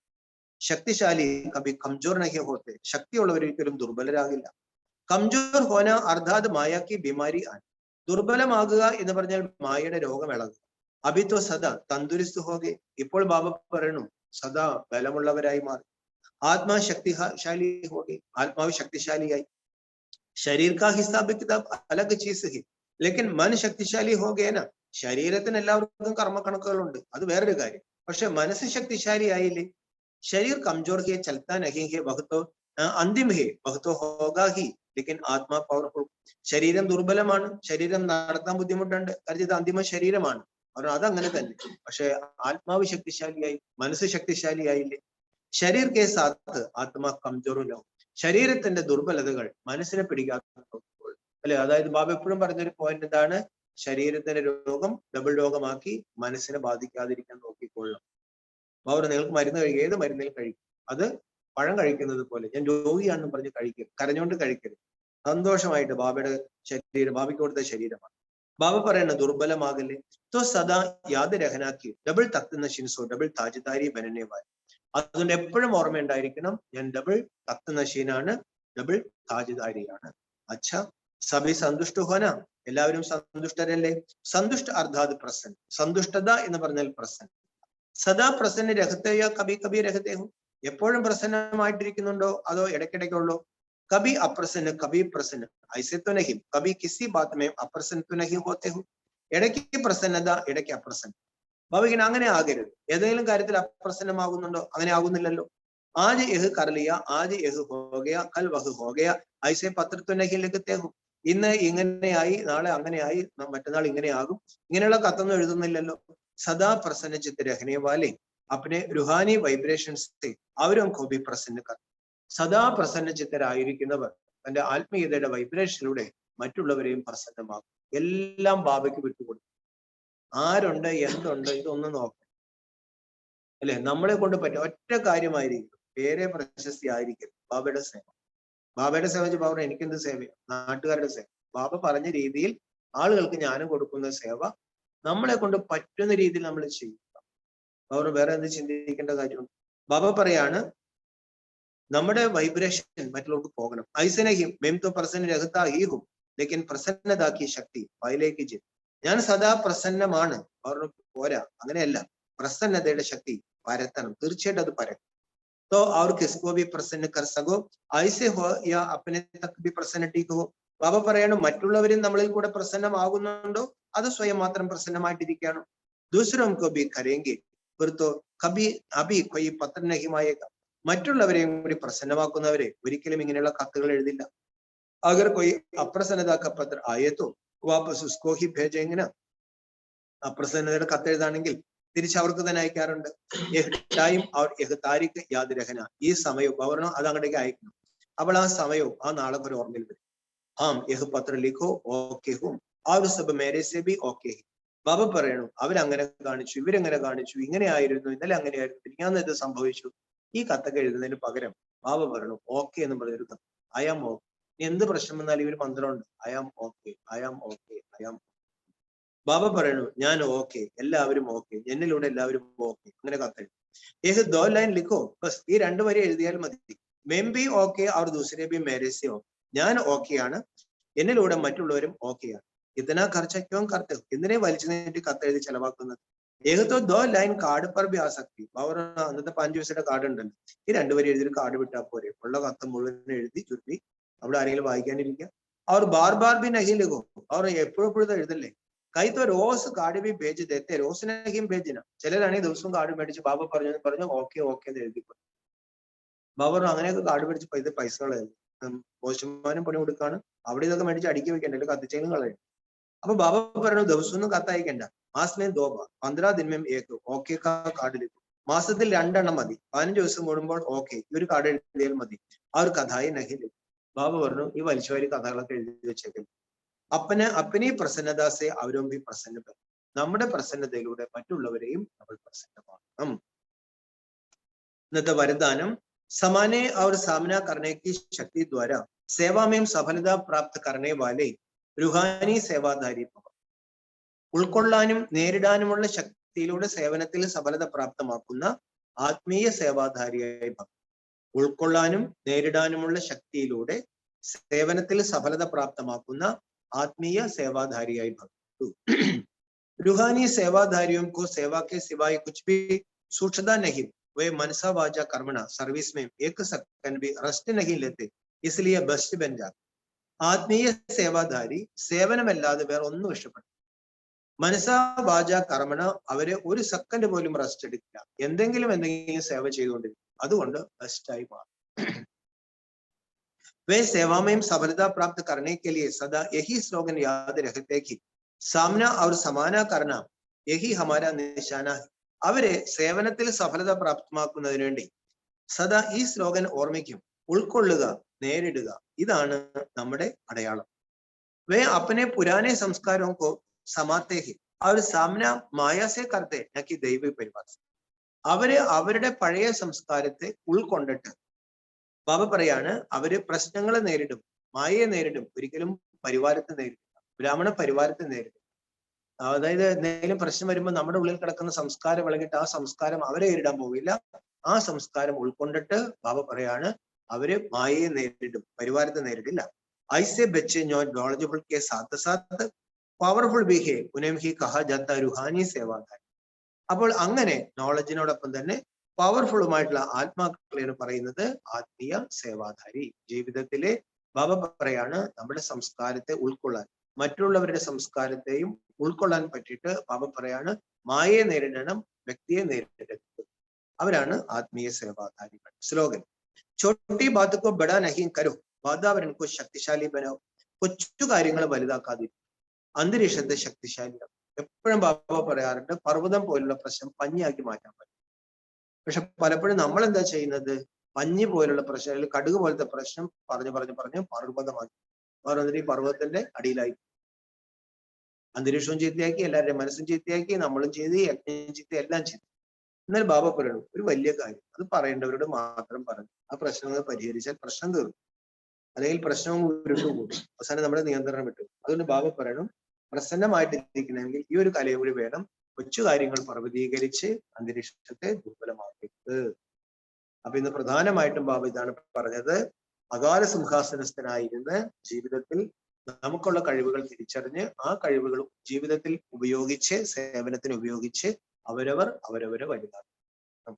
ശക്തിശാലി കഭി കംജോർ നഹി ഹോത്തെ, ശക്തിയുള്ളവരൊരിക്കലും ദുർബലരാകില്ല. കംജോർ ഹോന അർത്ഥാത് മായാക്കി ബിമാരി ആണ്. ദുർബലമാകുക എന്ന് പറഞ്ഞാൽ മായയുടെ രോഗം ഇളകുക. അഭിത്വ സദാ തന്തുരിസ്തു ഹോകെ, ഇപ്പോൾ ബാബ പറയണു, സദാ ബലമുള്ളവരായി മാറി. ആത്മാ ശക്തിശാലി ഹോകെ, ആത്മാവ് ശക്തിശാലിയായി. ശരീർ കാ ഹിസാബ് കിതാബ് അലഗ് ചീസ് ഹി, ലേക്കിൻ മൻ ശക്തിശാലി ഹോകേന. ശരീരത്തിന് എല്ലാവർക്കും കർമ്മക്കണക്കുകളുണ്ട്, അത് വേറൊരു കാര്യം. പക്ഷെ മനസ്സ് ശക്തിശാലിയായില്ലേ. ശരീർ കംജോർ ഹെ ചലത്താ നഹി ഹെ വഹ്തോ അന്തിം ഹെ വഹ്തോ ഹോഗാ ഹി, ലേക്കിൻ ആത്മാ പവർഫുൾ. ശരീരം ദുർബലമാണ്, ശരീരം നടത്താൻ ബുദ്ധിമുട്ടുണ്ട്, കാരണം ഇത് അന്തിമ ശരീരമാണ്. കാരണം അതങ്ങനെ തന്നെ. പക്ഷെ ആത്മാവ് ശക്തിശാലിയായി, മനസ്സ് ശക്തിശാലിയായില്ലേ. ശരീർ കെ സാത്ത് ആത്മാ കംജോറുലോ, ശരീരത്തിന്റെ ദുർബലതകൾ മനസ്സിനെ പിടിക്കാത്തപ്പോൾ അല്ലെ. അതായത് ബാബ എപ്പോഴും പറഞ്ഞൊരു പോയിന്റ് എന്താണ്, ശരീരത്തിന്റെ രോഗം ഡബിൾ രോഗമാക്കി മനസ്സിനെ ബാധിക്കാതിരിക്കാൻ നോക്കിക്കൊള്ളണം. ബാബ നിങ്ങൾക്ക് മരുന്ന് കഴിക്കുക, ഏത് മരുന്നിലും കഴിക്കും, അത് പഴം കഴിക്കുന്നത് പോലെ. ഞാൻ രോഗിയാണെന്ന് പറഞ്ഞ് കഴിക്കരുത്, കരഞ്ഞുകൊണ്ട് കഴിക്കരുത്. സന്തോഷമായിട്ട് ബാബയുടെ ശരീരം, ബാബയ്ക്ക് കൊടുത്ത ശരീരമാണ്. ബാബ പറയുന്നത് ദുർബലമാകല്ലേ. തോ സദാ യാത് രഹനാക്കി ഡബിൾ തഖ്ത് നശീൻസോ ഡബിൾ താജ്ദാരി ബനനെ വാൽ. അതുകൊണ്ട് എപ്പോഴും ഓർമ്മയുണ്ടായിരിക്കണം, ഞാൻ ഡബിൾ തഖ്ത് നശീനാണ്, ഡബിൾ താജ്ദാരിയാണ്. അച്ഛാ സഭി സന്തുഷ്ട ഹോന, എല്ലാവരും സന്തുഷ്ടരല്ലേ. സന്തുഷ്ട അർത്ഥാത് പ്രസന്ന, സന്തുഷ്ടത എന്ന് പറഞ്ഞാൽ പ്രസന്ന. സദാ പ്രസന്ന രഹത്തയോ കബി കബി രഹത്തേഹു, എപ്പോഴും പ്രസന്നമായിട്ടിരിക്കുന്നുണ്ടോ അതോ ഇടയ്ക്കിടയ്ക്കുള്ളോ? കബി അപ്രസന്ന കബി പ്രസന്ന ഐസെ തോ നഹി, കബി കിസി ബാത് മേ അപ്രസന്ന തോ നഹി ഹോത്തെ ഹു. ഇടയ്ക്ക് പ്രസന്നത, ഇടയ്ക്ക് അപ്രസന്ന. ബാബയ്ക്ക് അങ്ങനെ ആകരുത്. ഏതെങ്കിലും കാര്യത്തിൽ അപ്രസന്നമാകുന്നുണ്ടോ? അങ്ങനെ ആകുന്നില്ലല്ലോ. ആജ് യഹ് കർ ലിയ, ആജ് യഹ് ഹോഗയ, കൽ വഹ് ഹോഗയ, ഐസെ പത്ര തോ നഹി ലിഖത്തെ ഹു. ഇന്ന് ഇങ്ങനെയായി, നാളെ അങ്ങനെയായി, മറ്റന്നാൾ ഇങ്ങനെയാകും, ഇങ്ങനെയുള്ള കത്തൊന്നും എഴുതുന്നില്ലല്ലോ. സദാ പ്രസന്ന ചിത്ത രഹനെ വാലെ അപ്പനെ റുഹാനി വൈബ്രേഷൻസ് അവരും കോബി പ്രസന്ന കർ. സദാ പ്രസന്ന ചിത്തരായിരിക്കുന്നവർ തന്റെ ആത്മീയതയുടെ വൈബ്രേഷനിലൂടെ മറ്റുള്ളവരെയും പ്രസന്നമാകും. എല്ലാം ബാബയ്ക്ക് വിട്ടുകൊടുക്കും. ആരുണ്ട്, എന്തുണ്ട്, ഇതൊന്നും നോക്കണം അല്ലെ. നമ്മളെ കൊണ്ട് പറ്റും ഒറ്റ കാര്യമായിരിക്കും, പേരെ പ്രശസ്തി ആയിരിക്കും, ബാബയുടെ സേവ. ബാബയുടെ സേവ വെച്ച് ബാബ എനിക്കെന്ത് സേവയാണ്? നാട്ടുകാരുടെ സേവ. ബാബ പറഞ്ഞ രീതിയിൽ ആളുകൾക്ക് ജ്ഞാനം കൊടുക്കുന്ന സേവ നമ്മളെ കൊണ്ട് പറ്റുന്ന രീതിയിൽ നമ്മൾ ചെയ്യുക. ബാബ വേറെ എന്ത് ചിന്തിക്കേണ്ട കാര്യമുണ്ട്? ബാബ പറയാണ്, നമ്മുടെ വൈബ്രേഷൻ മറ്റുള്ളവർക്ക് പോകണം. ഐസനഹിം മെംതോ പ്രസന്ന രഹത്താ ഹീഹും ലേക്കിൻ പ്രസന്നതാക്കിയ ശക്തി പൈലേക്ക് ചെയ്യും. ഞാൻ സദാ പ്രസന്നമാണ്, അവർ പോരാ, അങ്ങനെയല്ല. പ്രസന്നതയുടെ ശക്തി പരത്തണം. തീർച്ചയായിട്ടും അത് പരക്കും. तो और किसको भी प्रसन्न कर सको ऐसे हो या अपने तक भी प्रसन्न ठीक हो. ബാബ പറയാണ് മറ്റുള്ളവരും നമ്മളിൽ കൂടെ പ്രസന്നമാകുന്നുണ്ടോ അത് സ്വയം മാത്രം പ്രസന്നമായിട്ടിരിക്കുകയാണോ. ദൂസരോं को भी करेंगे फिर तो कभी अभी कोई पत्र नहीं आएगा. മറ്റുള്ളവരെയും കൂടി പ്രസന്നമാക്കുന്നവരെ ഒരിക്കലും ഇങ്ങനെയുള്ള കത്തുകൾ എഴുതില്ല. अगर कोई अप्रसन्नता का पत्र आए तो वापस उसको ही भेजेंगे ना. അപ്രസന്നതയുടെ കത്ത് എഴുതാണെങ്കിൽ തിരിച്ച് അവർക്ക് തന്നെ അയക്കാറുണ്ട്. ടൈം और एक तारीख याद रखना. ഈ സമയവും പൗർണം അത് അങ്ങോട്ടേക്ക് അയക്കണം. അപ്പോൾ ആ സമയവും ആ നാളെ ഒരു ഓർമ്മയിൽ വരും. हाँ यह पत्र लिखो ओके हूँ और सब मेरे से भी ओके. ബാബ പറയണു അവരങ്ങനെ കാണിച്ചു, ഇവരെങ്ങനെ കാണിച്ചു, ഇങ്ങനെ ആയിരുന്നു, ഇന്നലെ അങ്ങനെയായിരുന്നു, ഞാൻ ഇത് സംഭവിച്ചു. ഈ കത്തൊക്കെ എഴുതുന്നതിന് പകരം ബാബ പറയണു ഓക്കെ എന്ന് പറഞ്ഞൊരു കത്ത്. I am okay. എന്ത് പ്രശ്നം വന്നാലും ഇവര് മന്ത്രമുണ്ട്. I am okay, I am okay, I am. Baba പറയണു ഞാൻ ഓക്കെ, എല്ലാവരും ഓക്കെ, എന്നിലൂടെ എല്ലാവരും ഓക്കെ. അങ്ങനെ കത്തെഴുതി. ഏത് ദോ ലൈൻ ലിഖോ ബസ്. ഈ 2 വരി എഴുതിയാൽ മതി. മെം ബി ഓക്കെ और दूसरे भी मेरे से ഓക്കെ. ഞാൻ ഓക്കെയാണ്, എന്നിലൂടെ മറ്റുള്ളവരും ഓക്കെയാണ്. ഇതനാ ഖർച്ച ക്യോं करते हो. എന്തിനെ വലിച്ചു നീട്ടി കത്തെഴുതി ചെലവാക്കുന്നത്. ഏകത്തോ ദോ ലൈൻ കാർഡ് पर भी आ सकती. അവർ അന്നത്തെ 5 ദിവസത്തെ കാർഡ് ഉണ്ടല്ലോ, ഈ 2 വരി എഴുതി കാർഡ് വിട്ടാൽ പോരെ. ഉള്ള കത്ത് മുഴുവൻ എഴുതി ചുരുട്ടി അവിടെ ആരെങ്കിലും വായിക്കാനിരിക്കുക. അവർ ബാർ ബാർ भी नहीं लिखो. അവർ എപ്പോഴും എഴുതല്ലേ. കൈ तो रोज कार्ड भी भेज देते, रोज नहीं भेजना. ചിലരാണെങ്കിൽ ദിവസവും കാർഡ് മേടിച്ച് ബാബ പറഞ്ഞു ഓക്കെ ഓക്കെ എന്ന് എഴുതി. ബാബ അങ്ങനെയൊക്കെ കാർഡ് മേടിച്ച് പൈസകളായിരുന്നു. പോസ്റ്റ്മാനും പണി കൊടുക്കാണ്. അവിടെ ഇതൊക്കെ മേടിച്ച് അടുക്കി വെക്കണ്ട, കത്തിച്ചേലും കളയും. അപ്പൊ ബാബ പറഞ്ഞു ദിവസമൊന്നും കത്തയക്കണ്ട. മാസമേ 2 बार 15 दिन में एक ഓക്കെ കാർഡ് ലിഖോ. മാസത്തിൽ 2 എണ്ണം മതി. 15 ദിവസം കൂടുമ്പോൾ ഓക്കെ ഈ ഒരു കാർഡ് എഴുതിയാൽ മതി. ആ ഒരു കഥായി നഹി ലിഖോ. ബാബ പറഞ്ഞു ഈ വലിച്ചുവാരി കഥകളൊക്കെ എഴുതി വെച്ചേക്കും. അപ്പനെ പ്രസന്നദാസെ അവരും भी പ്രസന്ന. നമ്മുടെ പ്രസന്നതയിലൂടെ മറ്റുള്ളവരെയും നമ്മൾ പ്രസന്നമാക്കണം. ഇന്നത്തെ വരദാനം समाने और सामना करने की शक्ति द्वारा सेवा में सफलता प्राप्त करने वाले रूहानी सेवाधारी भव. ഉൾക്കൊള്ളാനും നേരിടാനുമുള്ള ശക്തിയിലൂടെ സേവനത്തിൽ സഫലത പ്രാപ്തമാക്കുന്ന ആത്മീയ സേവാധാരിയായി ഭവ. ഉൾക്കൊള്ളാനും നേരിടാനുമുള്ള ശക്തിയിലൂടെ സേവനത്തിൽ സഫലത പ്രാപ്തമാക്കുന്ന ആത്മീയ സേവാധാരിയായി ഭവ. रूहानी सेवाधारियों को सेवा के सिवाय कुछ भी सूझता नहीं. वे मनसा वाचा कर्मणा सर्विस में 1 सेकंड भी रेस्ट नहीं लेते, इसलिए बेस्ट बन जाते. ആത്മീയ സേവാധാരി സേവനമല്ലാതെ വേറെ ഒന്നും ഇഷ്ടപ്പെടും. മനസാ വാച കർമ്മണ അവരെ 1 സെക്കൻഡ് പോലും റെസ്റ്റ് എടുക്കില്ല. എന്തെങ്കിലും സേവ ചെയ്തുകൊണ്ടിരിക്കും. അതുകൊണ്ട് ബെസ്റ്റായി മാറും. वे सेवा में सफलता प्राप्त करने के लिए सदा यही स्लोगन याद रखते कि सामना और समाना करना यही हमारा निशाना है. അവരെ സേവനത്തിൽ സഫലത പ്രാപ്തമാക്കുന്നതിന് വേണ്ടി സദാ ഈ സ്ലോഗൻ ഓർമ്മിക്കും. ഉൾക്കൊള്ളുക, നേരിടുക, ഇതാണ് നമ്മുടെ അടയാളം. വേ അപ്പനെ പുരാനെ സംസ്കാരവും കോ സമാത്തെ ഹി അവർ സാമന മായാസെ കർത്തെ നക്കി ദൈവ പരിവാസ. അവര് അവരുടെ പഴയ സംസ്കാരത്തെ ഉൾക്കൊണ്ടിട്ട് ബാബ പറയാണ് അവര് പ്രശ്നങ്ങളെ നേരിടും, മായയെ നേരിടും, ഒരിക്കലും പരിവാരത്തെ നേരിടില്ല, ബ്രാഹ്മണ പരിവാരത്തെ നേരിടും. അതായത് എന്തെങ്കിലും പ്രശ്നം വരുമ്പോൾ നമ്മുടെ ഉള്ളിൽ കിടക്കുന്ന സംസ്കാരം വിളകിട്ട് ആ സംസ്കാരം അവരെ നേരിടാൻ പോവില്ല. ആ സംസ്കാരം ഉൾക്കൊണ്ടിട്ട് ബാബ പറയാണ് അവര് മായയെ നേരിടും, പരിവാരത്തെ നേരിടില്ല. ഐസെ ബच्चे जो नॉलेजेबल के साथ साथ पावरफुल भी है उन्हें ही कहा जाता रूहानी सेवाधारी. അപ്പോൾ അങ്ങനെ നോളജിനോടൊപ്പം തന്നെ പവർഫുള്ളുമായിട്ടുള്ള ആത്മാക്കളെയാണ് പറയുന്നത് ആത്മീയ സേവാധാരി. ജീവിതത്തിലെ ബാബ പറയാണ് നമ്മുടെ സംസ്കാരത്തെ ഉൾക്കൊള്ളാൻ, മറ്റുള്ളവരുടെ സംസ്കാരത്തെയും ഉൾക്കൊള്ളാൻ പറ്റിയിട്ട് ബാബ പറയാണ് മായയെ നേരിടണം, വ്യക്തിയെ നേരിടരുത്. അവരാണ് ആത്മീയ സേവാധാരികൾ. സ്ലോഗൻ छोटी बात को बड़ा नहीं करो, वातावरण को शक्तिशाली बनाओ. കൊച്ചു കാര്യങ്ങൾ വലുതാക്കാതിരിക്കും, അന്തരീക്ഷത്തെ ശക്തിശാലിയാക്കും. എപ്പോഴും ബാബ പറയാറുണ്ട് പർവ്വതം പോലുള്ള പ്രശ്നം പഞ്ഞിയാക്കി മാറ്റാൻ പറ്റും. പക്ഷെ പലപ്പോഴും നമ്മൾ എന്താ ചെയ്യുന്നത്, പഞ്ഞി പോലുള്ള പ്രശ്നം അല്ലെങ്കിൽ കടുക് പോലത്തെ പ്രശ്നം പറഞ്ഞു പർവ്വതമാക്കി. ഈ പർവ്വതത്തിന്റെ അടിയിലായി അന്തരീക്ഷവും ചീത്തയാക്കി, എല്ലാവരുടെയും മനസ്സും ചീത്തയാക്കി, നമ്മളും ചെയ്ത് യജ്ഞം ചീത്ത എല്ലാം ചെയ്തു. എന്നാൽ ബാബ പറയണു ഒരു വലിയ കാര്യം, അത് പറയേണ്ടവരോട് മാത്രം പറഞ്ഞു. ആ പ്രശ്നങ്ങൾ പരിഹരിച്ചാൽ പ്രശ്നം തീർന്നു, അല്ലെങ്കിൽ പ്രശ്നവും ഉരുണ്ടുകൂടി അവസാനം നമ്മുടെ നിയന്ത്രണം വിട്ടു. അതുകൊണ്ട് ബാബ പറയണു പ്രസന്നമായിട്ടിരിക്കണമെങ്കിൽ ഈ ഒരു കലയും കൂടി വേണം. കൊച്ചു കാര്യങ്ങൾ പർവ്വതീകരിച്ച് അന്തരീക്ഷത്തെ ദുർബലമാക്കരുത്. അപ്പൊ ഇന്ന് പ്രധാനമായിട്ടും ബാബ ഇതാണ് പറഞ്ഞത്. അകാല സിംഹാസനസ്ഥനായിരുന്ന് ജീവിതത്തിൽ നമുക്കുള്ള കഴിവുകൾ തിരിച്ചറിഞ്ഞ് ആ കഴിവുകൾ ജീവിതത്തിൽ ഉപയോഗിച്ച് സേവനത്തിന് ഉപയോഗിച്ച് അവരവർ അവരവരെ വലുതാക്കും.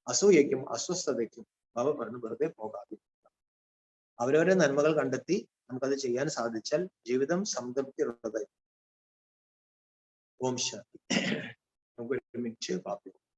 അസൂയയ്ക്കും അസ്വസ്ഥതയ്ക്കും ബാബ പറഞ്ഞു വെറുതെ പോകാതെ അവരവരെ നന്മകൾ കണ്ടെത്തി നമുക്കത് ചെയ്യാൻ സാധിച്ചാൽ ജീവിതം സംതൃപ്തിയുള്ളതായി. ഓം ശാന്തി. നമുക്ക് ഒരുമിച്ച് പ്രാർത്ഥിക്കാം.